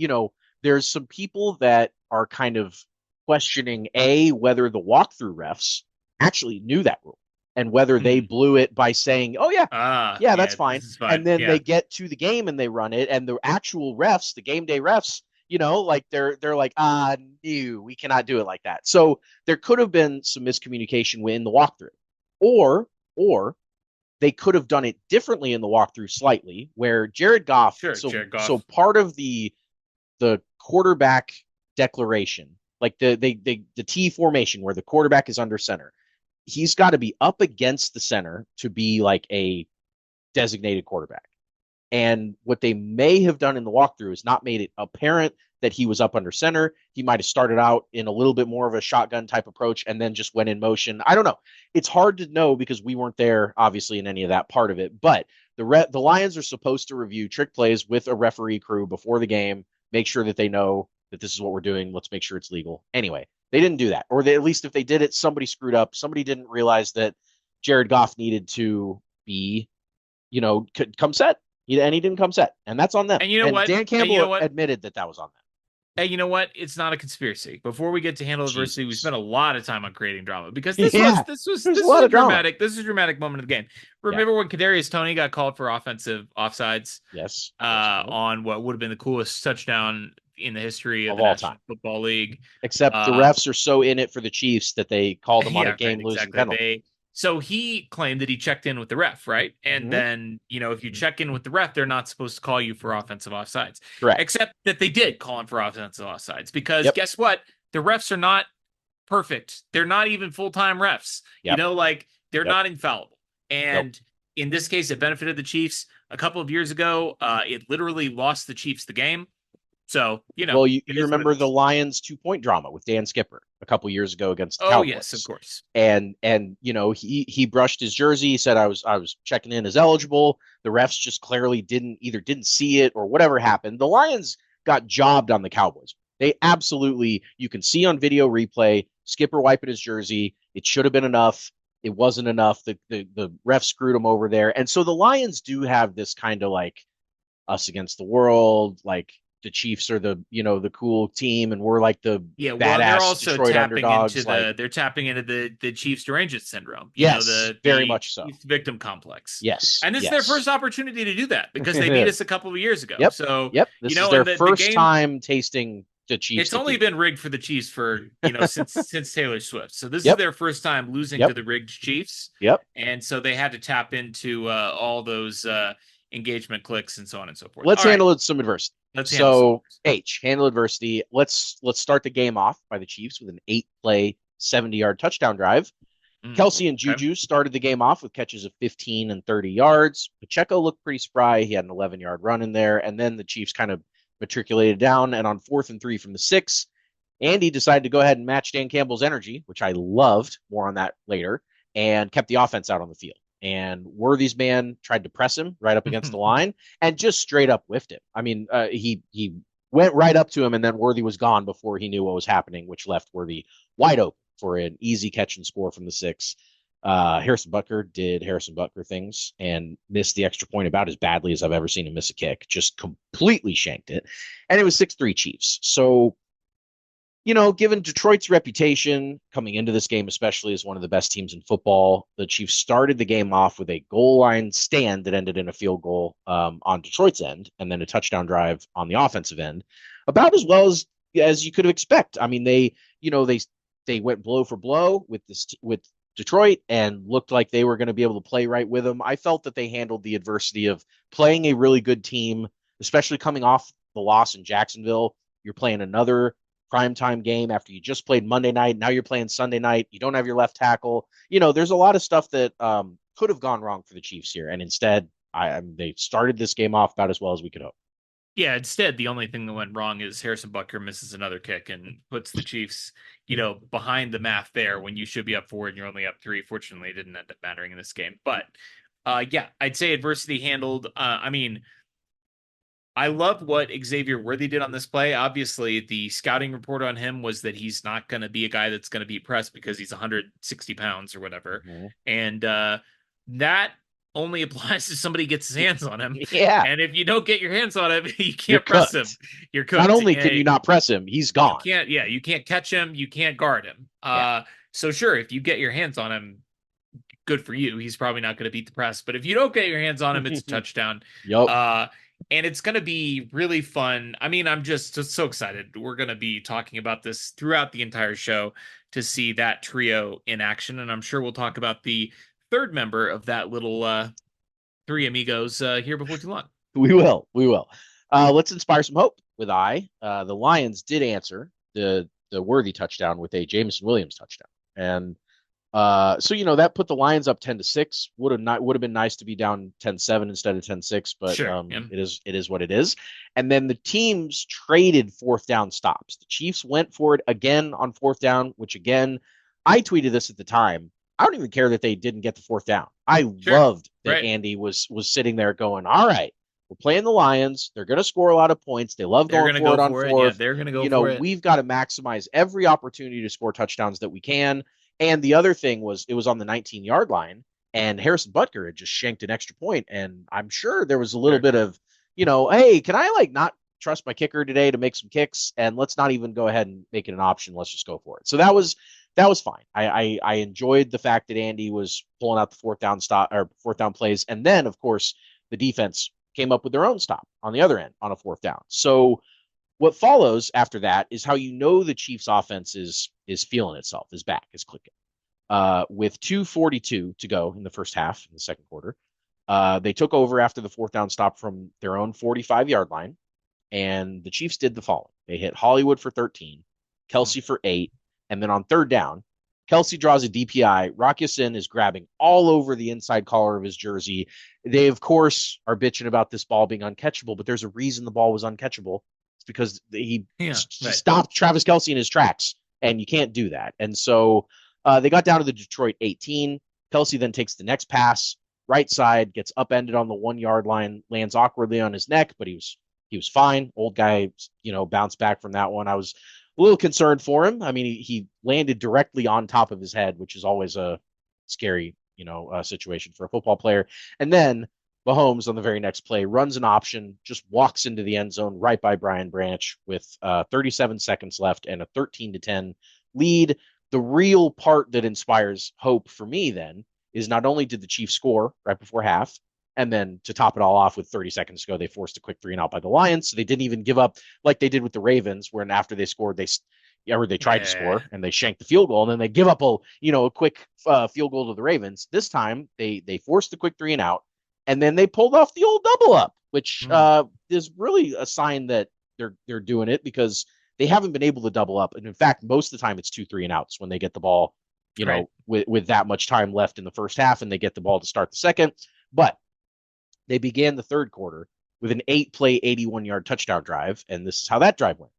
there's some people that are kind of questioning whether the walkthrough refs actually knew that rule and whether they blew it by saying, oh yeah, that's fine. And then they get to the game and they run it, and the actual refs, the game day refs, like they're like, no, we cannot do it like that. So there could have been some miscommunication in the walkthrough, or they could have done it differently in the walkthrough slightly, where Jared Goff. Jared Goff. So part of the quarterback declaration, like the T formation where the quarterback is under center, he's got to be up against the center to be like a designated quarterback. And what they may have done in the walkthrough is not made it apparent that he was up under center. He might have started out in a little bit more of a shotgun type approach and then just went in motion. I don't know. It's hard to know because we weren't there, obviously, in any of that part of it. But the Lions are supposed to review trick plays with a referee crew before the game, make sure that they know that this is what we're doing. Let's make sure it's legal. Anyway, they didn't do that. Or at least if they did it, somebody screwed up. Somebody didn't realize that Jared Goff needed to be, come set. And he didn't come set. And that's on them. And you know what? Dan Campbell admitted that was on them. Hey, you know what? It's not a conspiracy. Before we get to handle adversity, we spent a lot of time on creating drama because this was a dramatic moment of the game. Remember when Kadarius Toney got called for offensive offsides? Yes. On what would have been the coolest touchdown in the history of the all National time. Football League. Except the refs are so in it for the Chiefs that they called him on a game-losing penalty. So he claimed that he checked in with the ref, right? And then, if you check in with the ref, they're not supposed to call you for offensive offsides. Correct. Except that they did call him for offensive offsides because guess what? The refs are not perfect. They're not even full-time refs. They're not infallible. And in this case, it benefited the Chiefs. A couple of years ago, it literally lost the Chiefs the game. So, well, you remember the Lions 2-point drama with Dan Skipper a couple years ago against the Cowboys. Oh, yes, of course. And he brushed his jersey. He said, I was checking in as eligible. The refs just clearly didn't see it or whatever happened. The Lions got jobbed on the Cowboys. They absolutely, you can see on video replay, Skipper wiping his jersey. It should have been enough. It wasn't enough. The ref screwed him over there. And so the Lions do have this kind of like us against the world, like the Chiefs are the cool team, and we're like the badass they're also Detroit tapping underdogs. Into they're tapping into the Chiefs derangement syndrome. Very much so. Victim complex. Yes, and this is their first opportunity to do that because they beat us a couple of years ago. Yep. So this is their first time tasting the Chiefs. It's only been rigged for the Chiefs for since Taylor Swift. So this is their first time losing to the rigged Chiefs. Yep. And so they had to tap into all those engagement clicks and so on and so forth. Let's handle some adversity. Handle adversity. Let's start the game off by the Chiefs with an 8-play, 70-yard touchdown drive. Kelsey and Juju started the game off with catches of 15 and 30 yards. Pacheco looked pretty spry. He had an 11-yard run in there. And then the Chiefs kind of matriculated down. And on 4th and 3 from the 6, Andy decided to go ahead and match Dan Campbell's energy, which I loved. More on that later. And kept the offense out on the field. And Worthy's man tried to press him right up against the line and just straight up whiffed him. I mean, he went right up to him, and then Worthy was gone before he knew what was happening, which left Worthy wide open for an easy catch and score from the 6. Harrison Butker did Harrison Butker things and missed the extra point about as badly as I've ever seen him miss a kick. Just completely shanked it. And it was 6-3 Chiefs. So, given Detroit's reputation coming into this game, especially as one of the best teams in football, the Chiefs started the game off with a goal line stand that ended in a field goal on Detroit's end, and then a touchdown drive on the offensive end, about as well as you could expect. I mean, they went blow for blow with Detroit and looked like they were going to be able to play right with them. I felt that they handled the adversity of playing a really good team, especially coming off the loss in Jacksonville. You're playing another primetime game after you just played Monday night. Now you're playing Sunday night. You don't have your left tackle. There's a lot of stuff that could have gone wrong for the Chiefs here. And instead, they started this game off about as well as we could hope. Yeah, instead, the only thing that went wrong is Harrison Butker misses another kick and puts the Chiefs, behind the math there when you should be up 4 and you're only up 3. Fortunately, it didn't end up mattering in this game. But yeah, I'd say adversity handled. I mean, I love what Xavier Worthy did on this play. Obviously, the scouting report on him was that he's not going to be a guy that's going to be pressed because he's 160 pounds or whatever. Mm-hmm. And that only applies to somebody gets his hands on him. Yeah. And if you don't get your hands on him, you can't press him. You're cooked. Not only can you not press him, he's gone. You can't catch him. You can't guard him. Yeah. So sure, if you get your hands on him, good for you. He's probably not going to beat the press. But if you don't get your hands on him, it's a touchdown. Yep. And it's going to be really fun. I mean, I'm just so excited. We're going to be talking about this throughout the entire show to see that trio in action. And I'm sure we'll talk about the third member of that little three amigos here before too long. We will. Let's inspire some hope with the Lions did answer the Worthy touchdown with a Jameson Williams touchdown. And so that put the Lions up 10-6. Would have been nice to be down 10-7 instead of 10-6, but sure, yeah. It is what it is. And then the teams traded fourth down stops. The Chiefs went for it again on fourth down, which again, I tweeted this at the time. I don't even care that they didn't get the fourth down. I loved that Andy was sitting there going, all right, we're playing the Lions. They're going to score a lot of points. They love going for it on fourth. Yeah, they're going to go for it. We've got to maximize every opportunity to score touchdowns that we can. And the other thing was it was on the 19-yard line, and Harrison Butker had just shanked an extra point. And I'm sure there was a little bit of, hey, can I not trust my kicker today to make some kicks? And let's not even go ahead and make it an option. Let's just go for it. So that was fine. I enjoyed the fact that Andy was pulling out the fourth down plays. And then, of course, the defense came up with their own stop on the other end on a fourth down. So what follows after that is how the Chiefs offense is feeling itself, is back, is clicking. With 2:42 to go in the first half, in the second quarter, they took over after the fourth down stop from their own 45-yard line, and the Chiefs did the following. They hit Hollywood for 13, Kelsey for 8, and then on third down, Kelsey draws a DPI. Rock Ya-Sin is grabbing all over the inside collar of his jersey. They, of course, are bitching about this ball being uncatchable, but there's a reason the ball was uncatchable. Because he stopped Travis Kelce in his tracks, and you can't do that. And so they got down to the Detroit 18. Kelce then takes the next pass, right side, gets upended on the 1-yard line, lands awkwardly on his neck, but he was fine. Old guy, bounced back from that one. I was a little concerned for him. I mean, he landed directly on top of his head, which is always a scary, situation for a football player. And then Mahomes on the very next play runs an option, just walks into the end zone right by Brian Branch with 37 seconds left and a 13-10 lead. The real part that inspires hope for me then is not only did the Chiefs score right before half, and then to top it all off with 30 seconds to go, they forced a quick 3-and-out by the Lions. So they didn't even give up like they did with the Ravens, where after they scored, they tried to score and they shanked the field goal, and then they give up a quick field goal to the Ravens. This time they forced the quick 3-and-out. And then they pulled off the old double up, which is really a sign that they're doing it, because they haven't been able to double up. And in fact, most of the time it's 2 3-and-outs when they get the ball, with that much time left in the first half, and they get the ball to start the second. But they began the third quarter with an 8-play, 81-yard touchdown drive. And this is how that drive went.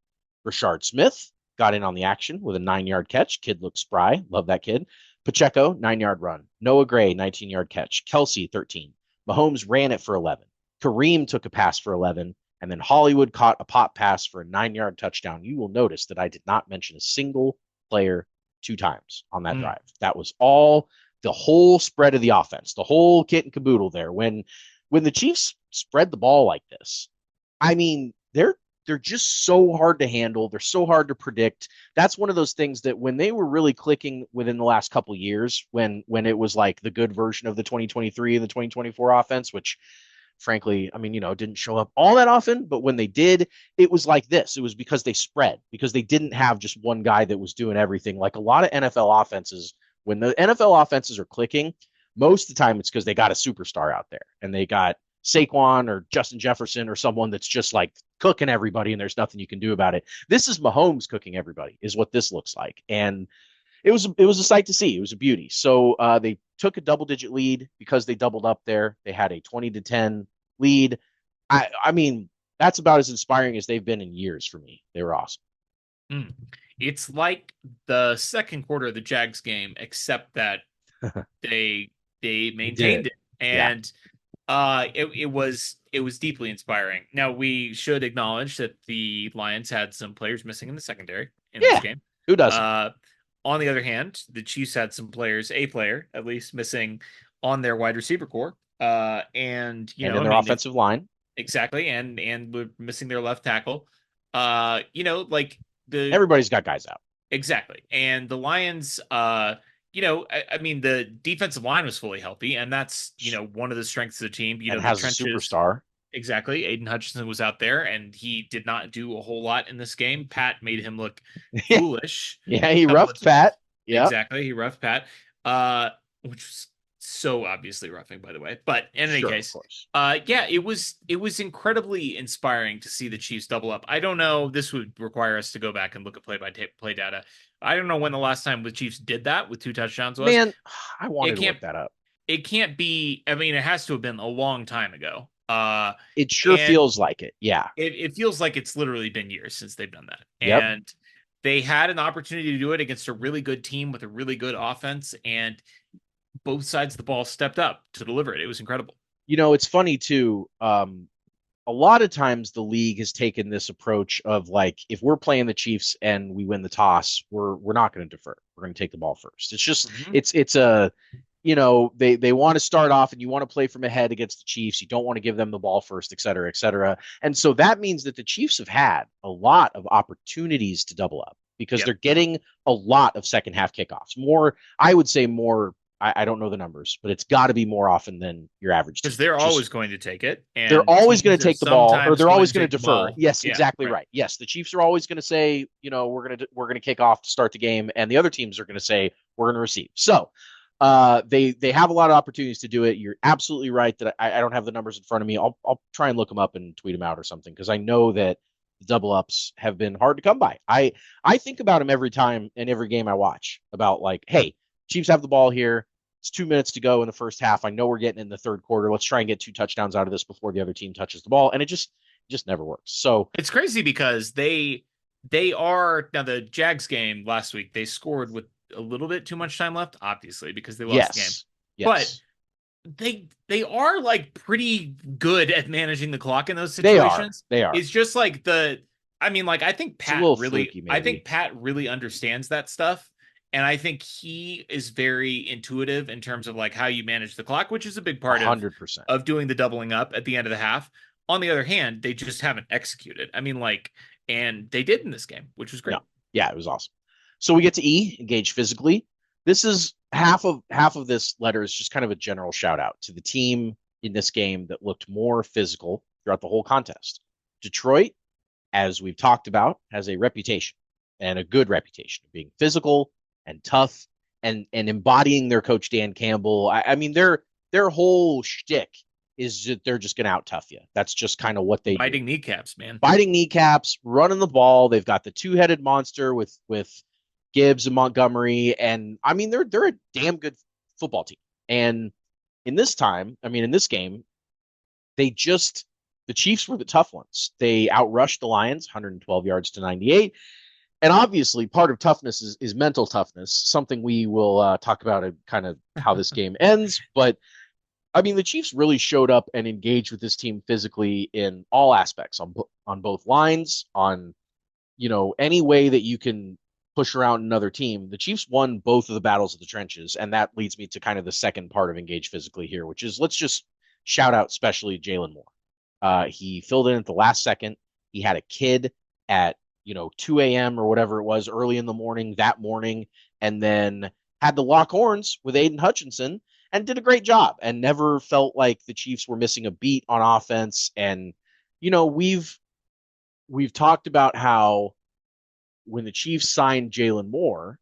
Rashard Smith got in on the action with a 9-yard catch. Kid looked spry. Love that kid. Pacheco, 9-yard run. Noah Gray, 19-yard catch. Kelsey, 13. Mahomes ran it for 11. Kareem took a pass for 11, and then Hollywood caught a pop pass for a 9-yard touchdown. You will notice that I did not mention a single player 2 times on that drive. That was all the whole spread of the offense, the whole kit and caboodle there. When the Chiefs spread the ball like this, I mean, they're just so hard to handle. They're so hard to predict. That's one of those things that when they were really clicking within the last couple of years, when it was like the good version of the 2023 and the 2024 offense, which frankly, I mean, didn't show up all that often, but when they did, it was like this. It was because they spread, because they didn't have just one guy that was doing everything. Like a lot of NFL offenses, when the NFL offenses are clicking, most of the time it's because they got a superstar out there and they got Saquon or Justin Jefferson or someone that's just like cooking everybody and there's nothing you can do about it. This is Mahomes cooking everybody is what this looks like. And it was a sight to see. It was a beauty. So they took a double-digit lead because they doubled up there. They had a 20-10 lead. I mean, that's about as inspiring as they've been in years for me. They were awesome. It's like the second quarter of the Jags game, except that they maintained it, and it was deeply inspiring. Now we should acknowledge that the Lions had some players missing in the secondary in this game. Who doesn't? On the other hand, the Chiefs had some players, a player at least, missing on their wide receiver core, and in their offensive line. Exactly, and we're missing their left tackle. Like everybody's got guys out. Exactly, and the Lions, I mean, the defensive line was fully healthy, and that's one of the strengths of the team. And has a superstar. Exactly. Aiden Hutchinson was out there, and he did not do a whole lot in this game. Pat made him look foolish. Yeah, he roughed Pat. Yeah, exactly. He roughed Pat, which was so obviously roughing, by the way. But in any case, it was incredibly inspiring to see the Chiefs double up. I don't know. This would require us to go back and look at play data. I don't know when the last time the Chiefs did that with 2 touchdowns was. Man, I wanted to look that up. It can't be. I mean, it has to have been a long time ago. It sure feels like it. Yeah. It feels like it's literally been years since they've done that. Yep. And they had an opportunity to do it against a really good team with a really good offense, and both sides of the ball stepped up to deliver it. It was incredible. It's funny too. A lot of times the league has taken this approach of like, if we're playing the Chiefs and we win the toss, we're not going to defer. We're going to take the ball first. It's just it's a they want to start off and you want to play from ahead against the Chiefs. You don't want to give them the ball first, et cetera, et cetera. And so that means that the Chiefs have had a lot of opportunities to double up because they're getting a lot of second half kickoffs. More, I would say more. I don't know the numbers, but it's got to be more often than your average. Because they're always going to take it. And they're always going to take the ball, or they're always going to defer. Yes, yeah, exactly right. Yes, the Chiefs are always going to say, we're going to kick off to start the game, and the other teams are going to say we're going to receive. So they have a lot of opportunities to do it. You're absolutely right that I don't have the numbers in front of me. I'll try and look them up and tweet them out or something because I know that the double ups have been hard to come by. I think about them every time in every game I watch about like, hey, Chiefs have the ball here. It's 2 minutes to go in the first half. I know we're getting in the third quarter. Let's try and get 2 touchdowns out of this before the other team touches the ball. And it just never works. So it's crazy because they are now the Jags game last week. They scored with a little bit too much time left, obviously, because they lost the game. Yes. But they are like pretty good at managing the clock in those situations. They are. It's just like I think Pat really understands that stuff. And I think he is very intuitive in terms of like how you manage the clock, which is a big part 100%. of doing the doubling up at the end of the half. On the other hand, they just haven't executed. I mean, and they did in this game, which was great. Yeah, it was awesome. So we get to E, engage physically. This is half of this letter is just kind of a general shout out to the team in this game that looked more physical throughout the whole contest. Detroit, as we've talked about, has a reputation and a good reputation of being physical and tough and embodying their coach Dan Campbell. I mean, their whole shtick is that they're just going to out tough you. That's just kind of what they biting kneecaps, man. Biting kneecaps, running the ball. They've got the 2-headed monster with Gibbs and Montgomery, and I mean they're a damn good football team. And in this game, the Chiefs were the tough ones. They outrushed the Lions 112 yards to 98. And obviously, part of toughness is mental toughness, something we will talk about in kind of how this game ends. But, I mean, the Chiefs really showed up and engaged with this team physically in all aspects, on both lines, on, any way that you can push around another team. The Chiefs won both of the battles of the trenches, and that leads me to kind of the second part of engage physically here, which is let's just shout out especially Jalen Moore. He filled in at the last second. He had a kid at 2 a.m. or whatever it was early in the morning that morning, and then had to lock horns with Aiden Hutchinson and did a great job and never felt like the Chiefs were missing a beat on offense. And we've talked about how when the Chiefs signed Jalen Moore,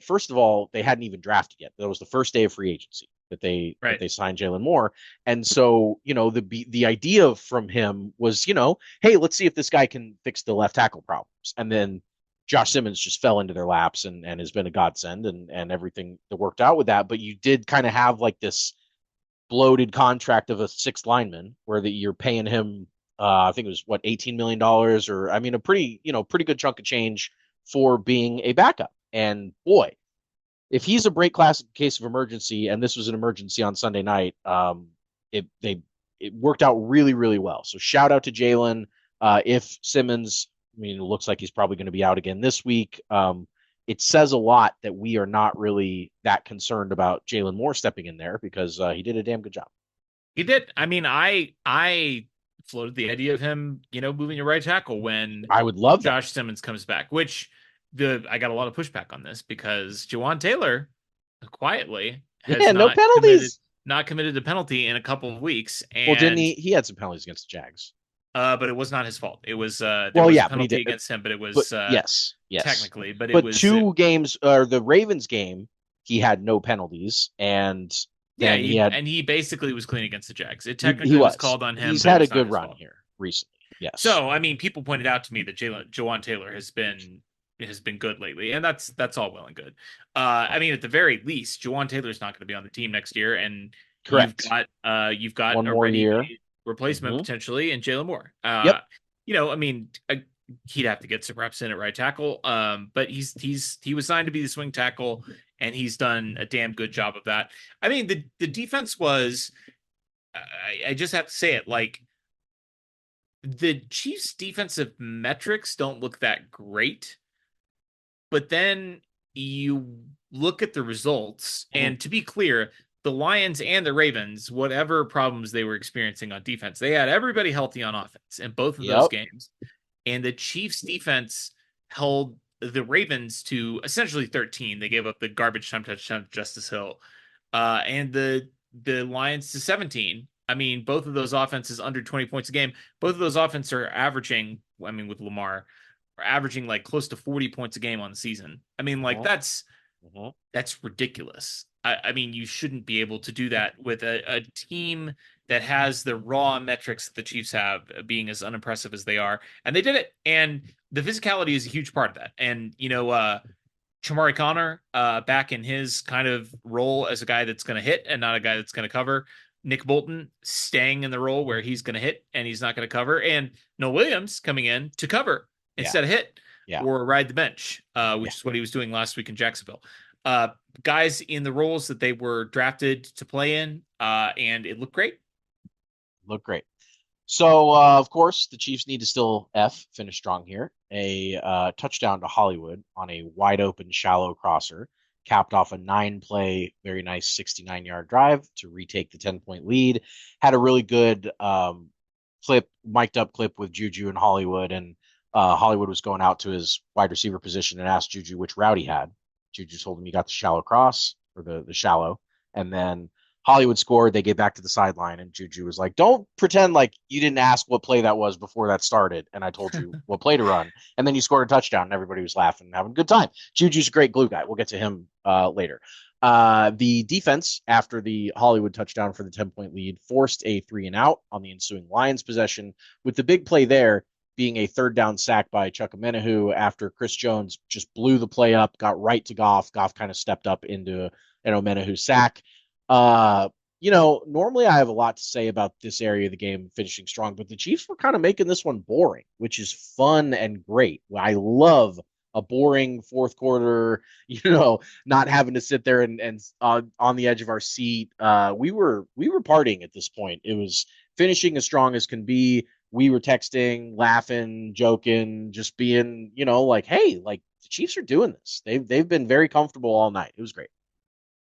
first of all, they hadn't even drafted yet. That was the first day of free agency that they signed Jalen Moore. And so, the idea from him was, hey, let's see if this guy can fix the left tackle problems. And then Josh Simmons just fell into their laps and has been a godsend and everything that worked out with that. But you did kind of have like this bloated contract of a sixth lineman where you're paying him I think it was $18 million or I mean a pretty good chunk of change for being a backup. And boy, if he's a break class case of emergency, and this was an emergency on Sunday night, it worked out really, really well. So shout out to Jalen. If Simmons, it looks like he's probably going to be out again this week. It says a lot that we are not really that concerned about Jalen Moore stepping in there because he did a damn good job. He did. I floated the idea of him, moving to right tackle when I would love Josh Simmons comes back, which I got a lot of pushback on this because Jawan Taylor quietly has no penalties. Not committed a penalty in a couple of weeks. And, well, didn't he? He had some penalties against the Jags. But it was not his fault. It was a penalty against him, but it was yes, technically. But it was two games, or the Ravens game, he had no penalties, and he basically was clean against the Jags. It technically was called on him. He's had a good run here recently. Yes. So people pointed out to me that Jawan Taylor has been good lately, and that's all well and good. At the very least, Jawan Taylor's not going to be on the team next year, and correct. You've got one more year replacement potentially in Jalen Moore. Yep. He'd have to get some reps in at right tackle. But he was signed to be the swing tackle, and he's done a damn good job of that. The defense was, I just have to say it, like the Chiefs' defensive metrics don't look that great, but then you look at the results, and to be clear, the Lions and the Ravens, whatever problems they were experiencing on defense, they had everybody healthy on offense in both of those games. And the Chiefs defense held the Ravens to essentially 13. They gave up the garbage time touchdown to Justice Hill. And the Lions to 17. Both of those offenses under 20 points a game. Both of those offenses are averaging, with Lamar, are averaging like close to 40 points a game on the season. That's ridiculous. You shouldn't be able to do that with a team that has the raw metrics that the Chiefs have, being as unimpressive as they are. And they did it. And the physicality is a huge part of that. And, Chamari Connor, back in his kind of role as a guy that's going to hit and not a guy that's going to cover. Nick Bolton staying in the role where he's going to hit and he's not going to cover. And Noah Williams coming in to cover instead of hit or ride the bench, which is what he was doing last week in Jacksonville. Guys in the roles that they were drafted to play in, and it looked great. So, of course, the Chiefs need to still finish strong here. A touchdown to Hollywood on a wide open, shallow crosser, capped off a 9-play, very nice 69-yard drive to retake the 10-point lead. Had a really good mic'd up clip with Juju and Hollywood, and Hollywood was going out to his wide receiver position and asked Juju which route he had. Juju told him he got the shallow cross, or the shallow, and then Hollywood scored. They get back to the sideline, and Juju was like, "Don't pretend like you didn't ask what play that was before that started, and I told you what play to run." And then you scored a touchdown, and everybody was laughing and having a good time. Juju's a great glue guy. We'll get to him later. The defense, after the Hollywood touchdown for the 10-point lead, forced a 3-and-out on the ensuing Lions possession, with the big play there being a third down sack by Chuck Omenihu after Chris Jones just blew the play up, got right to Goff. Goff kind of stepped up into an Omenihu sack. Normally I have a lot to say about this area of the game finishing strong, but the Chiefs were kind of making this one boring, which is fun and great. I love a boring fourth quarter, not having to sit there and on the edge of our seat. We were partying at this point. It was finishing as strong as can be. We were texting, laughing, joking, just being, like, hey, like the Chiefs are doing this. They've been very comfortable all night. It was great.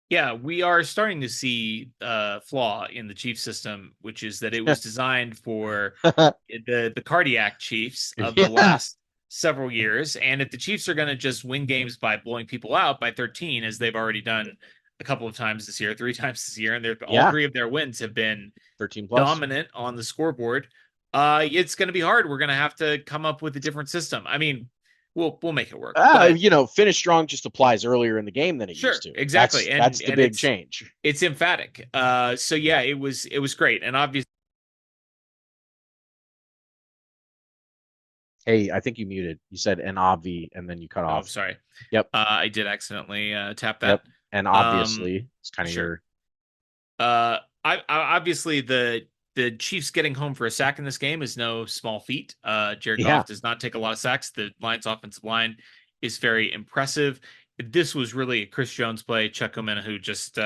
Yeah, we are starting to see a flaw in the Chiefs system, which is that it was designed for the cardiac Chiefs of the Yeah. last several years. And if the Chiefs are going to just win games by blowing people out by 13, as they've already done a couple of times this year, 3 times this year, and all Yeah. 3 of their wins have been 13 plus. dominant on the scoreboard, it's going to be hard. We're going to have to come up with a different system. I mean, we'll make it work. But Finish strong just applies earlier in the game than it sure, used to. exactly. That's the big change. It's emphatic. So yeah, it was great. And obviously, Hey, I think you muted. You said an obvi and then you cut off. sorry. Yep. I did accidentally tap that. Yep. And obviously, it's kind of sure. your. I obviously the Chiefs getting home for a sack in this game is no small feat. Jared Goff does not take a lot of sacks. The Lions' offensive line is very impressive. This was really a Chris Jones play. Chuck Omenahu just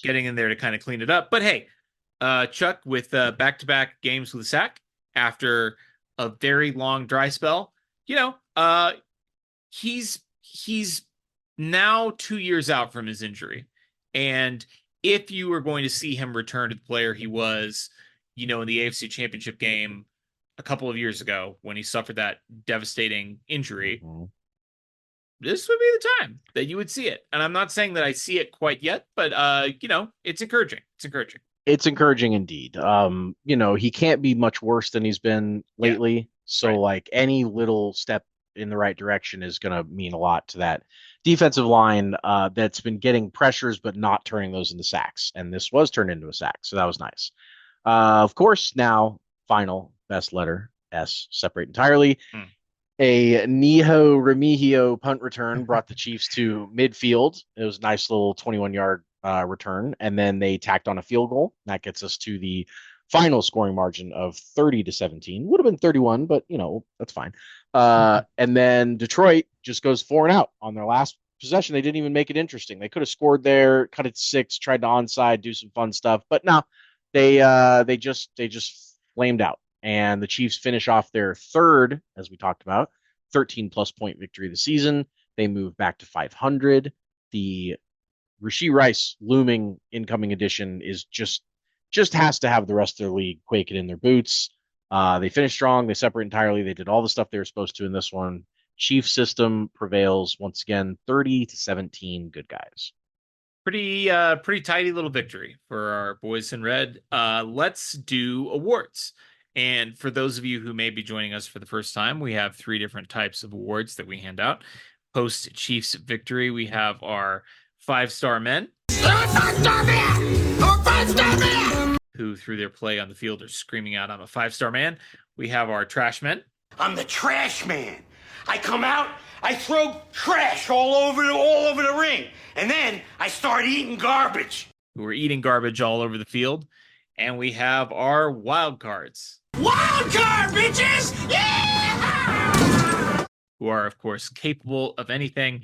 getting in there to kind of clean it up. But hey, Chuck with back-to-back games with a sack after a very long dry spell. He's now 2 years out from his injury, and if you were going to see him return to the player he was, in the AFC Championship game a couple of years ago when he suffered that devastating injury, this would be the time that you would see it. And I'm not saying that I see it quite yet, but it's encouraging. It's encouraging. It's encouraging indeed. He can't be much worse than he's been lately. Yeah. So like any little step in the right direction is going to mean a lot to that defensive line that's been getting pressures but not turning those into sacks. And this was turned into a sack, so that was nice. Of course, now final best letter S, separate entirely. A Niho Remigio punt return brought the Chiefs to midfield. It was a nice little 21-yard return, and then they tacked on a field goal. That gets us to the final scoring margin of 30-17. Would have been 31, but that's fine. And then Detroit just goes 4 and out on their last possession. They didn't even make it interesting. They could have scored there, cut it 6, tried to onside, do some fun stuff, but no, they just flamed out. And the Chiefs finish off their third, as we talked about, 13-plus point victory of the season. They move back to 500. The Rashee Rice looming incoming edition is just has to have the rest of their league quaking in their boots. They finished strong. They separate entirely. They did all the stuff they were supposed to in this one. Chiefs system prevails once again, 30-17. Good guys. Pretty tidy little victory for our boys in red. Let's do awards. And for those of you who may be joining us for the first time, we have 3 different types of awards that we hand out. Post Chiefs victory, we have our 5-star men. Who through their play on the field are screaming out, "I'm a 5-star man." We have our trash men. I'm the trash man. I come out, I throw trash all over the ring, and then I start eating garbage. Who are eating garbage all over the field. And we have our wild cards. Wild card, bitches! Yeah! Who are, of course, capable of anything.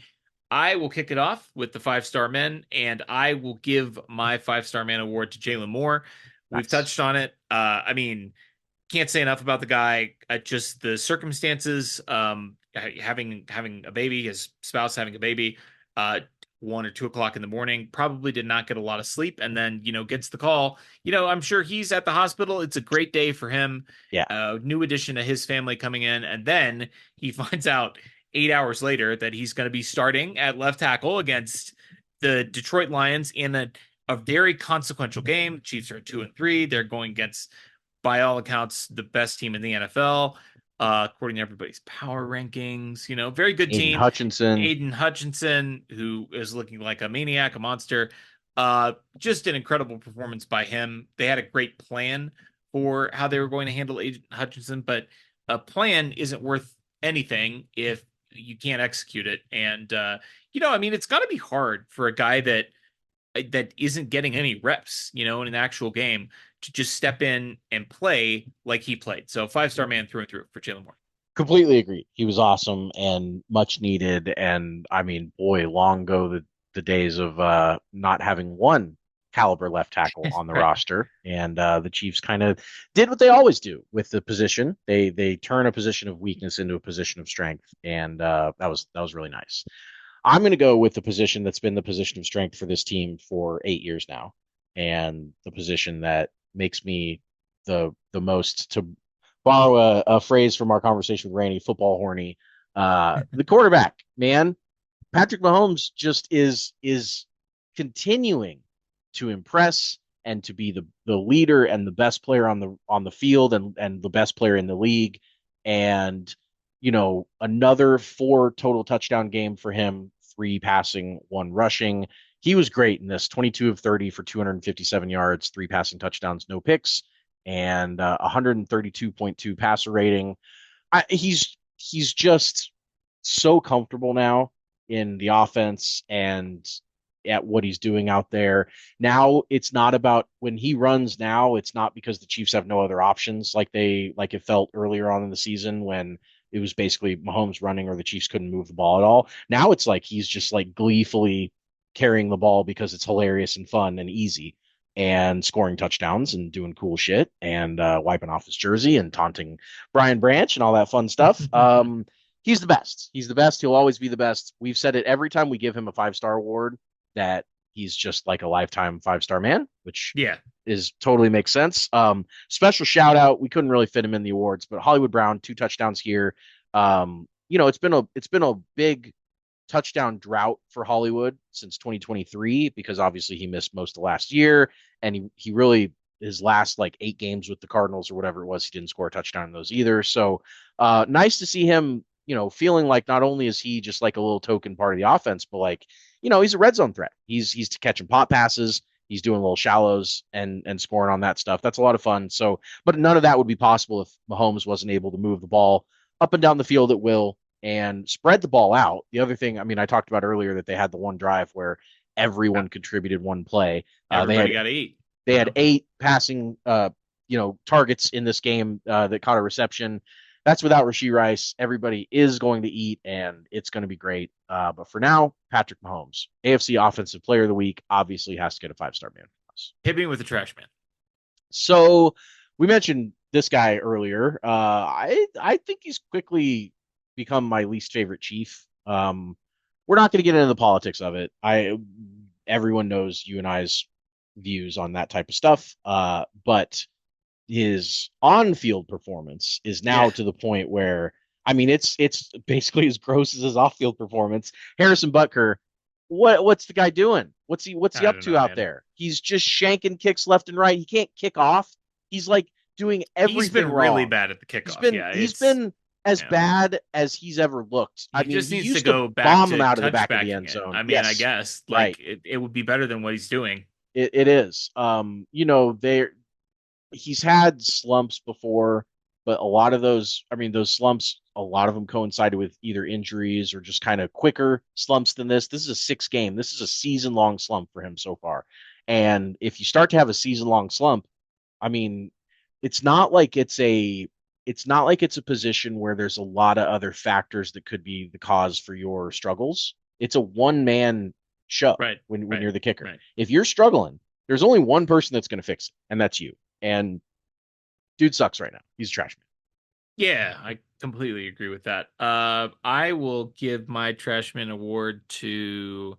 I will kick it off with the 5-star men, and I will give my 5-star man award to Jalen Moore. We've touched on it. Can't say enough about the guy. Just the circumstances, having a baby, his spouse having a baby, 1 or 2 o'clock in the morning, probably did not get a lot of sleep, and then gets the call. I'm sure he's at the hospital. It's a great day for him. Yeah. New addition to his family coming in, and then he finds out 8 hours later that he's going to be starting at left tackle against the Detroit Lions in a very consequential game. Chiefs are 2-3. They're going against, by all accounts, the best team in the NFL, according to everybody's power rankings. Very good team. Aiden Hutchinson, who is looking like a maniac, a monster. Just an incredible performance by him. They had a great plan for how they were going to handle Aiden Hutchinson, but a plan isn't worth anything if you can't execute it. And, it's got to be hard for a guy that isn't getting any reps, in an actual game, to just step in and play like he played. So 5-star man through and through for Jalen Moore. Completely agree. He was awesome and much needed. And boy, long go the days of not having one caliber left tackle on the Right. roster, and the Chiefs kind of did what they always do with the position. They turn a position of weakness into a position of strength, and that was really nice. I'm going to go with the position that's been the position of strength for this team for 8 years now, and the position that makes me the most, to borrow a phrase from our conversation with Rany, football horny. The quarterback, man, Patrick Mahomes just is continuing to impress and to be the leader and the best player on the field, and the best player in the league. And another 4 total touchdown game for him, 3 passing, 1 rushing. He was great in this, 22 of 30 for 257 yards, 3 passing touchdowns, no picks, and 132.2 passer rating. He's just so comfortable now in the offense and at what he's doing out there. Now it's not about when he runs now, it's not because the Chiefs have no other options like it felt earlier on in the season when it was basically Mahomes running or the Chiefs couldn't move the ball at all. Now it's like he's just like gleefully carrying the ball because it's hilarious and fun and easy, and scoring touchdowns and doing cool shit, and wiping off his jersey and taunting Brian Branch and all that fun stuff. He's the best. He's the best. He'll always be the best. We've said it every time we give him a 5-star award, that he's just like a lifetime 5-star man, which is totally makes sense. Special shout out. We couldn't really fit him in the awards, but Hollywood Brown, 2 touchdowns here. It's been a big touchdown drought for Hollywood since 2023, because obviously he missed most of last year, and he really, his last like 8 games with the Cardinals or whatever it was, he didn't score a touchdown in those either. So nice to see him, feeling like not only is he just like a little token part of the offense, but like, he's a red zone threat. He's catching pop passes. He's doing little shallows and scoring on that stuff. That's a lot of fun. So, but none of that would be possible if Mahomes wasn't able to move the ball up and down the field at will and spread the ball out. The other thing, I mean, I talked about earlier that they had the one drive where everyone contributed one play. Everybody got 8. They had 8 passing, targets in this game that caught a reception. That's without Rashee Rice. Everybody is going to eat, and it's going to be great. But for now, Patrick Mahomes, AFC Offensive Player of the Week, obviously has to get a 5-star man from us. Hit me with the trash man. So we mentioned this guy earlier. I think he's quickly become my least favorite Chief. We're not going to get into the politics of it. Everyone knows you and I's views on that type of stuff. But his on-field performance is now to the point where, I mean, it's basically as gross as his off-field performance. Harrison Butker, what's the guy doing? What's he up to out there? He's just shanking kicks left and right. He can't kick off. He's like doing everything He's been wrong. really bad at the kickoff. He's been as bad as he's ever looked. He just needs to go back bomb to him out of the back of the end zone. I mean, I guess like it would be better than what he's doing. It is. He's had slumps before, but a lot of those slumps, a lot of them coincided with either injuries or just kind of quicker slumps than this. This is a 6 game. This is a season-long slump for him so far. And if you start to have a season-long slump, I mean, it's not like it's a position where there's a lot of other factors that could be the cause for your struggles. It's a one-man show when you're the kicker. Right. If you're struggling, there's only one person that's going to fix it, and that's you. And dude sucks right now. He's a trash man. Yeah, I completely agree with that. I will give my Trashman award to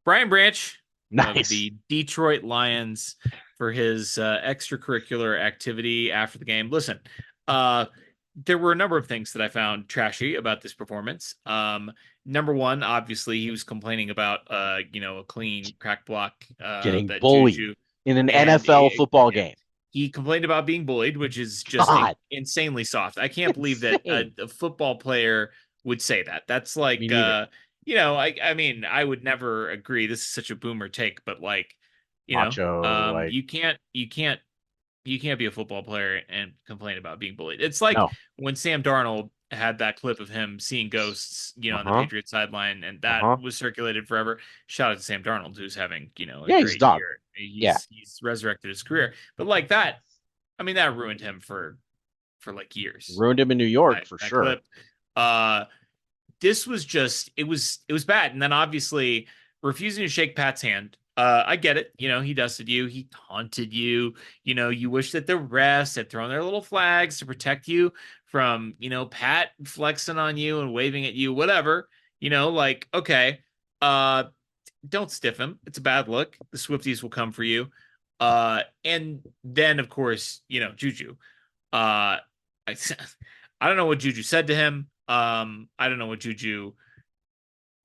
Brian Branch of the Detroit Lions for his extracurricular activity after the game. Listen, there were a number of things that I found trashy about this performance. Number one, obviously, he was complaining about a clean crack block getting that bullied Juju, in an NFL football game. He complained about being bullied, which is just insanely soft. I can't believe that a football player would say that. That's like, I mean, I would never agree. This is such a boomer take, but like, Macho, you can't be a football player and complain about being bullied. It's like when Sam Darnold had that clip of him seeing ghosts, on the Patriots sideline, and that was circulated forever. Shout out to Sam Darnold, who's having, a great year. He's resurrected his career. But like that, I mean, that ruined him for like years. Ruined him in New York for sure. Clip. This was just, it was bad. And then obviously refusing to shake Pat's hand I get it. He dusted you. He taunted you. You wish that the refs had thrown their little flags to protect you from, Pat flexing on you and waving at you, whatever. Like, okay, uh, don't stiff him. It's a bad look. The Swifties will come for you. And then of course, Juju. I, I don't know what Juju said to him. I don't know what Juju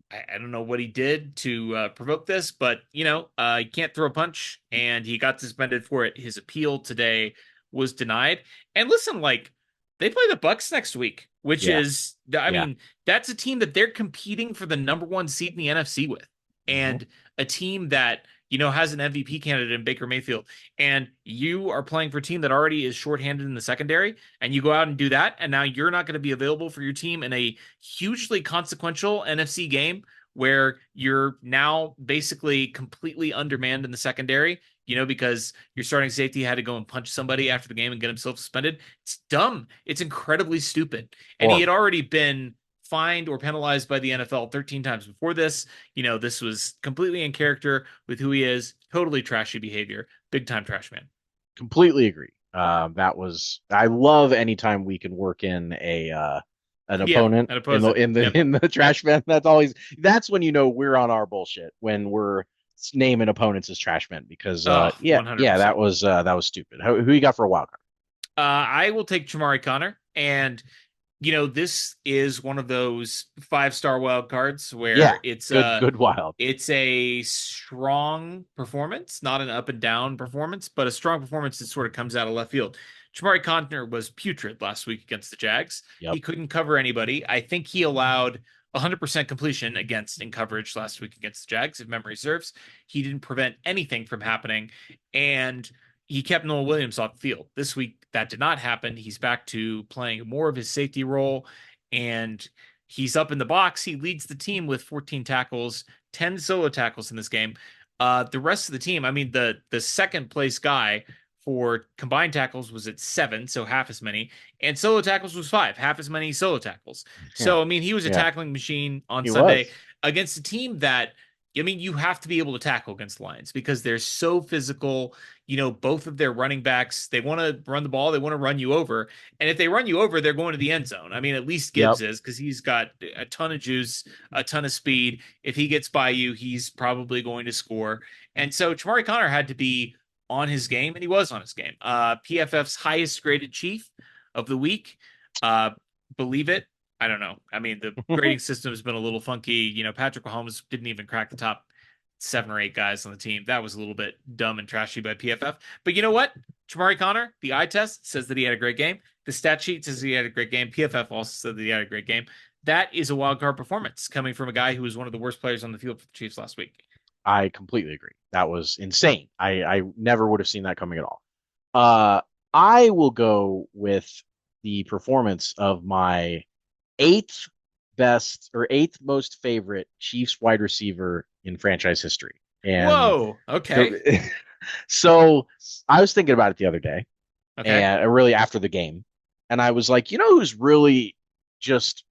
I don't know what he did to provoke this, but he can't throw a punch, and he got suspended for it. His appeal today was denied. And listen, like they play the Bucks next week, which Yeah. is, I Yeah. mean, that's a team that they're competing for the number one seed in the NFC with, and a team that has an MVP candidate in Baker Mayfield, and you are playing for a team that already is shorthanded in the secondary, and you go out and do that, and now you're not going to be available for your team in a hugely consequential NFC game where you're now basically completely undermanned in the secondary, because your starting safety had to go and punch somebody after the game and get himself suspended. It's dumb. It's incredibly stupid. And he had already been fined or penalized by the NFL 13 times before this. This was completely in character with who he is. Totally trashy behavior. Big time trash man. Completely agree. I love anytime we can work in an opponent an opposite. in the trash man. That's when we're on our bullshit, when we're naming opponents as trash men, because 100%. that was stupid. Who you got for a wild card? I will take Jamari Connor, and this is one of those 5-star wild cards where it's good wild. It's a strong performance, not an up and down performance, but a strong performance that sort of comes out of left field. Jamari Connor was putrid last week against the Jags. Yep. He couldn't cover anybody. I think he allowed 100% completion in coverage last week against the Jags, if memory serves. He didn't prevent anything from happening, and he kept Noah Williams off the field. This week, that did not happen. He's back to playing more of his safety role, and he's up in the box. He leads the team with 14 tackles, 10 solo tackles in this game. The rest of the team, I mean, the second place guy for combined tackles was at 7, so half as many, and solo tackles was 5, half as many solo tackles. So, I mean, he was a tackling machine on Sunday against a team that, I mean, you have to be able to tackle against the Lions because they're so physical. Both of their running backs, they want to run the ball, they want to run you over. And if they run you over, they're going to the end zone. I mean, at least Gibbs is, because he's got a ton of juice, a ton of speed. If he gets by you, he's probably going to score. And so Jamari Connor had to be on his game, and he was on his game. PFF's highest graded Chief of the week. Believe it. I don't know. I mean, the grading system has been a little funky. Patrick Mahomes didn't even crack the top 7 or 8 guys on the team. That was a little bit dumb and trashy by PFF. But you know what? Jamari Connor, the eye test says that he had a great game. The stat sheet says he had a great game. PFF also said that he had a great game. That is a wild card performance coming from a guy who was one of the worst players on the field for the Chiefs last week. I completely agree. That was insane. I never would have seen that coming at all. I will go with the performance of my 8th most favorite Chiefs wide receiver in franchise history. And whoa, okay. So I was thinking about it the other day, and really after the game, and I was like, who's really just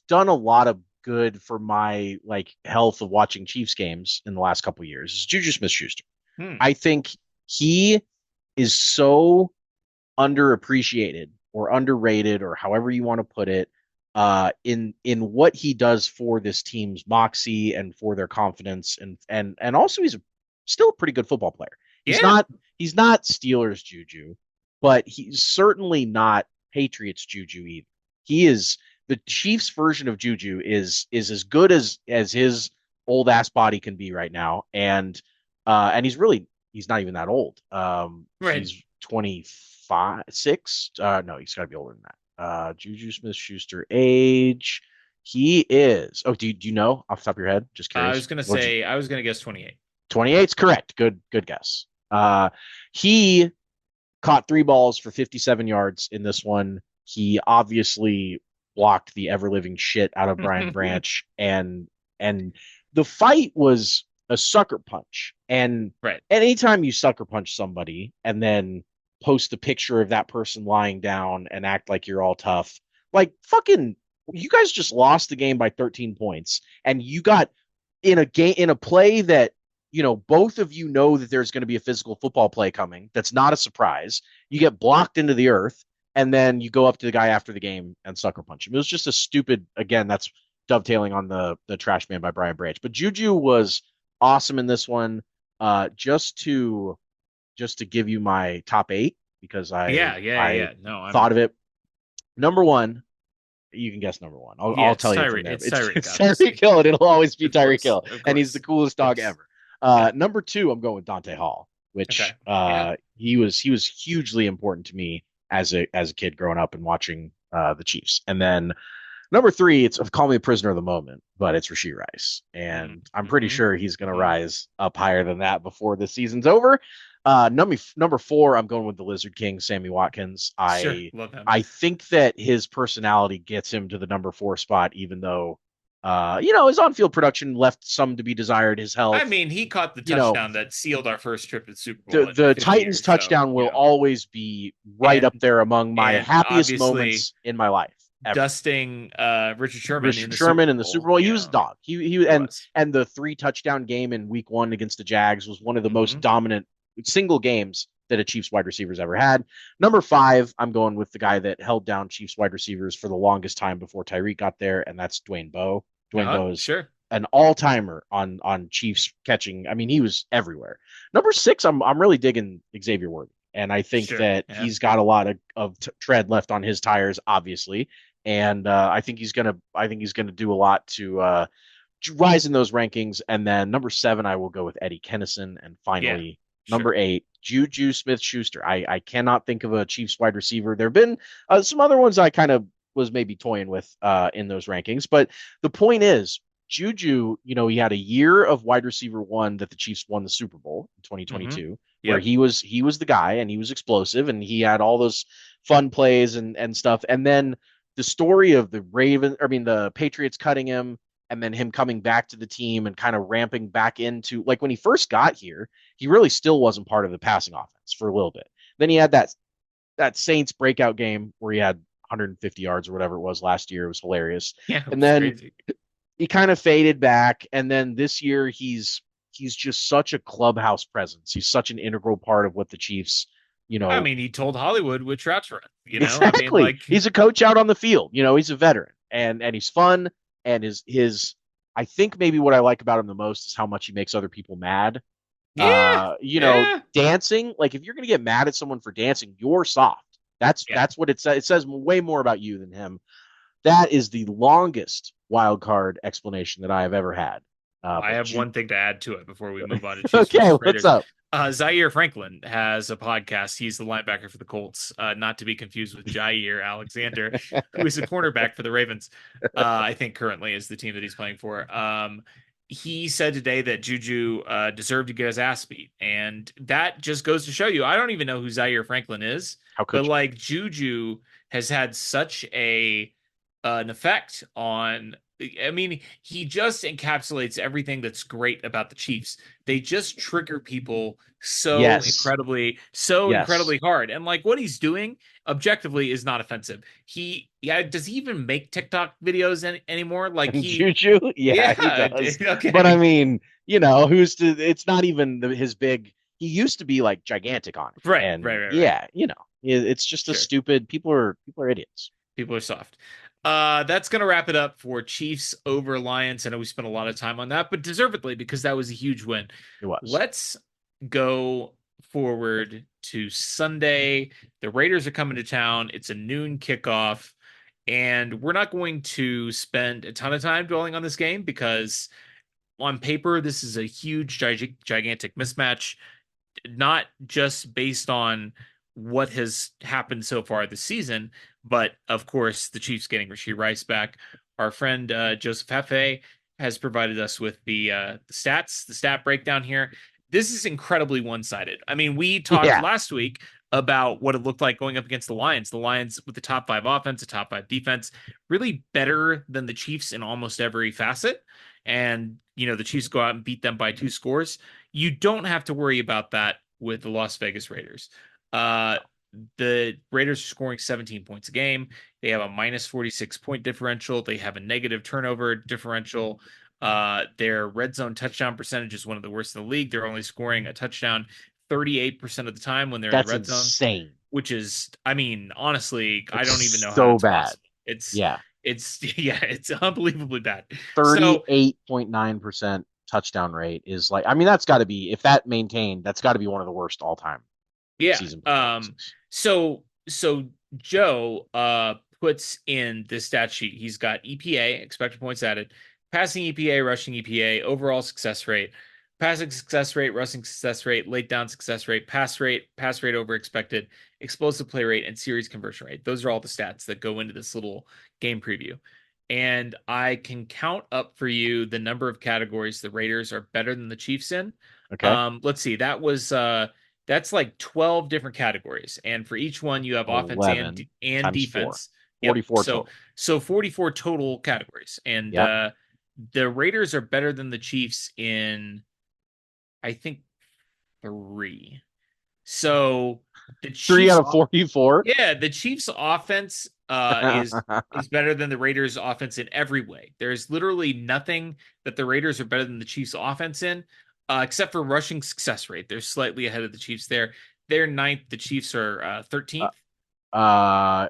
done a lot of good for my health of watching Chiefs games in the last couple of years is Juju Smith-Schuster. I think he is so underappreciated or underrated, or however you want to put it, in what he does for this team's moxie and for their confidence, and also he's still a pretty good football player. He's not Steelers Juju, but he's certainly not Patriots Juju either. He is the Chiefs version of Juju is as good as his old ass body can be right now, and he's not even that old. He's 6. No, he's got to be older than that. Juju Smith-Schuster age. He is. Oh, do you know off the top of your head? Just curious. I was gonna guess 28. 28's correct. Good guess. He caught 3 balls for 57 yards in this one. He obviously blocked the ever living shit out of Brian Branch, and the fight was a sucker punch. And anytime you sucker punch somebody and then post a picture of that person lying down and act like you're all tough, fucking, you guys just lost the game by 13 points, and you got in a play that both of you know that there's going to be a physical football play coming. That's not a surprise. You get blocked into the earth, and then you go up to the guy after the game and sucker punch him. It was just a stupid. Again, that's dovetailing on the Trash Man by Brian Branch. But Juju was awesome in this one. Just to give you my top 8 because I No, thought of it. Number 1, you can guess number 1. I'll tell you from there. It's Tyreek. It's Tyreek Hill, and it'll always be Of Tyreek course, Hill, of and he's course, the coolest dog ever. Yeah. Number 2, I'm going with Dante Hall, which Okay. Yeah. he was hugely important to me as a kid growing up and watching the Chiefs. And then number 3, it's call me a prisoner of the moment, but it's Rashee Rice, and I'm pretty sure he's going to rise up higher than that before the season's over. Number 4, I'm going with the Lizard King, Sammy Watkins. Sure, love him. I think that his personality gets him to the number 4 spot, even though his on-field production left some to be desired. His health. I mean, he caught the touchdown that sealed our first trip to the Super Bowl. The Titans touchdown will always be right up there among my happiest moments in my life. Ever. Dusting Richard Sherman in the Super Bowl. He was a dog. He and the 3 touchdown game in week 1 against the Jags was one of the most dominant single games that a Chiefs wide receiver's ever had. Number 5, I'm going with the guy that held down Chiefs wide receivers for the longest time before Tyreek got there, and that's Dwayne Bowe. Dwayne Bowe is an all-timer on Chiefs catching. I mean, he was everywhere. Number 6, I'm really digging Xavier Worthy, and I think that he's got a lot of tread left on his tires, obviously, and I think he's gonna do a lot to rise in those rankings. And then number 7, I will go with Eddie Kennison, and finally. Number 8, Juju Smith-Schuster. I cannot think of a Chiefs wide receiver. There have been some other ones I kind of was maybe toying with in those rankings. But the point is, Juju, he had a year of wide receiver 1 that the Chiefs won the Super Bowl in 2022, where he was the guy, and he was explosive, and he had all those fun plays and stuff. And then the story of the Patriots cutting him, and then him coming back to the team and kind of ramping back into, like, when he first got here, he really still wasn't part of the passing offense for a little bit. Then he had that Saints breakout game where he had 150 yards or whatever it was last year. It was hilarious. Yeah, and then crazy. He kind of faded back. And then this year he's just such a clubhouse presence. He's such an integral part of what the Chiefs, I mean, he told Hollywood which routes run. Exactly. I mean, he's a coach out on the field. He's a veteran, and he's fun. And his I think maybe what I like about him the most is how much he makes other people mad. Dancing, like, if you're going to get mad at someone for dancing, you're soft. That's what it says. It says way more about you than him. That is the longest wild card explanation that I have ever had. I have one thing to add to it before we move on to Chiefs. Okay, what's up? Zaire Franklin has a podcast. He's the linebacker for the Colts, not to be confused with Jair Alexander, who is a cornerback for the Ravens. I think currently is the team that he's playing for. He said today that Juju deserved to get his ass beat, and that just goes to show you. I don't even know who Zaire Franklin is, but Juju has had such an effect on. I mean, he just encapsulates everything that's great about the Chiefs. They just trigger people so incredibly hard. And what he's doing objectively is not offensive. Does he even make TikTok videos anymore? Juju? Yeah, he does. Okay. But I mean, it's not even his big. He used to be gigantic on it. Right. Yeah, it's just a stupid. People are idiots. People are soft. That's going to wrap it up for Chiefs over Lions. I know we spent a lot of time on that, but deservedly, because that was a huge win. It was. Let's go forward to Sunday. The Raiders are coming to town. It's a noon kickoff, and we're not going to spend a ton of time dwelling on this game because on paper, this is a huge, gigantic mismatch, not just based on what has happened so far this season, but of course the Chiefs getting Rashee Rice back. Our friend Joseph Hefe has provided us with the stat breakdown here. This is incredibly one-sided. I mean, we talked last week about what it looked like going up against the Lions. The Lions with the top 5 offense, the top 5 defense, really better than the Chiefs in almost every facet. And, the Chiefs go out and beat them by 2 scores. You don't have to worry about that with the Las Vegas Raiders. The Raiders are scoring 17 points a game. They have a minus 46 point differential. They have a negative turnover differential. Their red zone touchdown percentage is one of the worst in the league. They're only scoring a touchdown 38% of the time when they're in the That's red zone, insane. which is, I mean, honestly, I don't even It's know how so that's bad. possible. It's Yeah. yeah, it's unbelievably bad. So 38.9% touchdown rate is like, I mean, that's got to be, if that maintained, that's got to be one of the worst all time yeah. season performances. So Joe puts in this stat sheet. He's got EPA, expected points added, passing EPA, rushing EPA, overall success rate, passing success rate, rushing success rate, late down success rate, pass rate over expected, explosive play rate, and series conversion rate. Those are all the stats that go into this little game preview. And I can count up for you the number of categories the Raiders are better than the Chiefs in. Okay. Let's see. That's like 12 different categories, and for each one you have offense 11 and times 4, defense. Yep. 44 total. So 44 total categories, and Yep. the Raiders are better than the Chiefs in, I think, 3. So the 3 Chiefs, out of 44. yeah, the Chiefs offense is better than the Raiders offense in every way. There's literally nothing that the Raiders are better than the Chiefs offense in, except for rushing success rate. They're slightly ahead of the Chiefs there. They're ninth. The Chiefs are 13th.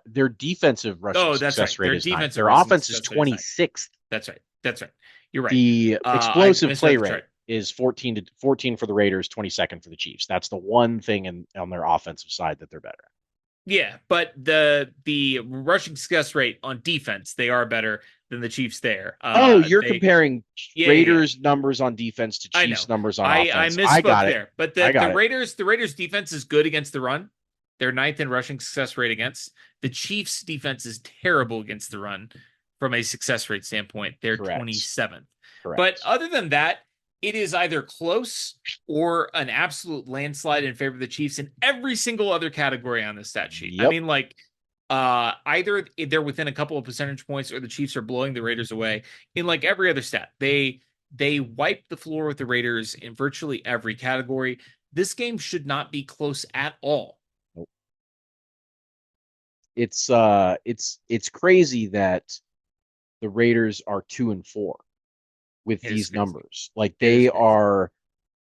Their defensive rushing Oh, that's right. success rate Their is 9. defensive Their rushing offense is success rate is 9. 26th. That's right. That's right. You're right. The I explosive misread play the rate chart. is 14 for the Raiders, 22nd for the Chiefs. That's the one thing on their offensive side that they're better at. Yeah, but the rushing success rate on defense, they are better than the Chiefs there. You're comparing Yeah. Raiders numbers on defense to I know. Chiefs numbers on I offense. misspoke I got it. there. But I got the it. Raiders defense is good against the run. They're ninth in rushing success rate against. The Chiefs defense is terrible against the run from a success rate standpoint. They're Correct. 27th. Correct. But other than that, it is either close or an absolute landslide in favor of the Chiefs in every single other category on this stat sheet. Yep. I mean, like, either they're within a couple of percentage points or the Chiefs are blowing the Raiders away in like every other stat. They wipe the floor with the Raiders in virtually every category. This game should not be close at all. Nope. It's crazy that the Raiders are 2-4 with these numbers. Like, they are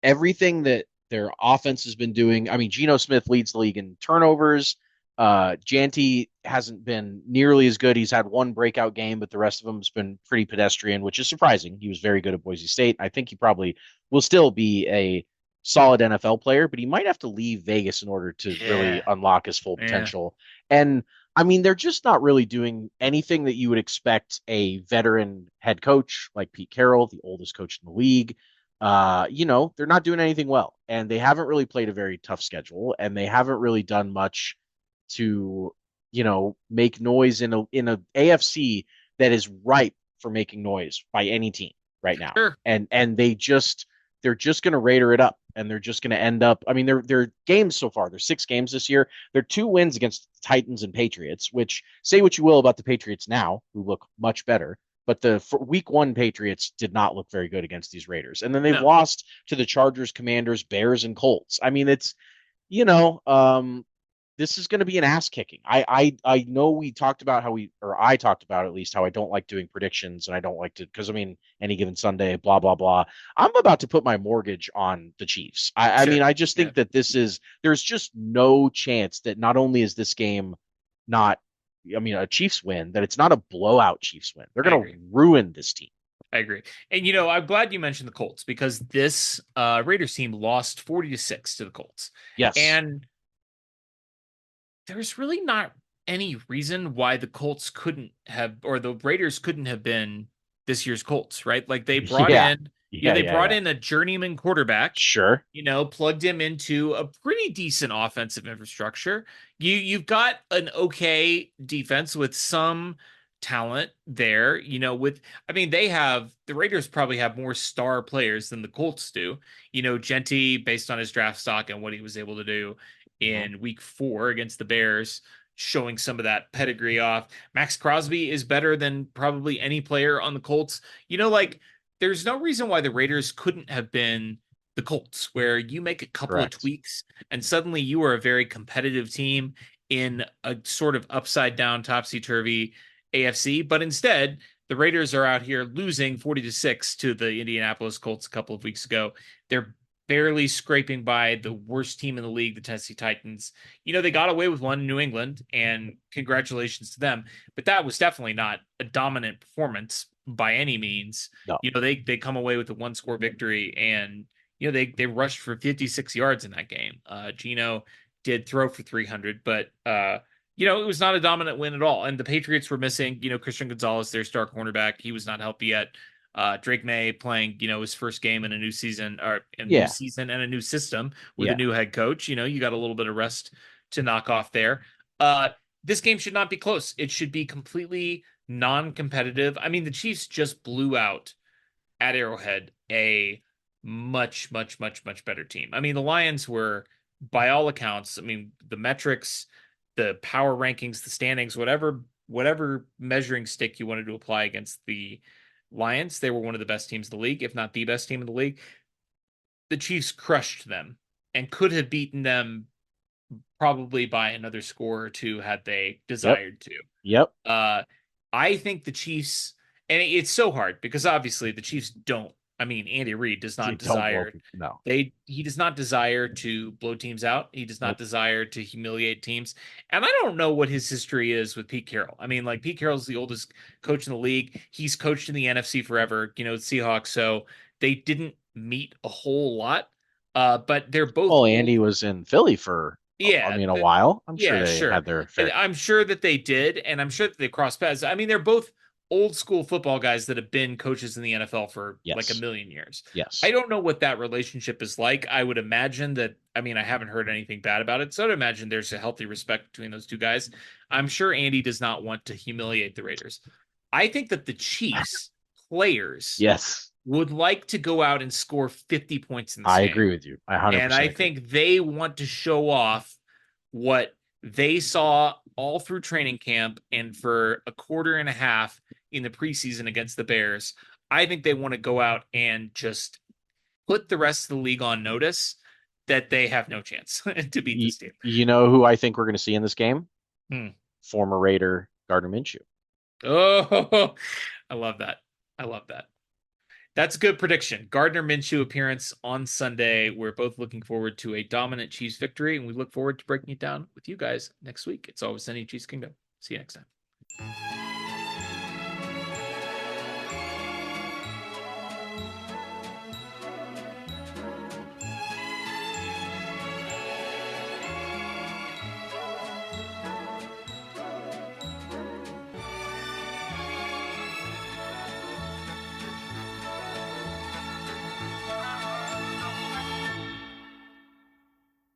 everything that their offense has been doing. I mean, Geno Smith leads the league in turnovers. Janty hasn't been nearly as good. He's had one breakout game, but the rest of them has been pretty pedestrian, which is surprising. He was very good at Boise State. I think he probably will still be a solid NFL player, but he might have to leave Vegas in order to really unlock his full potential. And I mean, they're just not really doing anything that you would expect a veteran head coach like Pete Carroll, the oldest coach in the league. They're not doing anything well, and they haven't really played a very tough schedule, and they haven't really done much to, make noise in a AFC that is ripe for making noise by any team right now. Sure. And they're just going to Raider it up, and they're just going to end up. I mean, their games so far, there's 6 games this year. They're 2 wins against Titans and Patriots, which, say what you will about the Patriots now, who look much better. But the week 1 Patriots did not look very good against these Raiders. And then they've lost to the Chargers, Commanders, Bears, and Colts. I mean, it's, this is going to be an ass kicking. I know we talked about I talked about at least how I don't like doing predictions, and I don't like to, because I mean, any given Sunday, blah, blah, blah. I'm about to put my mortgage on the Chiefs. I mean, I just think that there's just no chance that not only is this game not, a Chiefs win, that it's not a blowout Chiefs win. They're going to ruin this team. I agree. And, I'm glad you mentioned the Colts, because this Raiders team lost 40-6 to the Colts. Yes. And there's really not any reason why the Colts couldn't have, or the Raiders couldn't have been this year's Colts, right? Like, they brought in a journeyman quarterback. Sure. Plugged him into a pretty decent offensive infrastructure. You've got an okay defense with some talent there, the Raiders probably have more star players than the Colts do. Genty, based on his draft stock and what he was able to do in week 4 against the Bears, showing some of that pedigree off. Max Crosby is better than probably any player on the Colts. There's no reason why the Raiders couldn't have been the Colts, where you make a couple of tweaks and suddenly you are a very competitive team in a sort of upside down, topsy-turvy AFC. But instead, The Raiders are out here losing 40-6 to the Indianapolis Colts a couple of weeks ago. They're barely scraping by the worst team in the league, the Tennessee Titans. They got away with one in New England, and congratulations to them. But that was definitely not a dominant performance by any means. No. They come away with a one-score victory, and they rushed for 56 yards in that game. Gino did throw for 300, but it was not a dominant win at all. And the Patriots were missing, Christian Gonzalez, their star cornerback. He was not healthy yet. Drake May playing, his first game in a new season, or new season and a new system with a new head coach. You got a little bit of rest to knock off there. This game should not be close. It should be completely non-competitive. I mean, the Chiefs just blew out at Arrowhead a much, much, much, much better team. I mean, the Lions were, by all accounts, I mean, the metrics, the power rankings, the standings, whatever measuring stick you wanted to apply against the Lions, they were one of the best teams in the league, if not the best team in the league. The Chiefs crushed them and could have beaten them probably by another score or two had they desired to. Yep. I think the Chiefs, and it's so hard because obviously the Chiefs don't. I mean, Andy Reid does not desire. No. He does not desire to blow teams out. He does not desire to humiliate teams. And I don't know what his history is with Pete Carroll. I mean, like, Pete Carroll's the oldest coach in the league. He's coached in the NFC forever, Seahawks. So they didn't meet a whole lot. But they're both. Well, Andy was in Philly for a while. I'm sure they had their fair. I'm sure that they did, and I'm sure that they crossed paths. I mean, they're both old school football guys that have been coaches in the NFL for like a million years. Yes. I don't know what that relationship is like. I would imagine that, I mean, I haven't heard anything bad about it. So I'd imagine there's a healthy respect between those two guys. I'm sure Andy does not want to humiliate the Raiders. I think that the Chiefs players would like to go out and score 50 points in this game. I agree with you. I 100% And I think they want to show off what they saw all through training camp and for a quarter and a half in the preseason against the Bears. I think they want to go out and just put the rest of the league on notice that they have no chance to beat this team. You know who I think we're going to see in this game? Former Raider Gardner Minshew. Oh, I love that. That's a good prediction. Gardner Minshew appearance on Sunday. We're both looking forward to a dominant Chiefs victory, and we look forward to breaking it down with you guys next week. It's always sunny Chiefs Kingdom. See you next time.